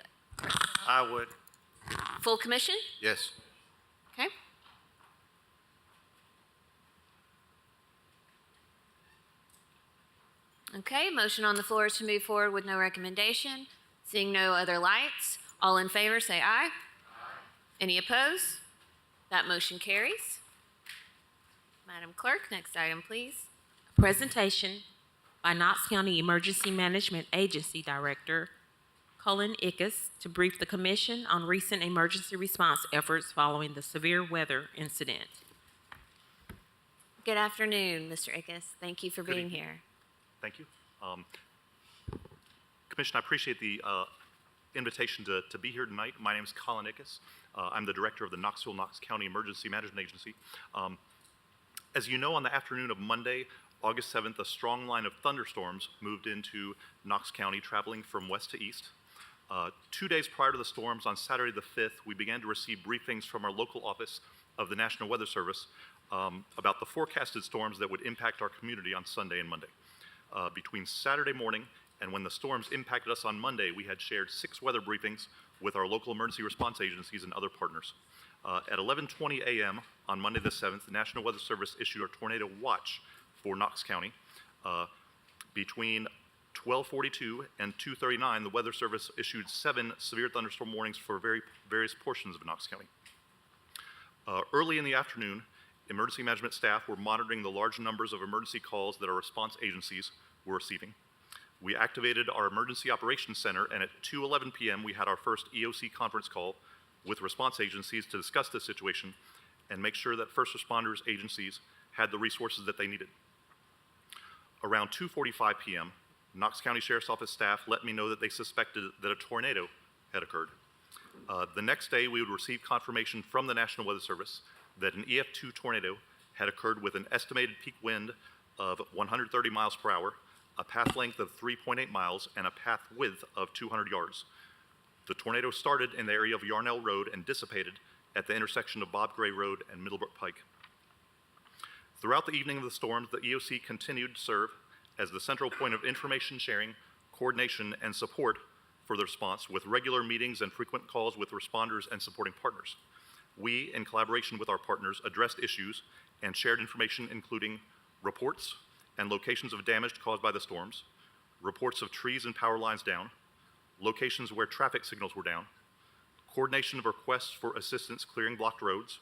I would. Full commission? Yes. Okay. Okay, motion on the floor is to move forward with no recommendation. Seeing no other lights, all in favor say aye. Any opposed? That motion carries. Madam Clerk, next item, please. Presentation by Knox County Emergency Management Agency Director Colin Ickes to brief the Commission on recent emergency response efforts following the severe weather incident. Good afternoon, Mr. Ickes. Thank you for Good being evening. here. Thank you. Commission, I appreciate the invitation to be here tonight. My name is Colin Ickes. I'm the director of the Knoxville, Knox County Emergency Management Agency. As you know, on the afternoon of Monday, August 7th, a strong line of thunderstorms moved into Knox County, traveling from west to east. 2 days prior to the storms, on Saturday the 5th, we began to receive briefings from our local office of the National Weather Service about the forecasted storms that would impact our community on Sunday and Monday. Between Saturday morning and when the storms impacted us on Monday, we had shared 6 weather briefings with our local emergency response agencies and other partners. At 11:20 a.m. on Monday the 7th, the National Weather Service issued a tornado watch for Knox County. Between 12:42 and 2:39, the Weather Service issued 7 severe thunderstorm warnings for various portions of Knox County. Early in the afternoon, emergency management staff were monitoring the large numbers of emergency calls that our response agencies were receiving. We activated our Emergency Operations Center, and at 2:11 p.m., we had our first EOC conference call with response agencies to discuss the situation and make sure that first responders agencies had the resources that they needed. Around 2:45 p.m., Knox County Sheriff's Office staff let me know that they suspected that a tornado had occurred. The next day, we would receive confirmation from the National Weather Service that an EF2 tornado had occurred with an estimated peak wind of 130 miles per hour, a path length of 3.8 miles, and a path width of 200 yards. The tornado started in the area of Yarnell Road and dissipated at the intersection of Bob Gray Road and Middlebrook Pike. Throughout the evening of the storms, the EOC continued to serve as the central point of information sharing, coordination, and support for the response, with regular meetings and frequent calls with responders and supporting partners. We, in collaboration with our partners, addressed issues and shared information including reports and locations of damage caused by the storms, reports of trees and power lines down, locations where traffic signals were down, coordination of requests for assistance clearing blocked roads,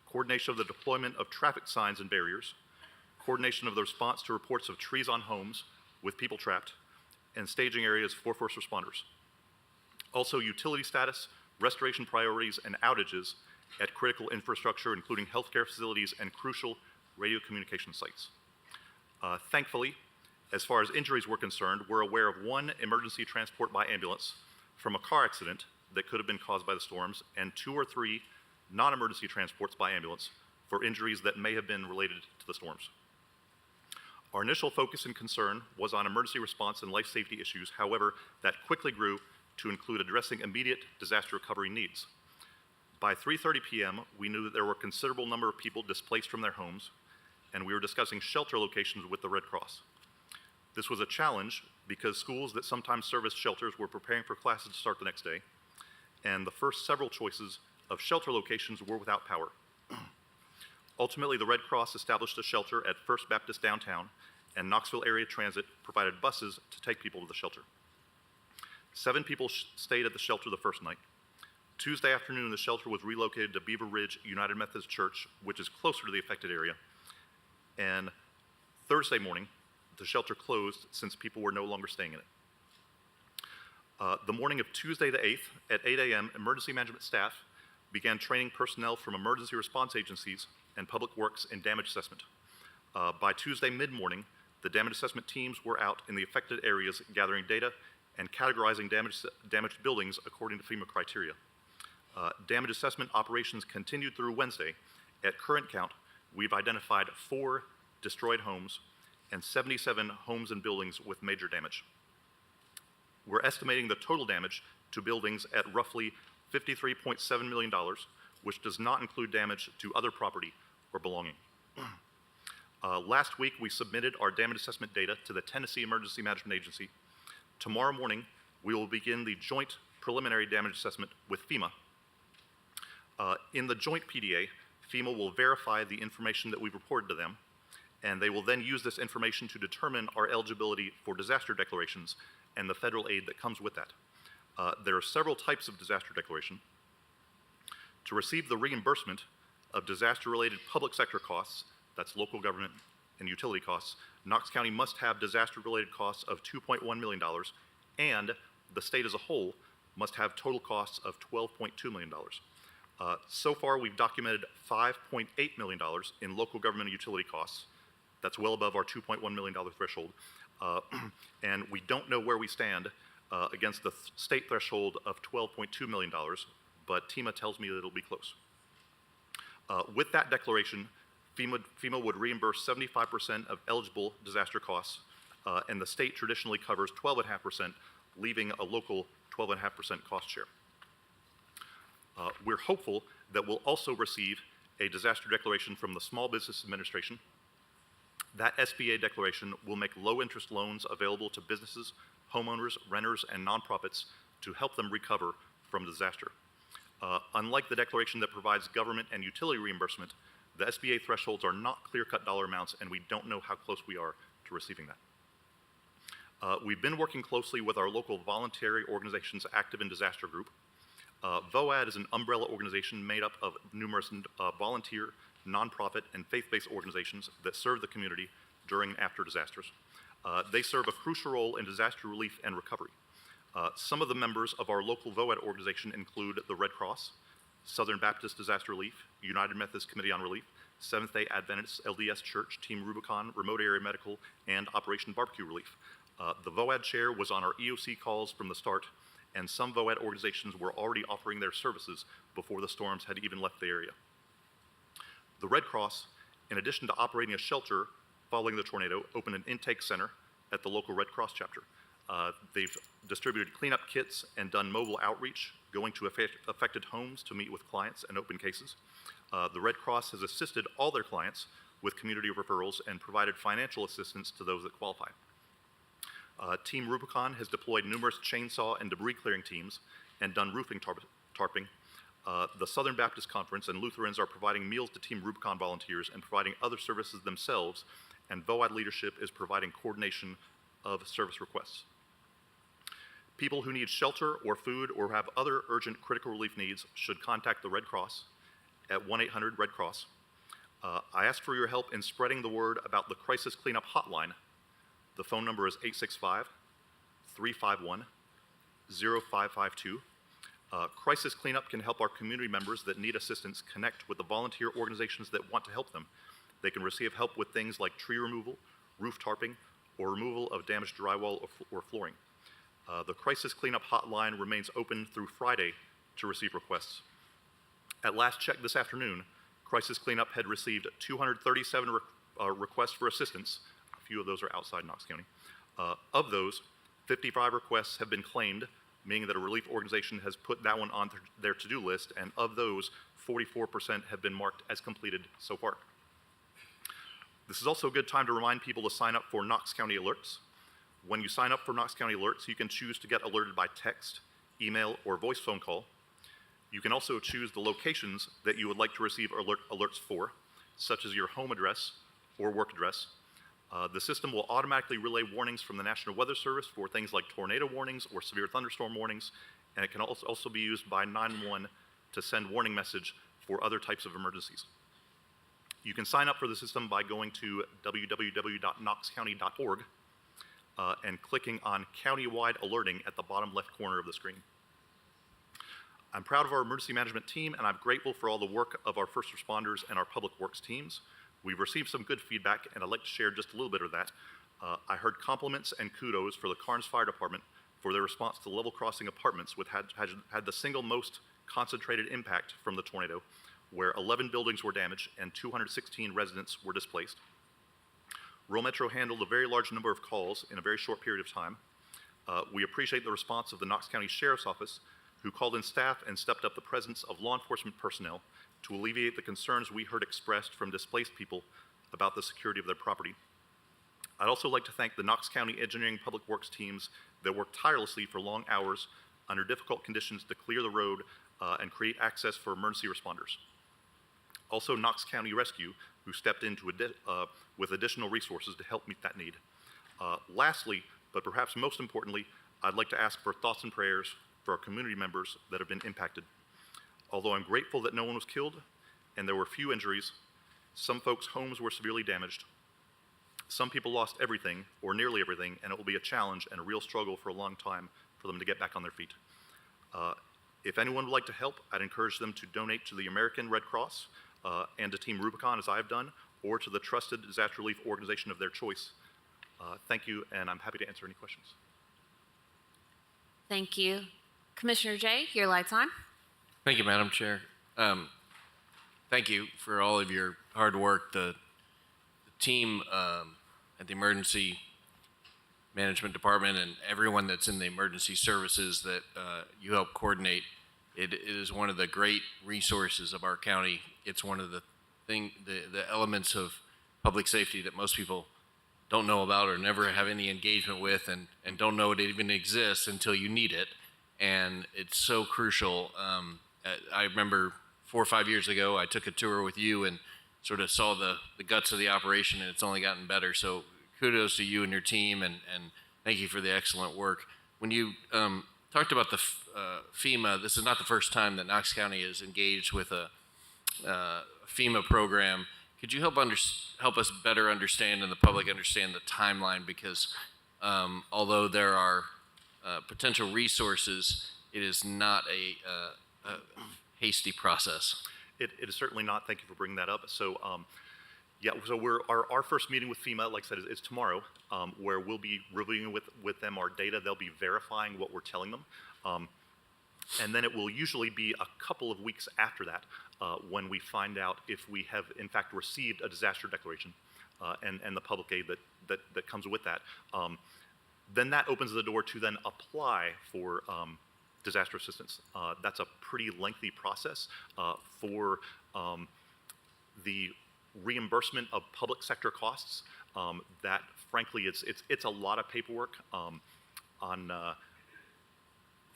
coordination of the deployment of traffic signs and barriers, coordination of the response to reports of trees on homes with people trapped, and staging areas for first responders. Also, utility status, restoration priorities, and outages at critical infrastructure, including healthcare facilities and crucial radio communication sites. Thankfully, as far as injuries were concerned, we're aware of 1 emergency transport by ambulance from a car accident that could have been caused by the storms, and 2 or 3 non-emergency transports by ambulance for injuries that may have been related to the storms. Our initial focus and concern was on emergency response and life safety issues. However, that quickly grew to include addressing immediate disaster recovery needs. By 3:30 p.m., we knew that there were a considerable number of people displaced from their homes, and we were discussing shelter locations with the Red Cross. This was a challenge because schools that sometimes service shelters were preparing for classes to start the next day, and the first several choices of shelter locations were without power. Ultimately, the Red Cross established a shelter at First Baptist downtown, and Knoxville Area Transit provided buses to take people to the shelter. 7 people stayed at the shelter the first night. Tuesday afternoon, the shelter was relocated to Beaver Ridge United Methodist Church, which is closer to the affected area. And Thursday morning, the shelter closed since people were no longer staying in it. The morning of Tuesday the 8th, at 8 a.m., emergency management staff began training personnel from emergency response agencies and public works in damage assessment. By Tuesday mid-morning, the damage assessment teams were out in the affected areas gathering data and categorizing damaged buildings according to FEMA criteria. Damage assessment operations continued through Wednesday. At current count, we've identified 4 destroyed homes and 77 homes and buildings with major damage. We're estimating the total damage to buildings at roughly $53.7 million, which does not include damage to other property or belonging. Last week, we submitted our damage assessment data to the Tennessee Emergency Management Agency. Tomorrow morning, we will begin the joint preliminary damage assessment with FEMA. In the joint PDA, FEMA will verify the information that we've reported to them, and they will then use this information to determine our eligibility for disaster declarations and the federal aid that comes with that. There are several types of disaster declaration. To receive the reimbursement of disaster-related public sector costs, that's local government and utility costs, Knox County must have disaster-related costs of $2.1 million, and the state as a whole must have total costs of $12.2 million. So far, we've documented $5.8 million in local government and utility costs. That's well above our $2.1 million threshold. And we don't know where we stand against the state threshold of $12.2 million, but TEMA tells me that it'll be close. With that declaration, FEMA would reimburse 75% of eligible disaster costs, and the state traditionally covers 12.5%, leaving a local 12.5% cost share. We're hopeful that we'll also receive a disaster declaration from the Small Business Administration. That SBA declaration will make low-interest loans available to businesses, homeowners, renters, and nonprofits to help them recover from disaster. Unlike the declaration that provides government and utility reimbursement, the SBA thresholds are not clear-cut dollar amounts, and we don't know how close we are to receiving that. We've been working closely with our local voluntary organizations active in disaster group. VOAD is an umbrella organization made up of numerous volunteer, nonprofit, and faith-based organizations that serve the community during and after disasters. They serve a crucial role in disaster relief and recovery. Some of the members of our local VOAD organization include the Red Cross, Southern Baptist Disaster Relief, United Methodist Committee on Relief, Seventh-day Adventist LDS Church, Team Rubicon, Remote Area Medical, and Operation Barbecue Relief. The VOAD chair was on our EOC calls from the start, and some VOAD organizations were already offering their services before the storms had even left the area. The Red Cross, in addition to operating a shelter following the tornado, opened an intake center at the local Red Cross chapter. They've distributed cleanup kits and done mobile outreach, going to affected homes to meet with clients and open cases. The Red Cross has assisted all their clients with community referrals and provided financial assistance to those that qualify. Team Rubicon has deployed numerous chainsaw and debris clearing teams and done roofing tarping. The Southern Baptist Conference and Lutherans are providing meals to Team Rubicon volunteers and providing other services themselves, and VOAD leadership is providing coordination of service requests. People who need shelter or food or have other urgent critical relief needs should contact the Red Cross at 1-800-RED-CROSS. I ask for your help in spreading the word about the Crisis Cleanup Hotline. The phone number is 865-351-0552. Crisis Cleanup can help our community members that need assistance connect with the volunteer organizations that want to help them. They can receive help with things like tree removal, roof tarping, or removal of damaged drywall or flooring. The Crisis Cleanup Hotline remains open through Friday to receive requests. At last check this afternoon, Crisis Cleanup had received 237 requests for assistance. A few of those are outside Knox County. Of those, 55 requests have been claimed, meaning that a relief organization has put that one on their to-do list, and of those, 44% have been marked as completed so far. This is also a good time to remind people to sign up for Knox County Alerts. When you sign up for Knox County Alerts, you can choose to get alerted by text, email, or voice phone call. You can also choose the locations that you would like to receive alerts for, such as your home address or work address. The system will automatically relay warnings from the National Weather Service for things like tornado warnings or severe thunderstorm warnings, and it can also be used by 911 to send warning message for other types of emergencies. You can sign up for the system by going to www.knoxcounty.org and clicking on Countywide Alerting at the bottom left corner of the screen. I'm proud of our emergency management team, and I'm grateful for all the work of our first responders and our public works teams. We've received some good feedback, and I'd like to share just a little bit of that. I heard compliments and kudos for the Carnes Fire Department for their response to level crossing apartments, which had the single most concentrated impact from the tornado, where 11 buildings were damaged and 216 residents were displaced. Rural Metro handled a very large number of calls in a very short period of time. We appreciate the response of the Knox County Sheriff's Office, who called in staff and stepped up the presence of law enforcement personnel to alleviate the concerns we heard expressed from displaced people about the security of their property. I'd also like to thank the Knox County Engineering Public Works teams that worked tirelessly for long hours under difficult conditions to clear the road and create access for emergency responders. Also, Knox County Rescue, who stepped in with additional resources to help meet that need. Lastly, but perhaps most importantly, I'd like to ask for thoughts and prayers for our community members that have been impacted. Although I'm grateful that no one was killed and there were few injuries, some folks' homes were severely damaged. Some people lost everything or nearly everything, and it will be a challenge and a real struggle for a long time for them to get back on their feet. If anyone would like to help, I'd encourage them to donate to the American Red Cross and to Team Rubicon, as I've done, or to the trusted disaster relief organization of their choice. Thank you, and I'm happy to answer any questions. Thank you. Commissioner Jay, your light's on. Thank you, Madam Chair. Thank you for all of your hard work. The team at the Emergency management department and everyone that's in the emergency services that you help coordinate. It is one of the great resources of our county. It's one of the elements of public safety that most people don't know about or never have any engagement with, and don't know it even exists until you need it. And it's so crucial. I remember 4 or 5 years ago, I took a tour with you and sort of saw the guts of the operation, and it's only gotten better. So kudos to you and your team, and thank you for the excellent work. When you talked about the FEMA, this is not the first time that Knox County is engaged with a FEMA program. Could you help us better understand and the public understand the timeline? Because although there are potential resources, it is not a hasty process. It is certainly not. Thank you for bringing that up. So, so our first meeting with FEMA, like I said, is tomorrow, where we'll be reviewing with them our data. They'll be verifying what we're telling them. And then it will usually be a couple of weeks after that when we find out if we have, in fact, received a disaster declaration and the public aid that comes with that. Then that opens the door to then apply for disaster assistance. That's a pretty lengthy process for the reimbursement of public sector costs. That, frankly, it's a lot of paperwork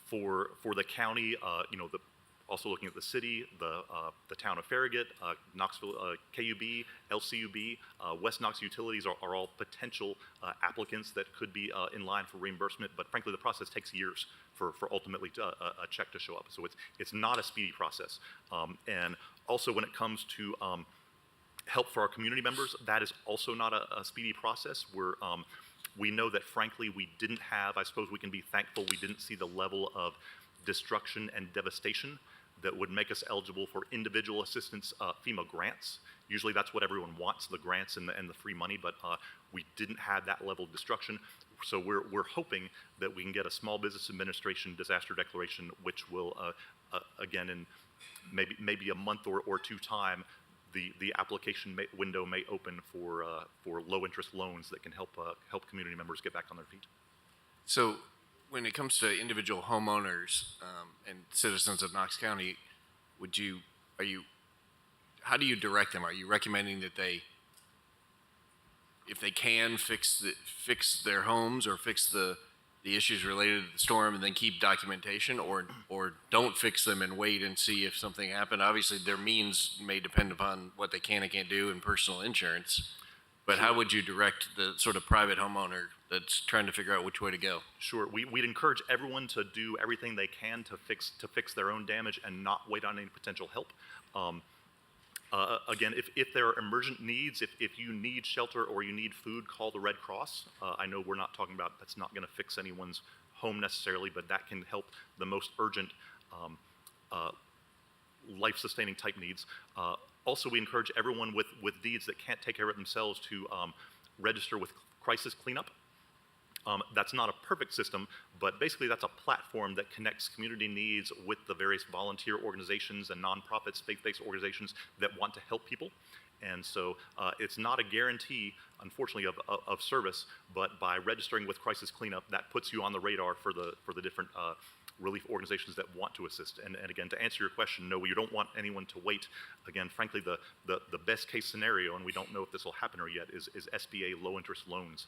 for the county. Also looking at the city, the town of Farragut, Knoxville, KUB, LCUB, West Knox Utilities are all potential applicants that could be in line for reimbursement. But frankly, the process takes years for ultimately a check to show up. So it's not a speedy process. And also when it comes to help for our community members, that is also not a speedy process. We know that frankly we didn't have, I suppose we can be thankful we didn't see the level of destruction and devastation that would make us eligible for individual assistance FEMA grants. Usually that's what everyone wants, the grants and the free money, but we didn't have that level of destruction. So we're hoping that we can get a Small Business Administration disaster declaration, which will, again, in maybe a month or two time, the application window may open for low interest loans that can help community members get back on their feet. So when it comes to individual homeowners and citizens of Knox County, how do you direct them? Are you recommending that they, if they can, fix their homes or fix the issues related to the storm and then keep documentation, or don't fix them and wait and see if something happened? Obviously, their means may depend upon what they can and can't do in personal insurance. But how would you direct the sort of private homeowner that's trying to figure out which way to go? Sure, we'd encourage everyone to do everything they can to fix their own damage and not wait on any potential help. Again, if there are emergent needs, if you need shelter or you need food, call the Red Cross. I know we're not talking about, that's not going to fix anyone's home necessarily, but that can help the most urgent life-sustaining type needs. Also, we encourage everyone with deeds that can't take care of it themselves to register with Crisis Cleanup. That's not a perfect system, but basically that's a platform that connects community needs with the various volunteer organizations and nonprofits, faith-based organizations that want to help people. And so it's not a guarantee, unfortunately, of service, but by registering with Crisis Cleanup, that puts you on the radar for the different relief organizations that want to assist. And again, to answer your question, no, you don't want anyone to wait. Again, frankly, the best case scenario, and we don't know if this will happen or yet, is SBA low interest loans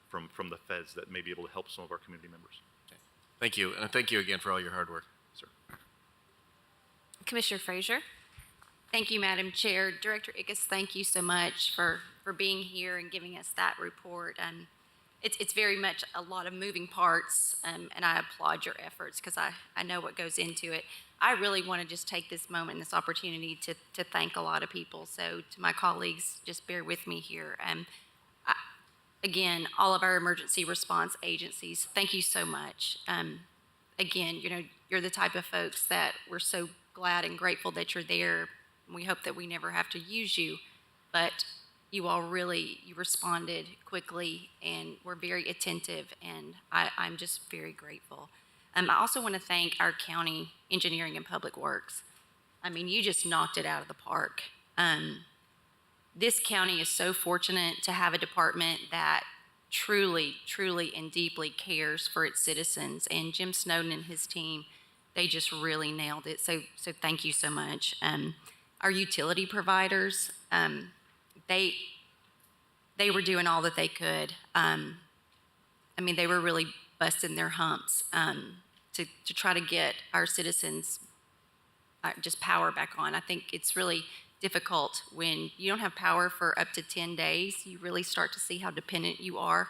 from the feds that may be able to help some of our community members. Okay. Thank you, and thank you again for all your hard work, sir. Commissioner Frazier. Thank you, Madam Chair. Director Ickes, thank you so much for being here and giving us that report. It's very much a lot of moving parts, and I applaud your efforts because I know what goes into it. I really want to just take this moment, this opportunity to thank a lot of people. So to my colleagues, just bear with me here. Again, all of our emergency response agencies, thank you so much. Again, you're the type of folks that we're so glad and grateful that you're there. We hope that we never have to use you, but you all you responded quickly and were very attentive, and I'm just very grateful. I also want to thank our county engineering and public works. I mean, you just knocked it out of the park. This county is so fortunate to have a department that truly, truly, and deeply cares for its citizens. And Jim Snowden and his team, they just really nailed it. So thank you so much. Our utility providers, they were doing all that they could. I mean, they were really busting their humps to try to get our citizens just power back on. I think it's really difficult when you don't have power for up to 10 days. You really start to see how dependent you are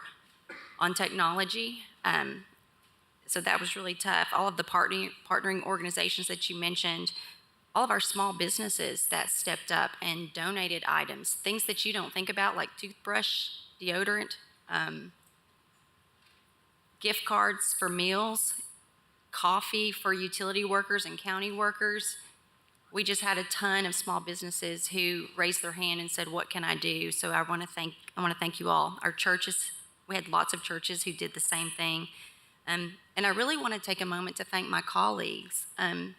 on technology. So that was really tough. All of the partnering organizations that you mentioned, all of our small businesses that stepped up and donated items, things that you don't think about, like toothbrush, deodorant, gift cards for meals, coffee for utility workers and county workers. We just had a ton of small businesses who raised their hand and said, "What can I do?" So I want to thank you all. Our churches, we had lots of churches who did the same thing. And I really want to take a moment to thank my colleagues. I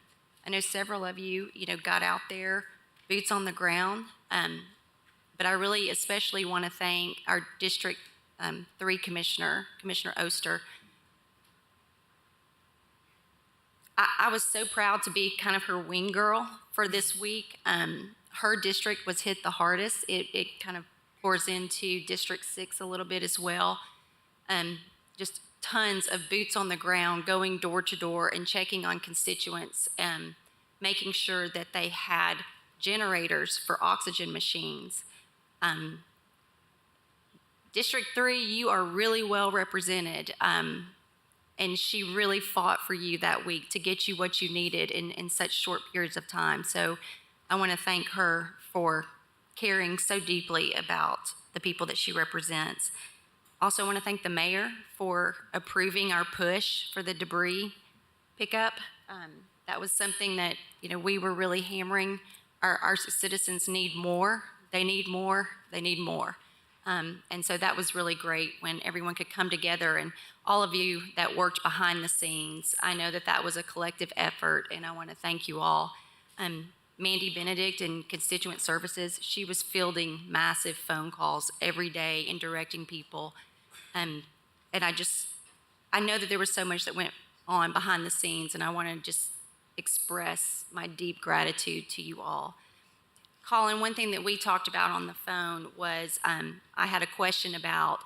know several of you, got out there, boots on the ground. But I really especially want to thank our District 3 Commissioner, Commissioner Oster. I was so proud to be kind of her wing girl for this week. Her district was hit the hardest. It kind of pours into District 6 a little bit as well. Just tons of boots on the ground, going door to door and checking on constituents, making sure that they had generators for oxygen machines. District 3, you are really well represented. And she really fought for you that week to get you what you needed in such short periods of time. So I want to thank her for caring so deeply about the people that she represents. Also want to thank the mayor for approving our push for the debris pickup. That was something that, we were really hammering. Our citizens need more. They need more. They need more. And so that was really great when everyone could come together, and all of you that worked behind the scenes. I know that was a collective effort, and I want to thank you all. Mandy Benedict in Constituent Services, she was fielding massive phone calls every day and directing people. And I know that there was so much that went on behind the scenes, and I want to just express my deep gratitude to you all. Colin, one thing that we talked about on the phone was I had a question about,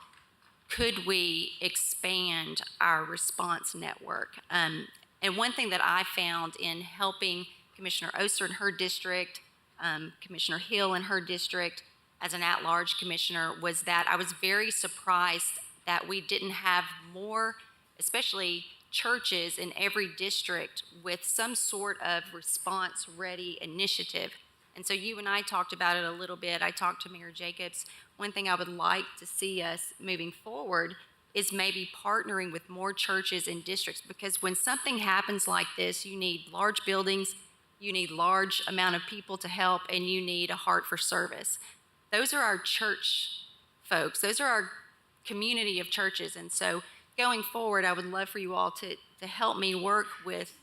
could we expand our response network? And one thing that I found in helping Commissioner Oster in her district, Commissioner Hill in her district as an at-large commissioner, was that I was very surprised that we didn't have more, especially churches in every district, with some sort of response-ready initiative. And so you and I talked about it a little bit. I talked to Mayor Jacobs. One thing I would like to see us moving forward is maybe partnering with more churches and districts, because when something happens like this, you need large buildings, you need large amount of people to help, and you need a heart for service. Those are our church folks. Those are our community of churches. And so going forward, I would love for you all to help me work with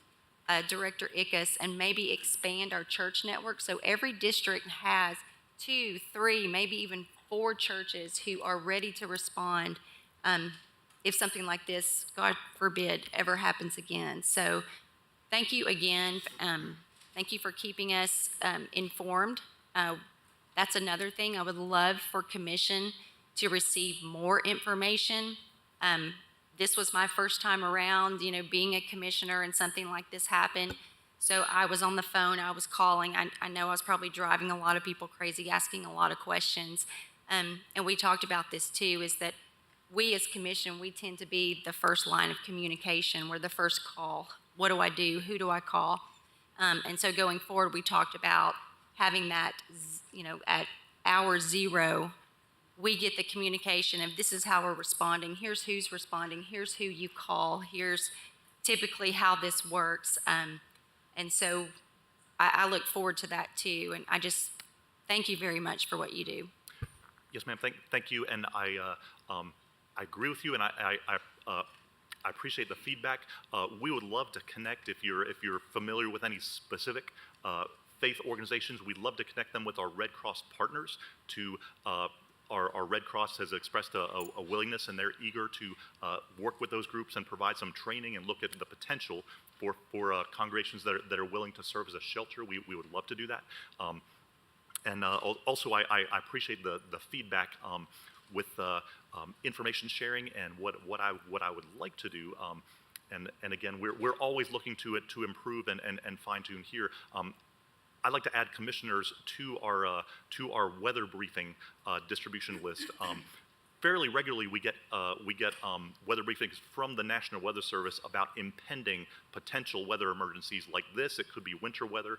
Director Ickes and maybe expand our church network. So every district has 2, 3, maybe even 4 churches who are ready to respond if something like this, God forbid, ever happens again. So thank you again. Thank you for keeping us informed. That's another thing. I would love for Commission to receive more information. This was my first time around, being a commissioner, and something like this happened. So I was on the phone, I was calling. I know I was probably driving a lot of people crazy, asking a lot of questions. And we talked about this too, is that we as commission, we tend to be the first line of communication. We're the first call. What do I do? Who do I call? And so going forward, we talked about having that, at hour 0, we get the communication of, this is how we're responding, here's who's responding, here's who you call, here's typically how this works. And so I look forward to that too. And I just thank you very much for what you do. Yes, ma'am. Thank you. And I agree with you, and I appreciate the feedback. We would love to connect if you're familiar with any specific faith organizations. We'd love to connect them with our Red Cross partners to our Red Cross has expressed a willingness, and they're eager to work with those groups and provide some training and look at the potential for congregations that are willing to serve as a shelter. We would love to do that. Also, I appreciate the feedback with information sharing and what I would like to do. And again, we're always looking to improve and fine tune here. I'd like to add commissioners to our weather briefing distribution list. Fairly regularly, we get weather briefings from the National Weather Service about impending potential weather emergencies like this. It could be winter weather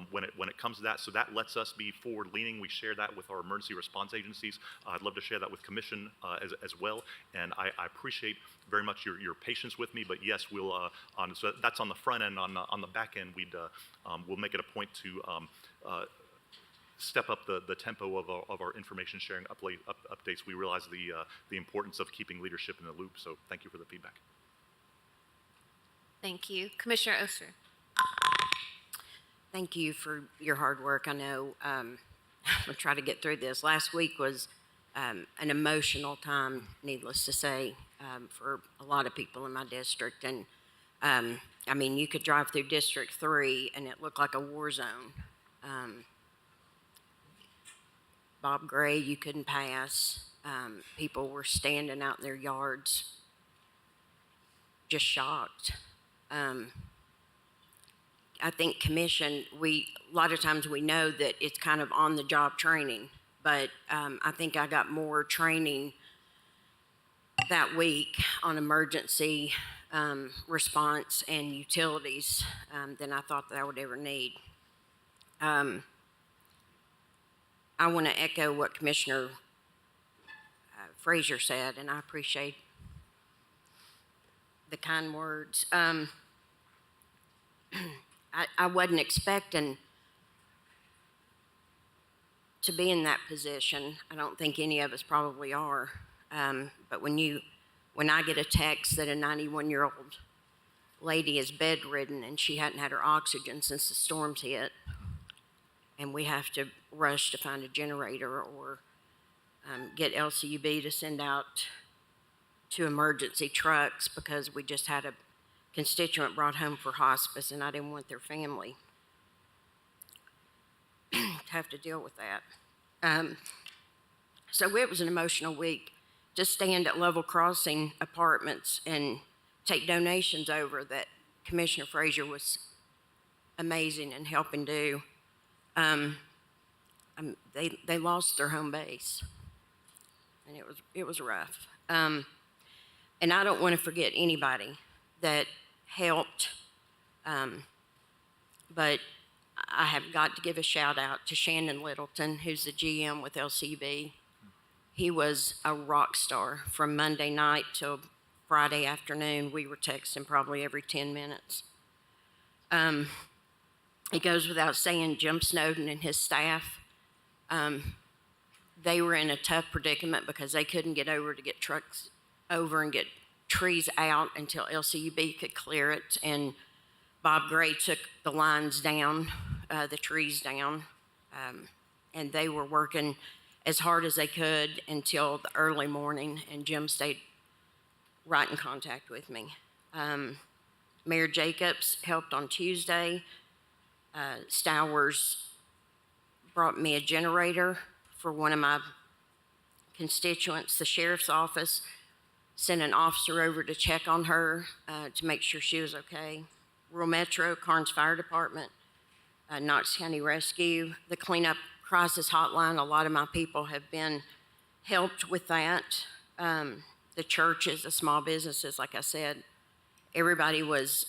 when it comes to that. So that lets us be forward-leaning. We share that with our emergency response agencies. I'd love to share that with Commission as well. And I appreciate very much your patience with me. But yes, we'll so that's on the front end. On the back end, we'll make it a point to step up the tempo of our information sharing updates. We realize the importance of keeping leadership in the loop, so thank you for the feedback. Thank you. Commissioner Oster. Thank you for your hard work. I know we'll try to get through this. Last week was an emotional time, needless to say, for a lot of people in my district. And I mean, you could drive through District 3 and it looked like a war zone. Bob Gray, you couldn't pass. People were standing out in their yards, just shocked. I think Commission, a lot of times we know that it's kind of on-the-job training, but I think I got more training that week on emergency response and utilities than I thought that I would ever need. I want to echo what Commissioner Frazier said, and I appreciate the kind words. I wasn't expecting to be in that position. I don't think any of us probably are. But when I get a text that a 91-year-old lady is bedridden and she hadn't had her oxygen since the storms hit, and we have to rush to find a generator or get LCUB to send out 2 emergency trucks because we just had a constituent brought home for hospice and I didn't want their family to have to deal with that. So it was an emotional week. Just stand at Level Crossing Apartments and take donations over that Commissioner Frazier was amazing in helping do. They lost their home base, and it was rough. And I don't want to forget anybody that helped, but I have got to give a shout out to Shannon Littleton, who's the GM with LCB. He was a rock star from Monday night till Friday afternoon. We were texting probably every 10 minutes. It goes without saying, Jim Snowden and his staff, they were in a tough predicament because they couldn't get over to get trucks over and get trees out until LCUB could clear it. And Bob Gray took the lines down, the trees down, and they were working as hard as they could until the early morning, and Jim stayed right in contact with me. Mayor Jacobs helped on Tuesday. Stowers brought me a generator for one of my constituents. The sheriff's office sent an officer over to check on her to make sure she was okay. Rural Metro, Karnes Fire Department, Knox County Rescue, the Cleanup Crisis Hotline. A lot of my people have been helped with that. The churches, the small businesses, like I said, everybody was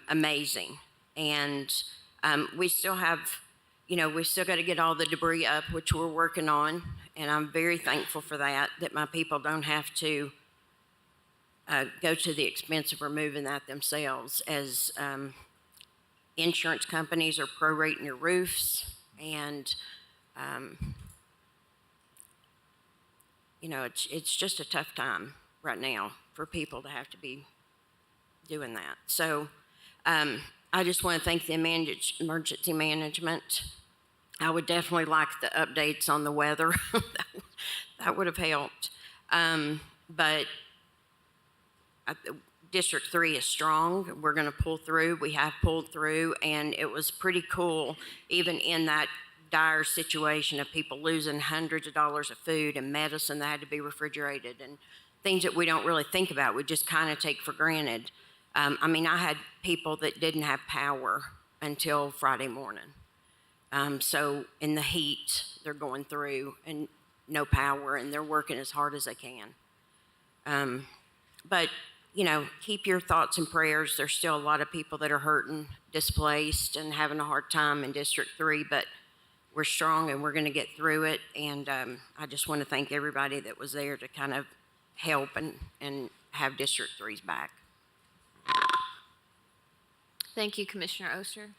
amazing. And we still have, we still got to get all the debris up, which we're working on. And I'm very thankful for that my people don't have to go to the expense of removing that themselves, as insurance companies are prorating your roofs. And, it's just a tough time right now for people to have to be doing that. So I just want to thank the emergency management. I would definitely like the updates on the weather. That would have helped. But District 3 is strong. We're going to pull through. We have pulled through, and it was pretty cool, even in that dire situation of people losing hundreds of dollars of food and medicine that had to be refrigerated and things that we don't really think about. We just kind of take for granted. I mean, I had people that didn't have power until Friday morning. So in the heat, they're going through and no power, and they're working as hard as they can. But, you know, keep your thoughts and prayers. There's still a lot of people that are hurting, displaced, and having a hard time in District 3, but we're strong and we're going to get through it. And I just want to thank everybody that was there to kind of help and have District 3's back. Thank you, Commissioner Oster.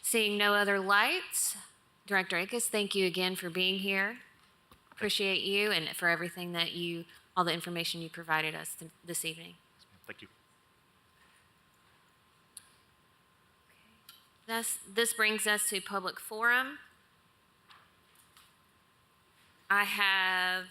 Seeing no other lights, Director Akes, thank you again for being here. Appreciate you and for everything that all the information you provided us this evening. Thank you. This brings us to public forum. I have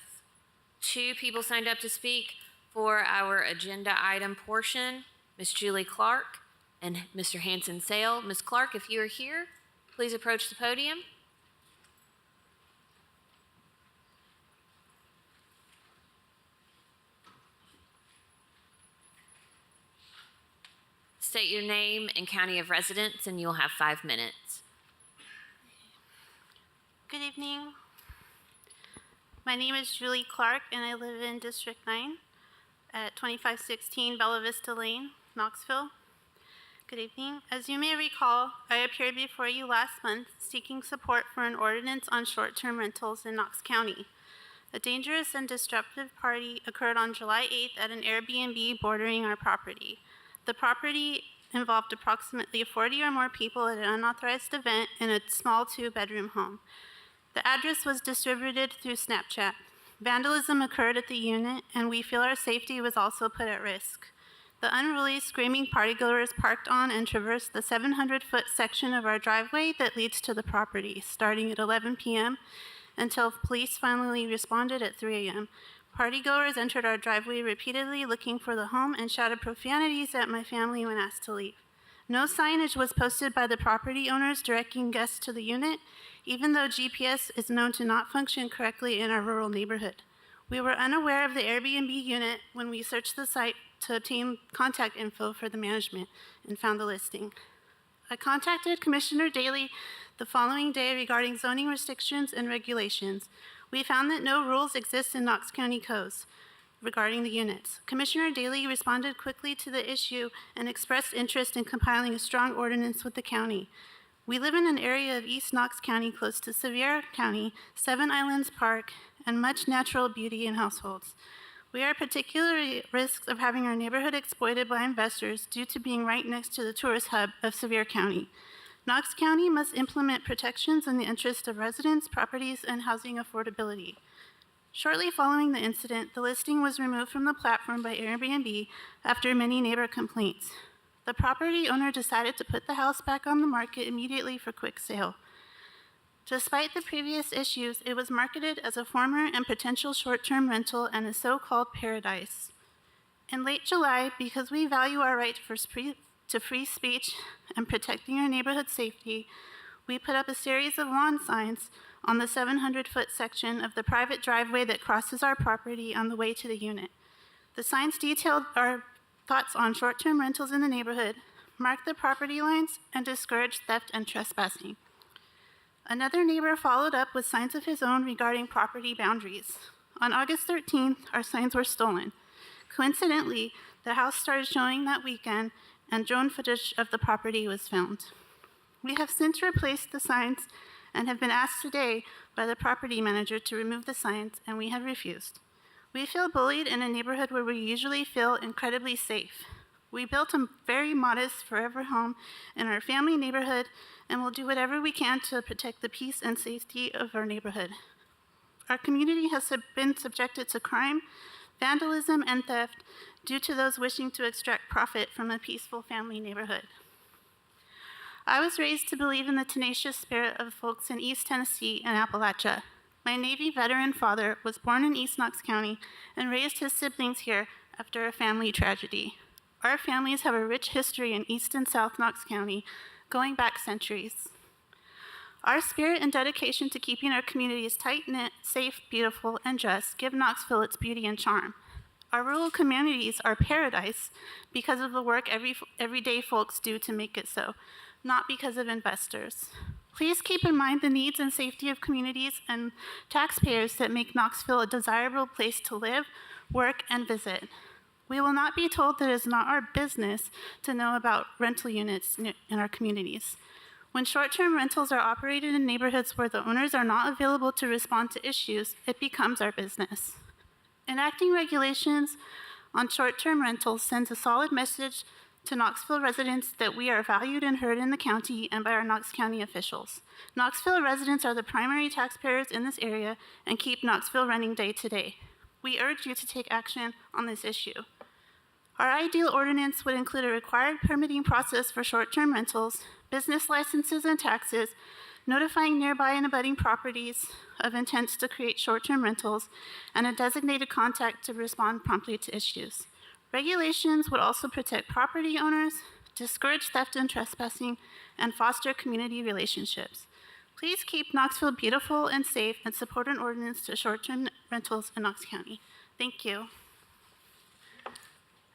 2 people signed up to speak for our agenda item portion, Ms. Julie Clark and Mr. Hanson Sale. Ms. Clark, if you are here, please approach the podium. State your name and county of residence, and you'll have 5 minutes. Good evening. My name is Julie Clark, and I live in District 9 at 2516 Bella Vista Lane, Knoxville. Good evening. As you may recall, I appeared before you last month seeking support for an ordinance on short-term rentals in Knox County. A dangerous and disruptive party occurred on July 8th at an Airbnb bordering our property. The property involved approximately 40 or more people at an unauthorized event in a small 2-bedroom home. The address was distributed through Snapchat. Vandalism occurred at the unit, and we feel our safety was also put at risk. The unruly, screaming partygoers parked on and traversed the 700-foot section of our driveway that leads to the property, starting at 11 p.m. until police finally responded at 3 a.m. Partygoers entered our driveway repeatedly looking for the home and shouted profanities at my family when asked to leave. No signage was posted by the property owners directing guests to the unit, even though GPS is known to not function correctly in our rural neighborhood. We were unaware of the Airbnb unit when we searched the site to obtain contact info for the management and found the listing. I contacted Commissioner Daly the following day regarding zoning restrictions and regulations. We found that no rules exist in Knox County codes regarding the units. Commissioner Daly responded quickly to the issue and expressed interest in compiling a strong ordinance with the county. We live in an area of East Knox County close to Sevier County, 7 Islands Park, and much natural beauty and households. We are particularly at risk of having our neighborhood exploited by investors due to being right next to the tourist hub of Sevier County. Knox County must implement protections in the interest of residents, properties, and housing affordability. Shortly following the incident, the listing was removed from the platform by Airbnb after many neighbor complaints. The property owner decided to put the house back on the market immediately for quick sale. Despite the previous issues, it was marketed as a former and potential short-term rental and a so-called paradise. In late July, because we value our right to free speech and protecting our neighborhood safety, we put up a series of lawn signs on the 700-foot section of the private driveway that crosses our property on the way to the unit. The signs detailed our thoughts on short-term rentals in the neighborhood, marked the property lines, and discouraged theft and trespassing. Another neighbor followed up with signs of his own regarding property boundaries. On August 13th, our signs were stolen. Coincidentally, the house started showing that weekend, and drone footage of the property was filmed. We have since replaced the signs and have been asked today by the property manager to remove the signs, and we have refused. We feel bullied in a neighborhood where we usually feel incredibly safe. We built a very modest forever home in our family neighborhood and will do whatever we can to protect the peace and safety of our neighborhood. Our community has been subjected to crime, vandalism, and theft due to those wishing to extract profit from a peaceful family neighborhood. I was raised to believe in the tenacious spirit of folks in East Tennessee and Appalachia. My Navy veteran father was born in East Knox County and raised his siblings here after a family tragedy. Our families have a rich history in East and South Knox County, going back centuries. Our spirit and dedication to keeping our communities tight-knit, safe, beautiful, and just give Knoxville its beauty and charm. Our rural communities are paradise because of the work everyday folks do to make it so, not because of investors. Please keep in mind the needs and safety of communities and taxpayers that make Knoxville a desirable place to live, work, and visit. We will not be told that it is not our business to know about rental units in our communities. When short-term rentals are operated in neighborhoods where the owners are not available to respond to issues, it becomes our business. Enacting regulations on short-term rentals sends a solid message to Knoxville residents that we are valued and heard in the county and by our Knox County officials. Knoxville residents are the primary taxpayers in this area and keep Knoxville running day to day. We urge you to take action on this issue. Our ideal ordinance would include a required permitting process for short-term rentals, business licenses and taxes, notifying nearby and abutting properties of intents to create short-term rentals, and a designated contact to respond promptly to issues. Regulations would also protect property owners, discourage theft and trespassing, and foster community relationships. Please keep Knoxville beautiful and safe and support an ordinance to short-term rentals in Knox County. Thank you.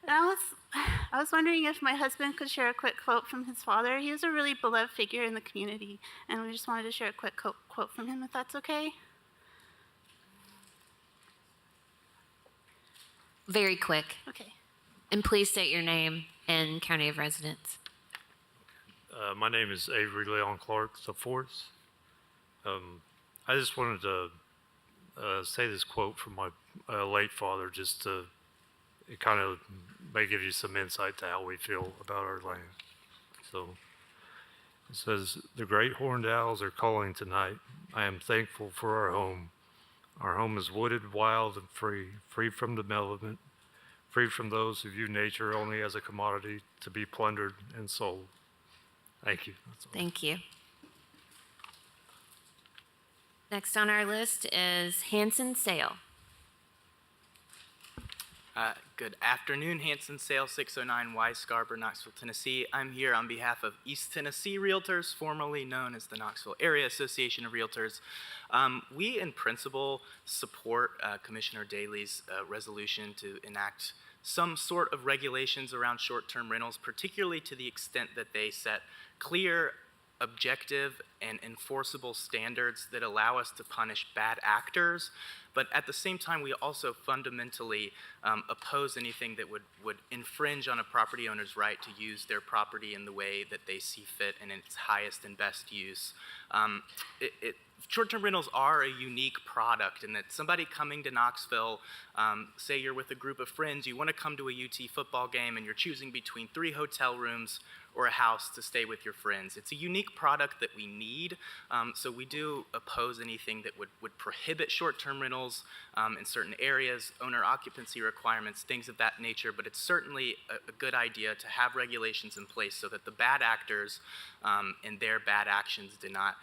And I was wondering if my husband could share a quick quote from his father. He was a really beloved figure in the community, and we just wanted to share a quick quote from him, if that's okay. Very quick. Okay. And please state your name and county of residence. My name is Avery Leon Clark, IV. I just wanted to say this quote from my late father, just to, it kind of may give you some insight to how we feel about our land. So it says, "The great horned owls are calling tonight. I am thankful for our home. Our home is wooded, wild, and free, free from the malevolent, free from those who view nature only as a commodity to be plundered and sold." Thank you. That's all. Thank you. Next on our list is Hanson Sale. Good afternoon, Hanson Sale, 609 Y Scarborough, Knoxville, Tennessee. I'm here on behalf of East Tennessee Realtors, formerly known as the Knoxville Area Association of Realtors. We, in principle, support Commissioner Daley's resolution to enact some sort of regulations around short-term rentals, particularly to the extent that they set clear, objective, and enforceable standards that allow us to punish bad actors. But at the same time, we also fundamentally oppose anything that would infringe on a property owner's right to use their property in the way that they see fit and in its highest and best use. Short-term rentals are a unique product in that somebody coming to Knoxville, say you're with a group of friends, you want to come to a UT football game and you're choosing between 3 hotel rooms or a house to stay with your friends. It's a unique product that we need, so we do oppose anything that would prohibit short-term rentals in certain areas, owner occupancy requirements, things of that nature, but it's certainly a good idea to have regulations in place so that the bad actors and their bad actions do not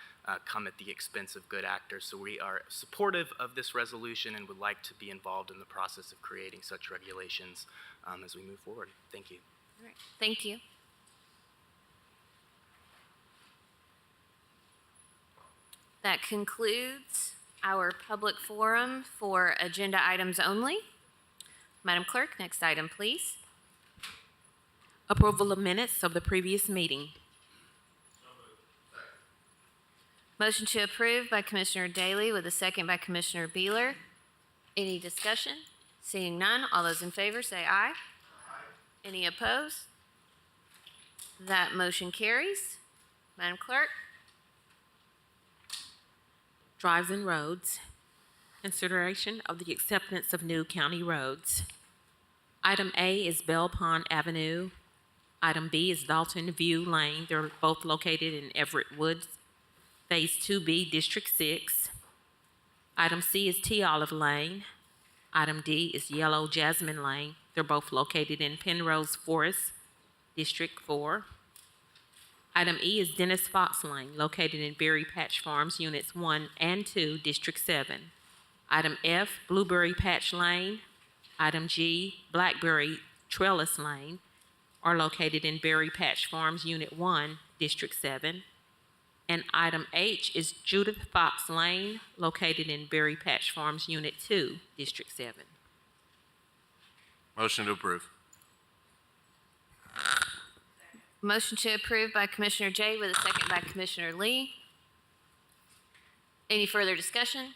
come at the expense of good actors. So we are supportive of this resolution and would like to be involved in the process of creating such regulations as we move forward. Thank you. All right. Thank you. That concludes our public forum for agenda items only. Madam Clerk, next item, please. Approval of minutes of the previous meeting. Motion to approve by Commissioner Daley with a second by Commissioner Beeler. Any discussion? Seeing none, all those in favor say aye. Any opposed? That motion carries. Madam Clerk? Drives and roads. Consideration of the acceptance of new county roads. Item A is Bell Pond Avenue. Item B is Dalton View Lane. They're both located in Everett Woods, Phase 2B, District 6. Item C is T Olive Lane. Item D is Yellow Jasmine Lane. They're both located in Penrose Forest, District 4. Item E is Dennis Fox Lane, located in Berry Patch Farms, Units 1 and 2, District 7. Item F, Blueberry Patch Lane. Item G, Blackberry Trellis Lane, are located in Berry Patch Farms, Unit 1, District 7. And item H is Judith Fox Lane, located in Berry Patch Farms, Unit 2, District 7. Motion to approve. Motion to approve by Commissioner Jay with a second by Commissioner Lee. Any further discussion?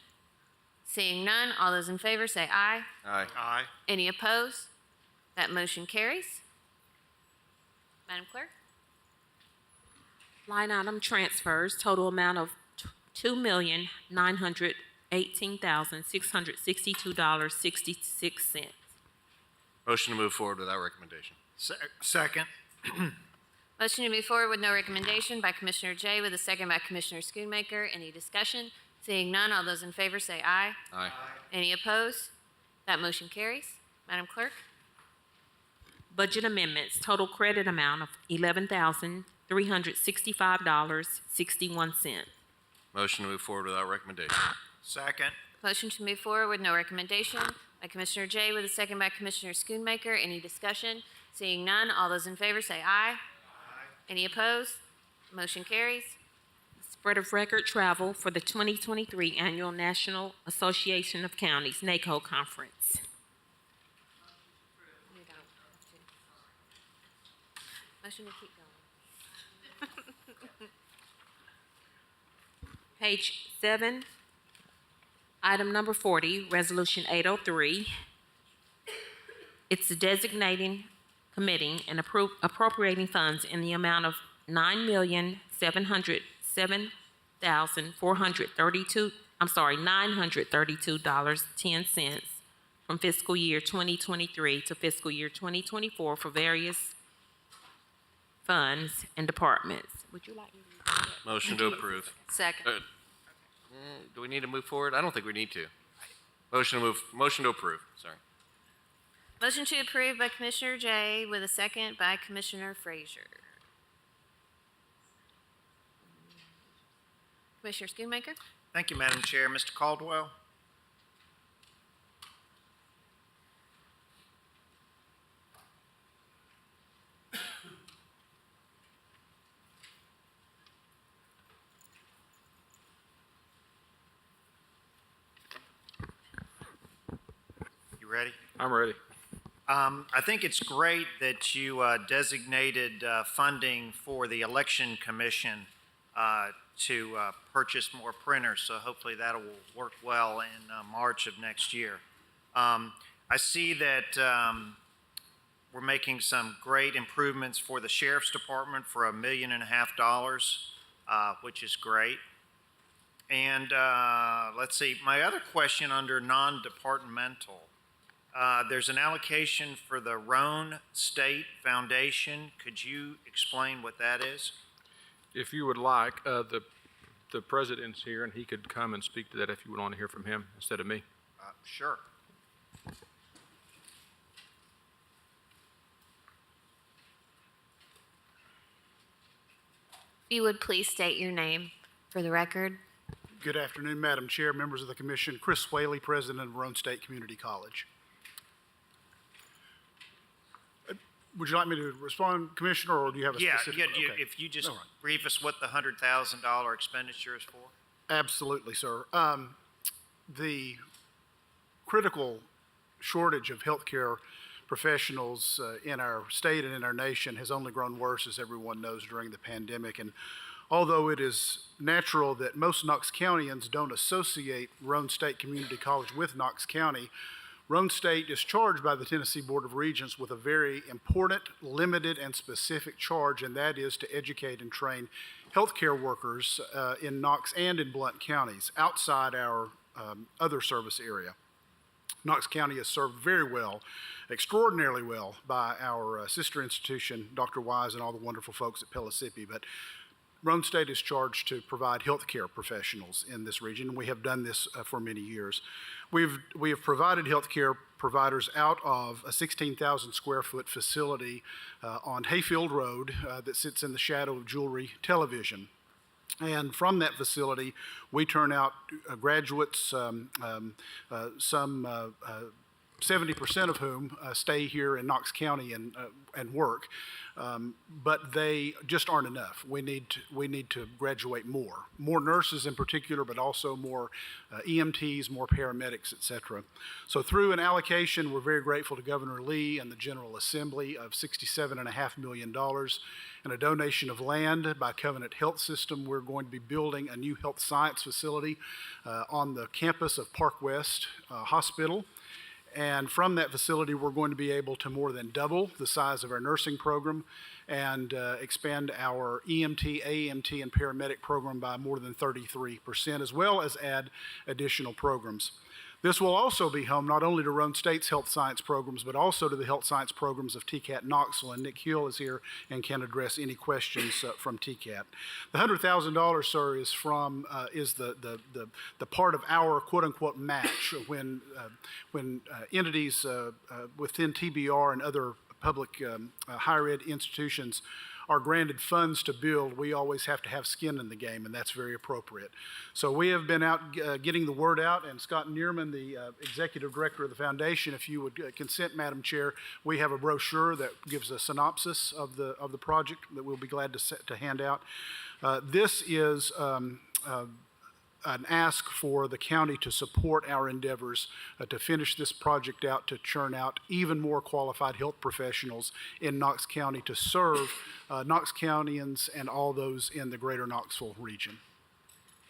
Seeing none, all those in favor say aye. Aye. Aye. Any opposed? That motion carries. Madam Clerk? Line item transfers, total amount of $2,918,662.66. Motion to move forward without recommendation. Second. Motion to move forward with no recommendation by Commissioner Jay with a second by Commissioner Schoonmaker. Any discussion? Seeing none, all those in favor say aye. Aye. Any opposed? That motion carries. Madam Clerk? Budget amendments, total credit amount of $11,365.61. Motion to move forward without recommendation. Second. Motion to move forward with no recommendation by Commissioner Jay with a second by Commissioner Schoonmaker. Any discussion? Seeing none, all those in favor say aye. Any opposed? Motion carries. Spread of record travel for the 2023 Annual National Association of Counties, NACO Conference. Motion to keep going. Page 7, item number 40, Resolution 803. It's designating, committing, and appropriating funds in the amount of $932.10 from fiscal year 2023 to fiscal year 2024 for various funds and departments. Would you like me to read that? Motion to approve. Second. Do we need to move forward? I don't think we need to. Motion to approve, sorry. Motion to approve by Commissioner Jay with a second by Commissioner Frazier. Commissioner Schoonmaker? Thank you, Madam Chair. Mr. Caldwell? You ready? I'm ready. I think it's great that you designated funding for the Election Commission to purchase more printers, so hopefully that will work well in March of next year. I see that we're making some great improvements for the Sheriff's Department for $1.5 million, which is great. And let's see, my other question under non-departmental, there's an allocation for the Roan State Foundation. Could you explain what that is? If you would like, the president's here, and he could come and speak to that if you would want to hear from him instead of me. Sure. If you would please state your name for the record. Good afternoon, Madam Chair, members of the Commission. Chris Whaley, President of Roan State Community College. Would you like me to respond, Commissioner, or do you have a specific? Yeah, okay. if you just All right. brief us what the $100,000 expenditure is for. Absolutely, sir. The critical shortage of healthcare professionals in our state and in our nation has only grown worse, as everyone knows, during the pandemic. And although it is natural that most Knox Countyans don't associate Roan State Community College with Knox County, Roan State is charged by the Tennessee Board of Regents with a very important, limited, and specific charge, and that is to educate and train healthcare workers in Knox and in Blount counties outside our other service area. Knox County is served very well, extraordinarily well, by our sister institution, Dr. Wise, and all the wonderful folks at Pellissippi. But Roane State is charged to provide healthcare professionals in this region. We have done this for many years. We have provided healthcare providers out of a 16,000 square foot facility on Hayfield Road that sits in the shadow of Jewelry Television. And from that facility, we turn out graduates, some 70% of whom stay here in Knox County and work. But they just aren't enough. We need to graduate more nurses in particular, but also more EMTs, more paramedics, et cetera. So through an allocation, we're very grateful to Governor Lee and the General Assembly of $67.5 million and a donation of land by Covenant Health System. We're going to be building a new health science facility on the campus of Park West Hospital. And from that facility, we're going to be able to more than double the size of our nursing program and expand our EMT, AEMT, and paramedic program by more than 33%, as well as add additional programs. This will also be home not only to Roane State's health science programs, but also to the health science programs of TCAT Knoxville. And Nick Hill is here and can address any questions from TCAT. The $100,000, sir, is the part of our quote-unquote match when entities within TBR and other public higher ed institutions are granted funds to build. We always have to have skin in the game, and that's very appropriate. So we have been out getting the word out, and Scott Neerman, the executive director of the foundation, if you would consent, Madam Chair, we have a brochure that gives a synopsis of the project that we'll be glad to hand out. This is an ask for the county to support our endeavors to finish this project out, to churn out even more qualified health professionals in Knox County to serve Knox Countyans and all those in the greater Knoxville region.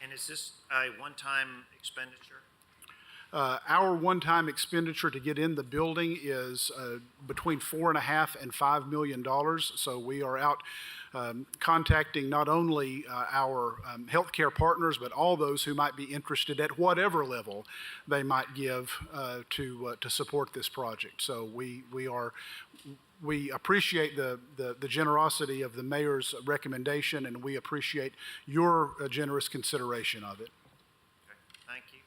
And is this a one-time expenditure? Our one-time expenditure to get in the building is between $4.5 and $5 million. So we are out contacting not only our healthcare partners, but all those who might be interested at whatever level they might give to support this project. So we appreciate the generosity of the mayor's recommendation, and we appreciate your generous consideration of it. Thank you.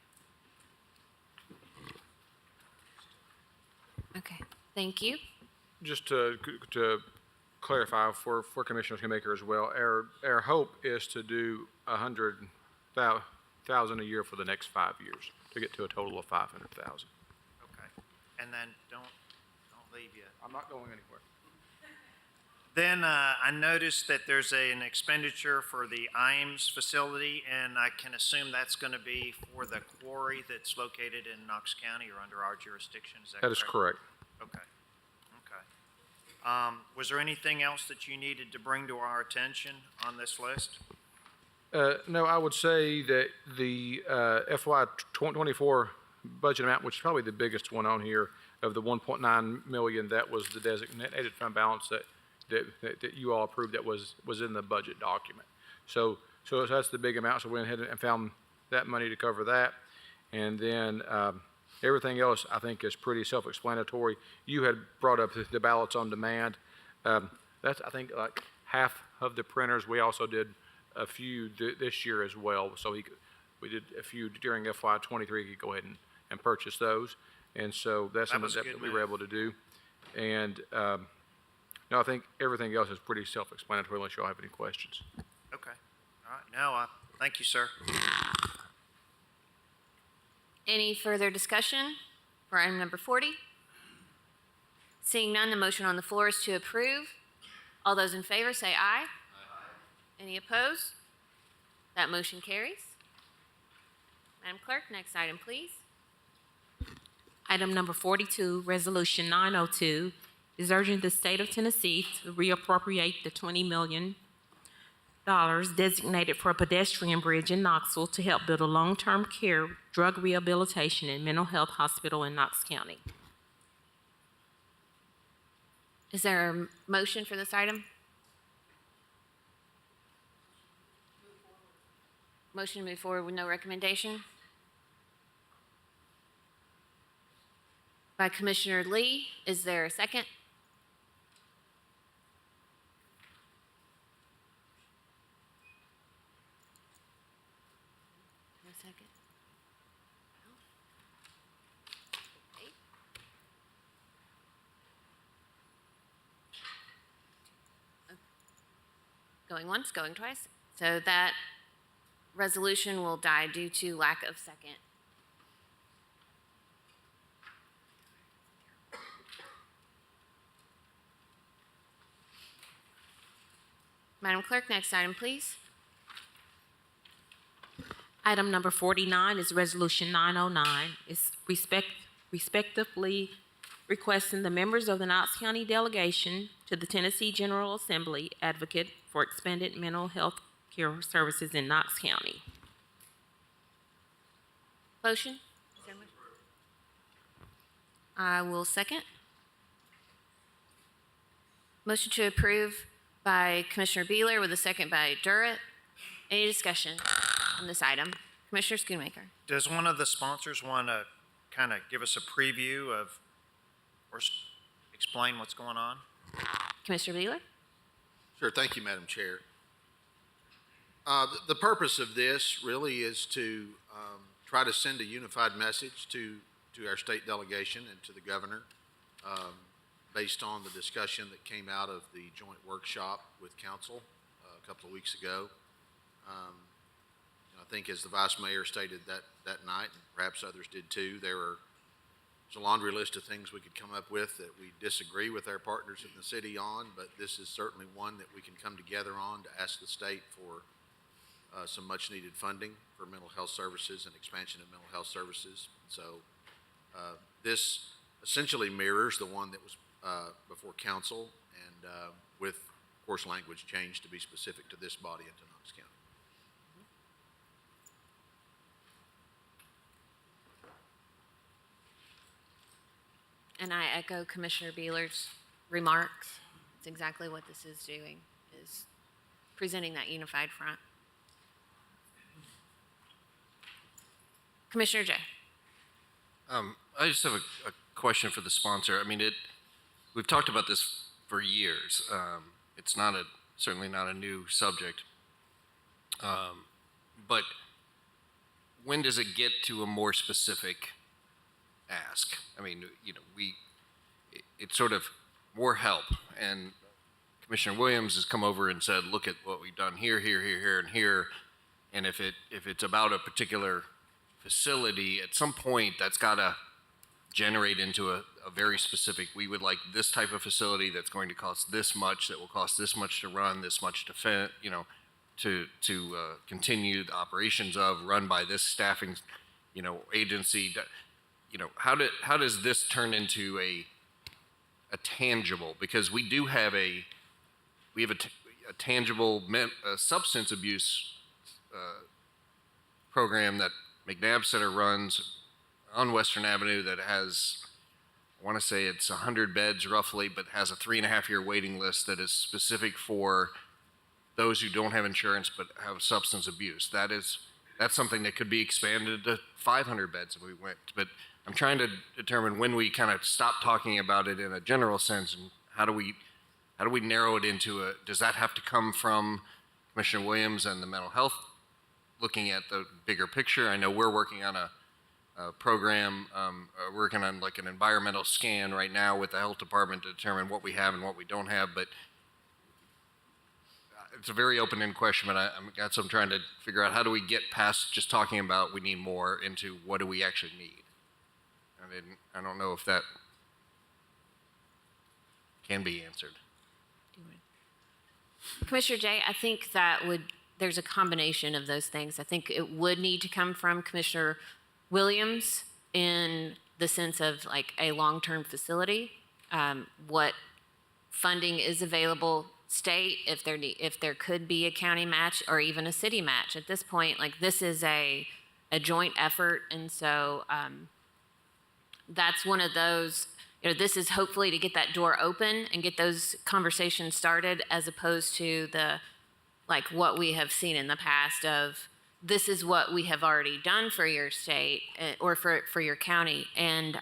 Okay, thank you. Just to clarify for Commissioner Schumaker as well, our hope is to do $100,000 a year for the next 5 years to get to a total of $500,000. Okay, and then don't leave yet. I'm not going anywhere. Then I noticed that there's an expenditure for the IAMS facility, and I can assume that's going to be for the quarry that's located in Knox County or under our jurisdiction. Is that correct? That is correct. Okay. Was there anything else that you needed to bring to our attention on this list? No, I would say that the FY 24 budget amount, which is probably the biggest one on here, of the 1.9 million, that was the designated fund balance that you all approved that was in the budget document. So that's the big amount. So we went ahead and found that money to cover that. And then everything else, I think, is pretty self-explanatory. You had brought up the ballots on demand. That's, I think, like half of the printers. We also did a few this year as well. So we did a few during FY 23. You could go ahead and purchase those. And so that's something that we were able to do. And no, I think everything else is pretty self-explanatory unless you all have any questions. Okay. All right. No, thank you, sir. Any further discussion for item number 40? Seeing none, the motion on the floor is to approve. All those in favor say aye. Aye. Any opposed? That motion carries. Madam Clerk, next item, please. Item number 42, Resolution 902, is urging the state of Tennessee to reappropriate the $20 million designated for a pedestrian bridge in Knoxville to help build a long-term care, drug rehabilitation, and mental health hospital in Knox County. Is there a motion for this item? Motion to move forward with no recommendation? By Commissioner Lee. Is there a second? Going once, going twice. So that resolution will die due to lack of second. Madam Clerk, next item, please. Item number 49 is Resolution 909. It's respectively requesting the members of the Knox County delegation to the Tennessee General Assembly advocate for expanded mental health care services in Knox County. Motion? Is there a motion? I will second. Motion to approve by Commissioner Beeler with a second by Durrett. Any discussion on this item? Commissioner Schoonmaker. Does one of the sponsors want to kind of give us a preview of, or explain what's going on? Commissioner Beeler? Sure, thank you, Madam Chair. The purpose of this really is to try to send a unified message to our state delegation and to the governor based on the discussion that came out of the joint workshop with council a couple of weeks ago. I think as the Vice Mayor stated that night, and perhaps others did too, there's a laundry list of things we could come up with that we disagree with our partners in the city on, but this is certainly one that we can come together on to ask the state for some much needed funding for mental health services and expansion of mental health services. So this essentially mirrors the one that was before council and with, of course, language change to be specific to this body and to Knox County. And I echo Commissioner Beeler's remarks. It's exactly what this is doing, is presenting that unified front. Commissioner Jay. I just have a question for the sponsor. I mean, we've talked about this for years. It's certainly not a new subject. But when does it get to a more specific ask? I mean, it's sort of more help. And Commissioner Williams has come over and said, look at what we've done here, here, here, here, and here. And if it's about a particular facility, at some point that's got to generate into a very specific, we would like this type of facility that's going to cost this much, that will cost this much to run, this much to to continue the operations of, run by this staffing, agency. How does this turn into a tangible? Because we do have a tangible substance abuse program that McNabb Center runs on Western Avenue that has, I want to say it's 100 beds roughly, but has a 3.5-year waiting list that is specific for those who don't have insurance but have substance abuse. That's something that could be expanded to 500 beds if we went. But I'm trying to determine when we kind of stop talking about it in a general sense, and how do we narrow it into does that have to come from Commissioner Williams and the mental health, looking at the bigger picture? I know we're working on a program, working on like an environmental scan right now with the health department to determine what we have and what we don't have, but it's a very open-ended question, but I'm trying to figure out how do we get past just talking about we need more into what do we actually need. I don't know if that can be answered. Commissioner Jay, I think there's a combination of those things. I think it would need to come from Commissioner Williams in the sense of like a long-term facility, what funding is available state, if there could be a county match or even a city match. At this point, like this is a joint effort, and so that's one of those, this is hopefully to get that door open and get those conversations started, as opposed to what we have seen in the past of this is what we have already done for your state or for your county, and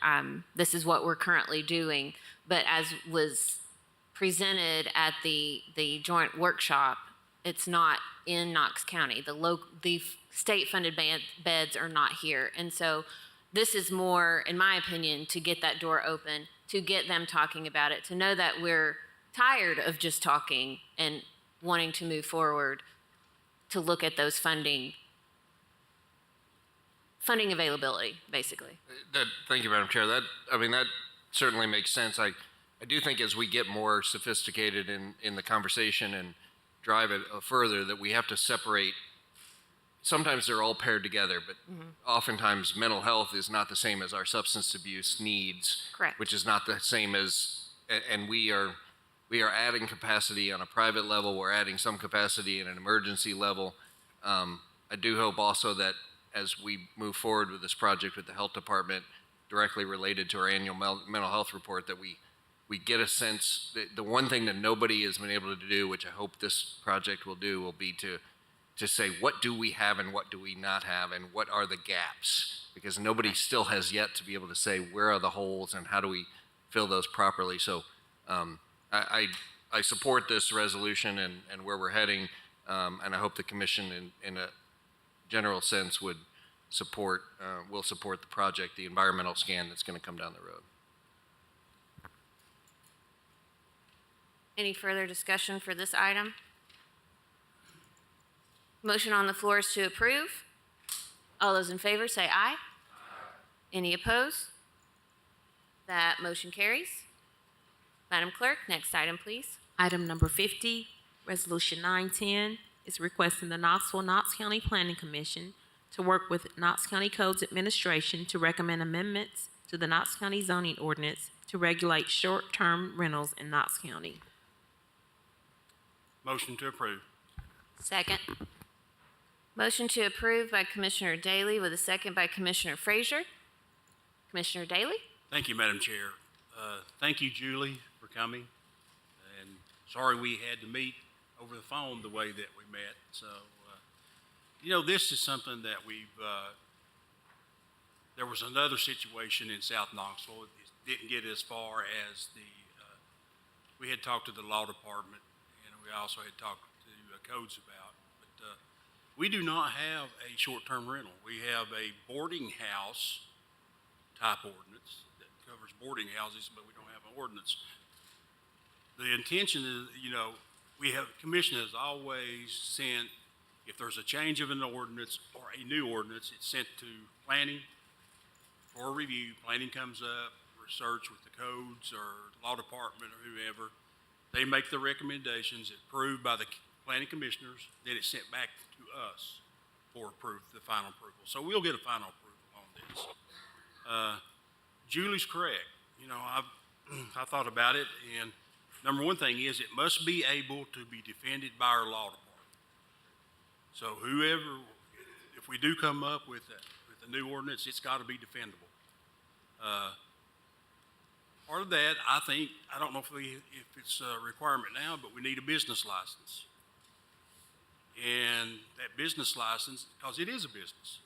this is what we're currently doing. But as was presented at the joint workshop, it's not in Knox County. The state-funded beds are not here, and so this is more, in my opinion, to get that door open, to get them talking about it, to know that we're tired of just talking and wanting to move forward to look at those funding availability, basically. Thank you, Madam Chair. That certainly makes sense. I do think as we get more sophisticated in the conversation and drive it further, that we have to separate. Sometimes they're all paired together, but oftentimes mental health is not the same as our substance abuse needs. Correct. Which is not the same as, and we are adding capacity on a private level. We're adding some capacity in an emergency level. I do hope also that as we move forward with this project with the health department, directly related to our annual mental health report, that we get a sense that the one thing that nobody has been able to do, which I hope this project will do, will be to say, what do we have and what do we not have, and what are the gaps? Because nobody still has yet to be able to say, where are the holes and how do we fill those properly? So I support this resolution and where we're heading, and I hope the commission in a general sense will support the project, the environmental scan that's going to come down the road. Any further discussion for this item? Motion on the floor is to approve. All those in favor say aye. Any opposed? That motion carries. Madam Clerk, next item, please. Item number 50, Resolution 910, is requesting the Knox County Planning Commission to work with Knox County Codes Administration to recommend amendments to the Knox County zoning ordinance to regulate short-term rentals in Knox County. Motion to approve. Second. Motion to approve by Commissioner Daly with a second by Commissioner Frazier. Commissioner Daly? Thank you, Madam Chair. Thank you, Julie, for coming. And sorry we had to meet over the phone the way that we met. So, this is something that there was another situation in South Knoxville. It didn't get as far as we had talked to the law department, and we also had talked to codes about. But we do not have a short-term rental. We have a boarding house type ordinance that covers boarding houses, but we don't have an ordinance. The intention is, commission has always sent, if there's a change of an ordinance or a new ordinance, it's sent to planning for review. Planning comes up, research with the codes or law department or whoever. They make the recommendations, it's approved by the planning commissioners, then it's sent back to us for the final approval. So we'll get a final approval on this. Julie's correct. I thought about it, and number one thing is it must be able to be defended by our law department. So if we do come up with a new ordinance, it's got to be defendable. Part of that, I don't know if it's a requirement now, but we need a business license. And that business license, because it is a business.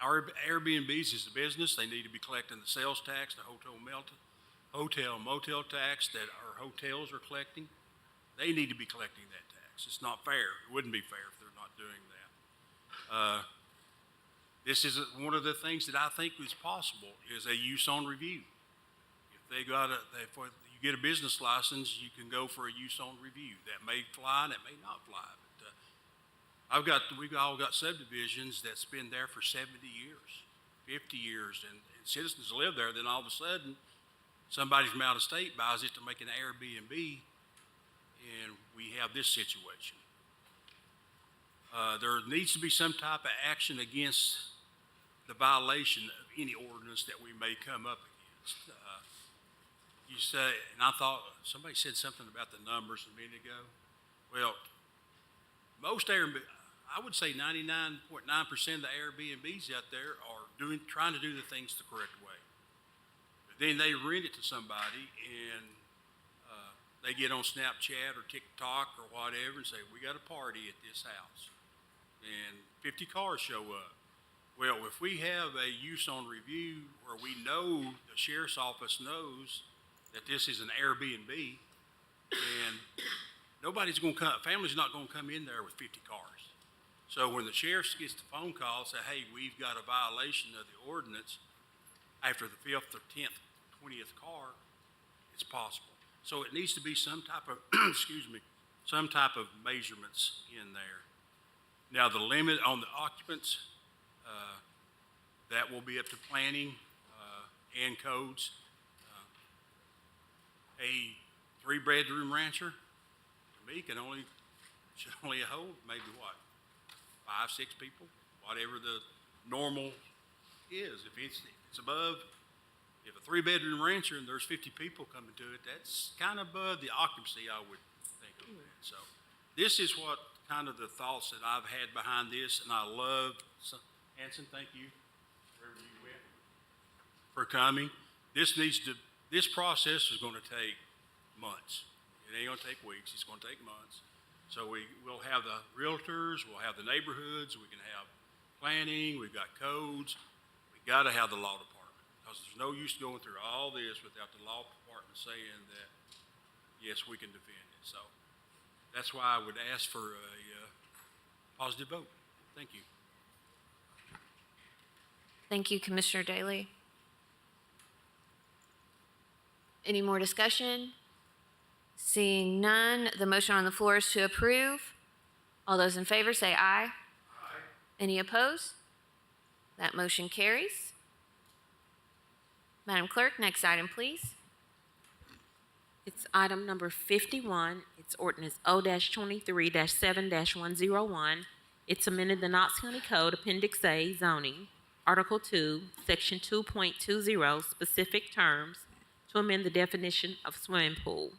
Our Airbnbs is a business. They need to be collecting the sales tax, the motel tax that our hotels are collecting. They need to be collecting that tax. It's not fair. It wouldn't be fair if they're not doing that. This is one of the things that I think is possible is a use on review. If you get a business license, you can go for a use on review. That may fly and it may not fly. But we've all got subdivisions that's been there for 70 years, 50 years, and citizens live there. Then all of a sudden, somebody from out of state buys it to make an Airbnb, and we have this situation. There needs to be some type of action against the violation of any ordinance that we may come up against. You say, and I thought somebody said something about the numbers a minute ago. Well, most I would say 99.9% of the Airbnbs out there are trying to do the things the correct way. But then they rent it to somebody and they get on Snapchat or TikTok or whatever and say, we got a party at this house. And 50 cars show up. Well, if we have a use on review where we know the sheriff's office knows that this is an Airbnb and family's not going to come in there with 50 cars. So when the sheriff gets the phone call, say, hey, we've got a violation of the ordinance after the 5th or 10th, 20th car, it's possible. So it needs to be some type of, some type of measurements in there. Now, the limit on the occupants, that will be up to planning and codes. A 3-bedroom rancher, to me, should only hold maybe what, 5, 6 people, whatever the normal is. If it's above, if a 3-bedroom rancher and there's 50 people coming to it, that's kind of above the occupancy, I would think of that. So this is what kind of the thoughts that I've had behind this, and I love, Hanson, thank you, wherever you went, for coming. This process is gonna take months. It ain't gonna take weeks, it's gonna take months. So we'll have the realtors, we'll have the neighborhoods, we can have planning, we've got codes. We gotta have the law department, because there's no use going through all this without the law department saying that, yes, we can defend it. So that's why I would ask for a positive vote. Thank you. Thank you, Commissioner Daly. Any more discussion? Seeing none, the motion on the floor is to approve. All those in favor say aye. Aye. Any opposed? That motion carries. Madam Clerk, next item, please. It's item number 51. It's ordinance O-23-7-101. It's amended the Knox County Code, Appendix A, zoning, Article 2, Section 2.20, specific terms, to amend the definition of swimming pool.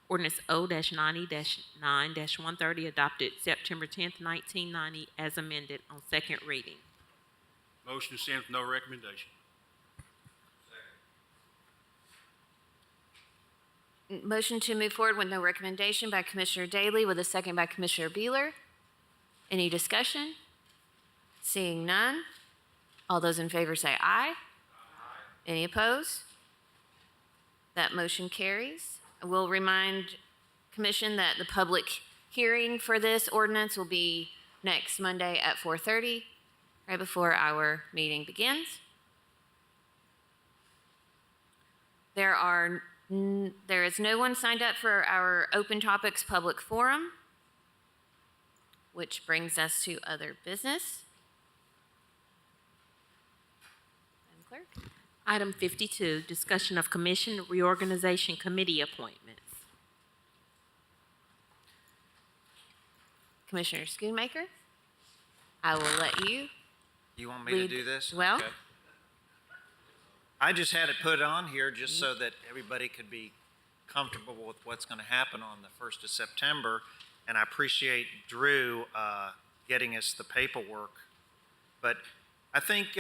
Ordinance O-90-9-130 adopted September 10th, 1990, as amended on second reading. Motion to send with no recommendation. Motion to move forward with no recommendation by Commissioner Daly, with a second by Commissioner Beeler. Any discussion? Seeing none, all those in favor say aye. Aye. Any opposed? That motion carries. I will remind Commission that the public hearing for this ordinance will be next Monday at 4:30, right before our meeting begins. There is no one signed up for our Open Topics Public Forum, which brings us to other business. Madam Clerk? Item 52, discussion of commission reorganization committee appointments. Commissioner Schoonmaker, I will let you. You want me to do this? Well, Okay. I just had it put on here just so that everybody could be comfortable with what's going to happen on the 1st of September. And I appreciate Drew getting us the paperwork. But I think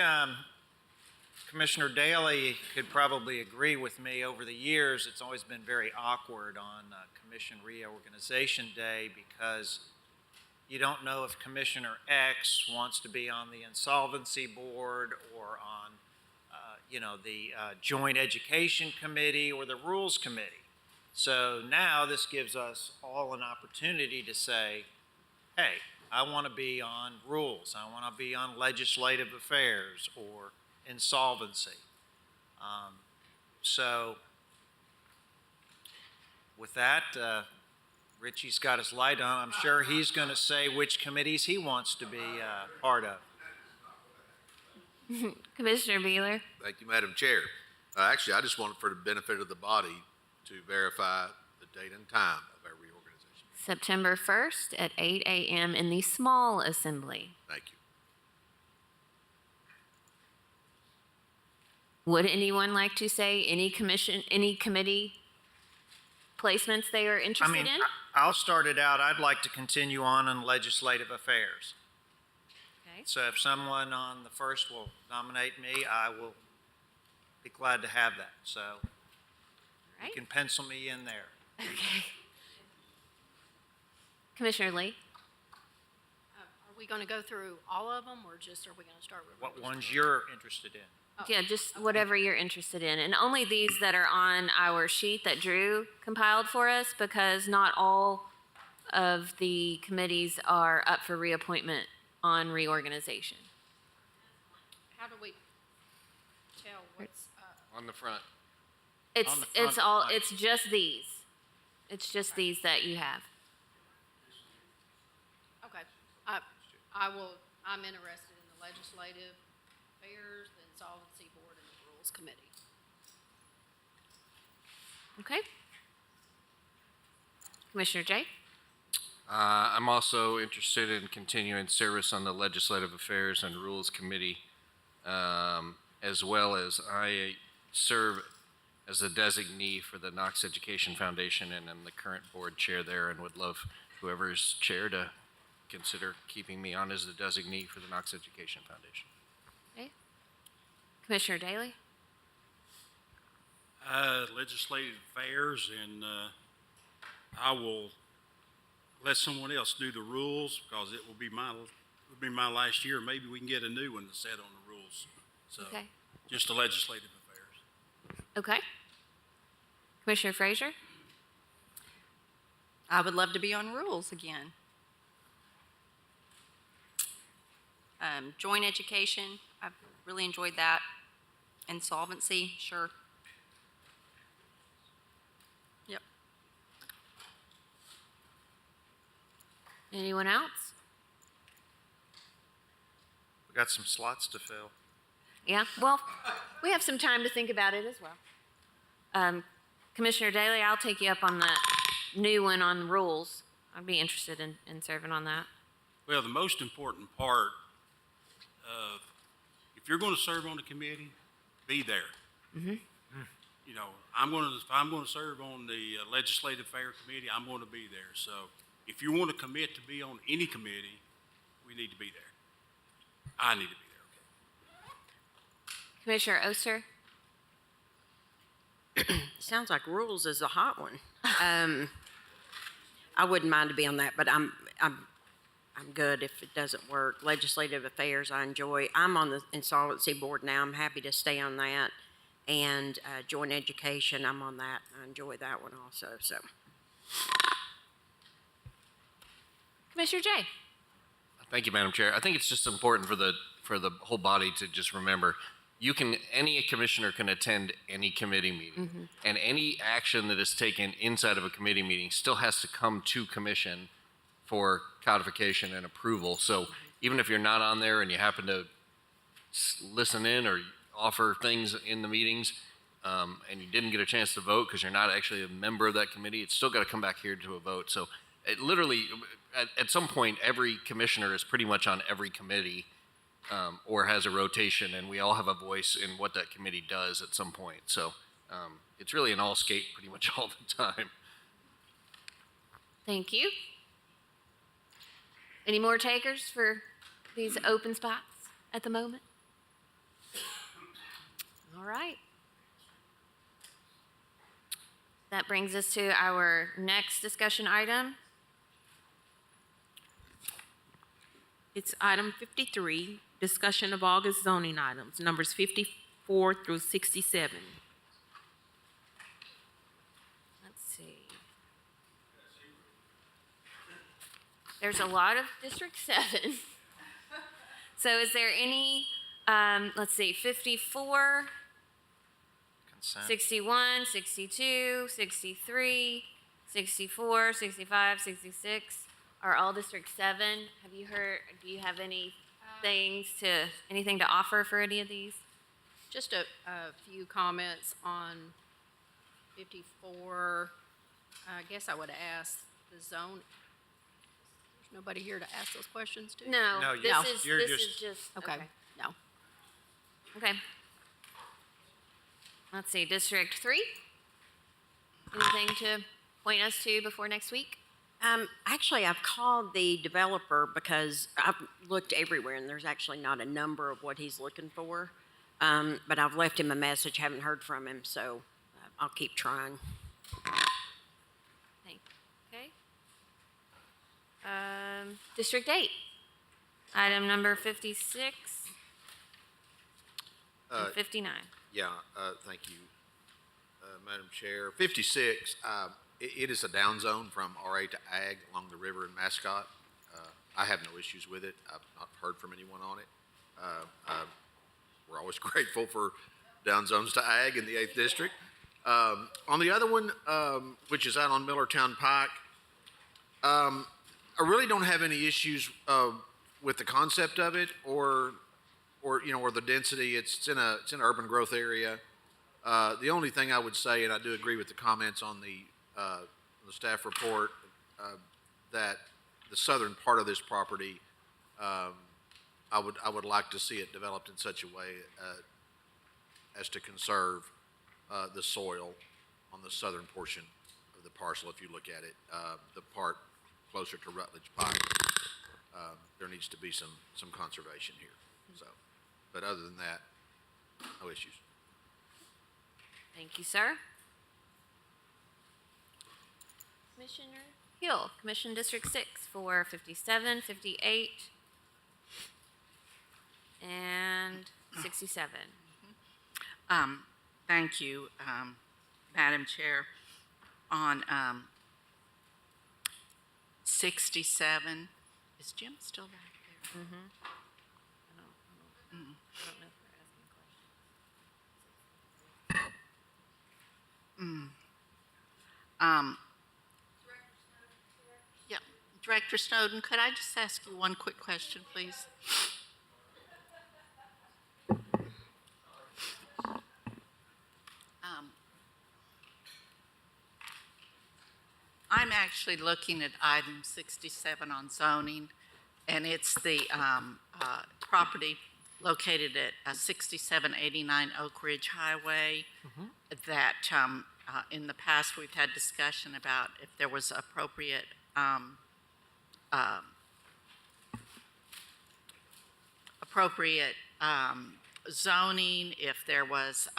Commissioner Daly could probably agree with me. Over the years, it's always been very awkward on Commission Reorganization Day because you don't know if Commissioner X wants to be on the Insolvency Board or on the Joint Education Committee or the Rules Committee. So now this gives us all an opportunity to say, hey, I want to be on Rules, I want to be on Legislative Affairs or Insolvency. So with that, Richie's got his light on. I'm sure he's going to say which committees he wants to be part of. Commissioner Beeler. Thank you, Madam Chair. Actually, I just wanted for the benefit of the body to verify the date and time of our reorganization. September 1st at 8 a.m. in the small assembly. Thank you. Would anyone like to say any committee placements they are interested in? I'll start it out. I'd like to continue on in Legislative Affairs. Okay. So if someone on the 1st will nominate me, I will be glad to have that. So Right. you can pencil me in there. Okay. Commissioner Lee. Are we going to go through all of them, or just are we going to start with? What ones you're interested in? Yeah, just whatever you're interested in. And only these that are on our sheet that Drew compiled for us, because not all of the committees are up for reappointment on reorganization. How do we tell what's, On the front. It's just these. It's just these that you have. I'm interested in the legislative affairs, the insolvency board, and the rules committee. Okay. Commissioner Jay? I'm also interested in continuing service on the Legislative Affairs and Rules Committee, as well as I serve as a designee for the Knox Education Foundation, and I'm the current board chair there, and would love whoever's chair to consider keeping me on as the designee for the Knox Education Foundation. Okay. Commissioner Daly? Legislative affairs, and I will let someone else do the rules because it will be my last year. Maybe we can get a new one to set on the rules. So Okay. just the legislative affairs. Okay. Commissioner Frazier? I would love to be on rules again. Joint education, I've really enjoyed that. Insolvency, sure. Yep. Anyone else? We got some slots to fill. Yeah, well, we have some time to think about it as well. Commissioner Daly, I'll take you up on the new one on rules. I'd be interested in serving on that. Well, the most important part of, if you're going to serve on the committee, be there. Mm-hmm. You know, if I'm going to serve on the Legislative Affairs Committee, I'm going to be there. So if you want to commit to be on any committee, we need to be there. I need to be there. Commissioner Oster? Sounds like rules is a hot one. I wouldn't mind to be on that, but I'm good if it doesn't work. Legislative affairs, I enjoy. I'm on the insolvency board now. I'm happy to stay on that. And joint education, I'm on that. I enjoy that one also. So, Commissioner Jay? Thank you, Madam Chair. I think it's just important for the whole body to just remember, any commissioner can attend any committee meeting, and any action that is taken inside of a committee meeting still has to come to commission for codification and approval. So even if you're not on there and you happen to listen in or offer things in the meetings, and you didn't get a chance to vote because you're not actually a member of that committee, it's still got to come back here to a vote. So it literally, at some point, every commissioner is pretty much on every committee, or has a rotation, and we all have a voice in what that committee does at some point. So it's really an all skate pretty much all the time. Thank you. Any more takers for these open spots at the moment? All right. That brings us to our next discussion item. It's item 53, discussion of August zoning items, numbers 54 through 67. Let's see. There's a lot of District 7. So is there any, let's see, 54, Consent. 61, 62, 63, 64, 65, 66 are all District 7. Have you heard, do you have anything to offer for any of these? Just a few comments on 54. I guess I would ask the zone. There's nobody here to ask those questions to? No, No, this you're is just- just, Okay, no. Okay. Let's see, District 3? Anything to point us to before next week? actually, I've called the developer because I've looked everywhere and there's actually not a number of what he's looking for. But I've left him a message, haven't heard from him, so I'll keep trying. Okay. District 8, item number 56 and 59. Yeah, thank you, Madam Chair. 56, it is a down zone from RA to Ag along the river in Mascot. I have no issues with it. I've not heard from anyone on it. We're always grateful for down zones to Ag in the 8th District. On the other one, which is out on Millertown Pike, I really don't have any issues with the concept of it, or the density. It's in an urban growth area. The only thing I would say, and I do agree with the comments on the staff report, that the southern part of this property, I would like to see it developed in such a way as to conserve the soil on the southern portion of the parcel. If you look at it, the part closer to Rutledge Pike, there needs to be some conservation here. So, but other than that, no issues. Thank you, sir. Commissioner Hill, Commission District 6 for 57, 58, and 67. Thank you, Madam Chair. On 67, is Jim still back there? Mm-hmm. Mm. I don't know if they're asking questions. Yeah, Director Snowden, could I just ask you one quick question, please? I'm actually looking at item 67 on zoning, and it's the property located at 6789 Oak Ridge Highway that in the past we've had discussion about if there was appropriate zoning, if there was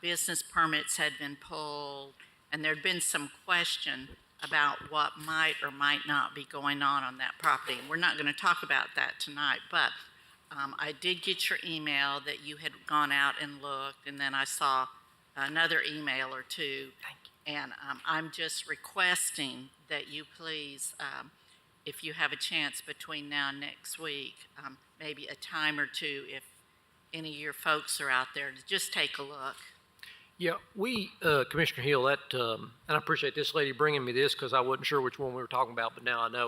business permits had been pulled, and there'd been some question about what might or might not be going on that property. And we're not going to talk about that tonight, but I did get your email that you had gone out and looked, and then I saw another email or two. Thank you. And I'm just requesting that you please, if you have a chance between now and next week, maybe a time or two, if any of your folks are out there, to just take a look. Yeah, we, Commissioner Hill, and I appreciate this lady bringing me this because I wasn't sure which one we were talking about, but now I know.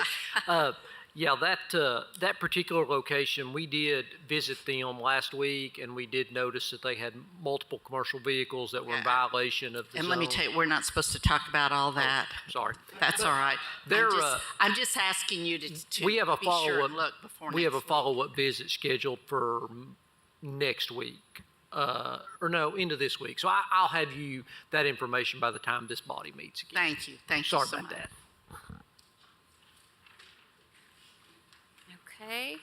Yeah, that particular location, we did visit them last week, and we did notice that they had multiple commercial vehicles that were in violation of the And zone. let me tell you, we're not supposed to talk about all that. Oh, sorry. That's all right. They're, I'm just asking you to we have a be sure follow-up. and look before We have a next week. follow-up visit scheduled for next week, or no, into this week. So I'll have you that information by the time this body meets again. Thank you. Thank you Sorry so about much. that. Okay.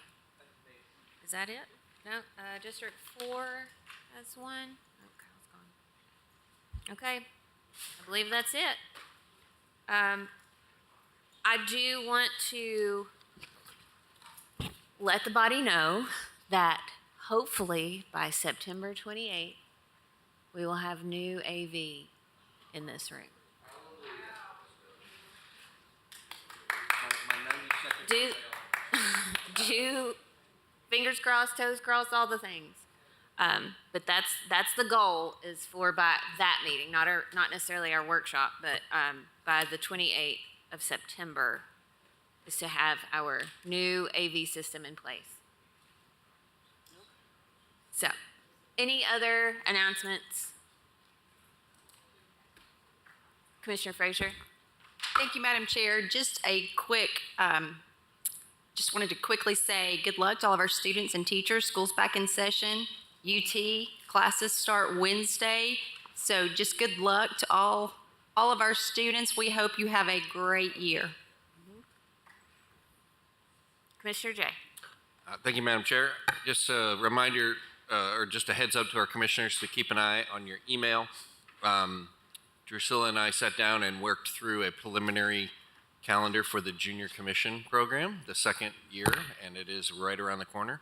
Is that it? No, District 4 has one. Oh, Kyle's gone. Okay, I believe that's it. I do want to let the body know that hopefully by September 28th, we will have new AV in this room. Do fingers crossed, toes crossed, all the things. But that's the goal, is for by that meeting, not necessarily our workshop, but by the 28th of September, is to have our new AV system in place. So, any other announcements? Commissioner Frazier? Thank you, Madam Chair. Just a quick, just wanted to quickly say good luck to all of our students and teachers. School's back in session. UT classes start Wednesday. So just good luck to all of our students. We hope you have a great year. Commissioner Jay? Thank you, Madam Chair. Just a reminder, or just a heads up to our commissioners to keep an eye on your email. Drusilla and I sat down and worked through a preliminary calendar for the junior commission program, the second year, and it is right around the corner.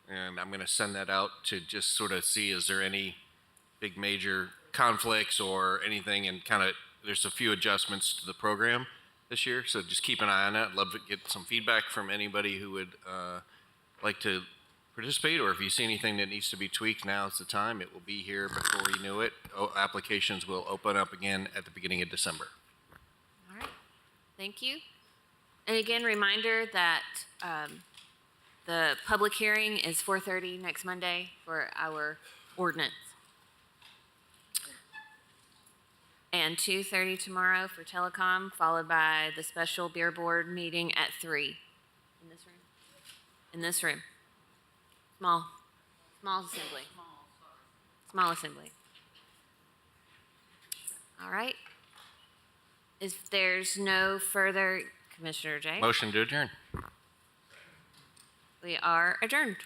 And I'm going to send that out to just sort of see, is there any big major conflicts or anything, and kind of, there's a few adjustments to the program this year, so just keep an eye on that. I'd love to get some feedback from anybody who would like to participate, or if you see anything that needs to be tweaked, now's the time. It will be here before you know it. Applications will open up again at the beginning of December. All right. Thank you. And again, reminder that the public hearing is 4:30 next Monday for our ordinance. And 2:30 tomorrow for telecom, followed by the special beer board meeting at 3. In this room? In this room. Small assembly. Small assembly. All right. If there's no further, Commissioner Jay? Motion to adjourn. We are adjourned.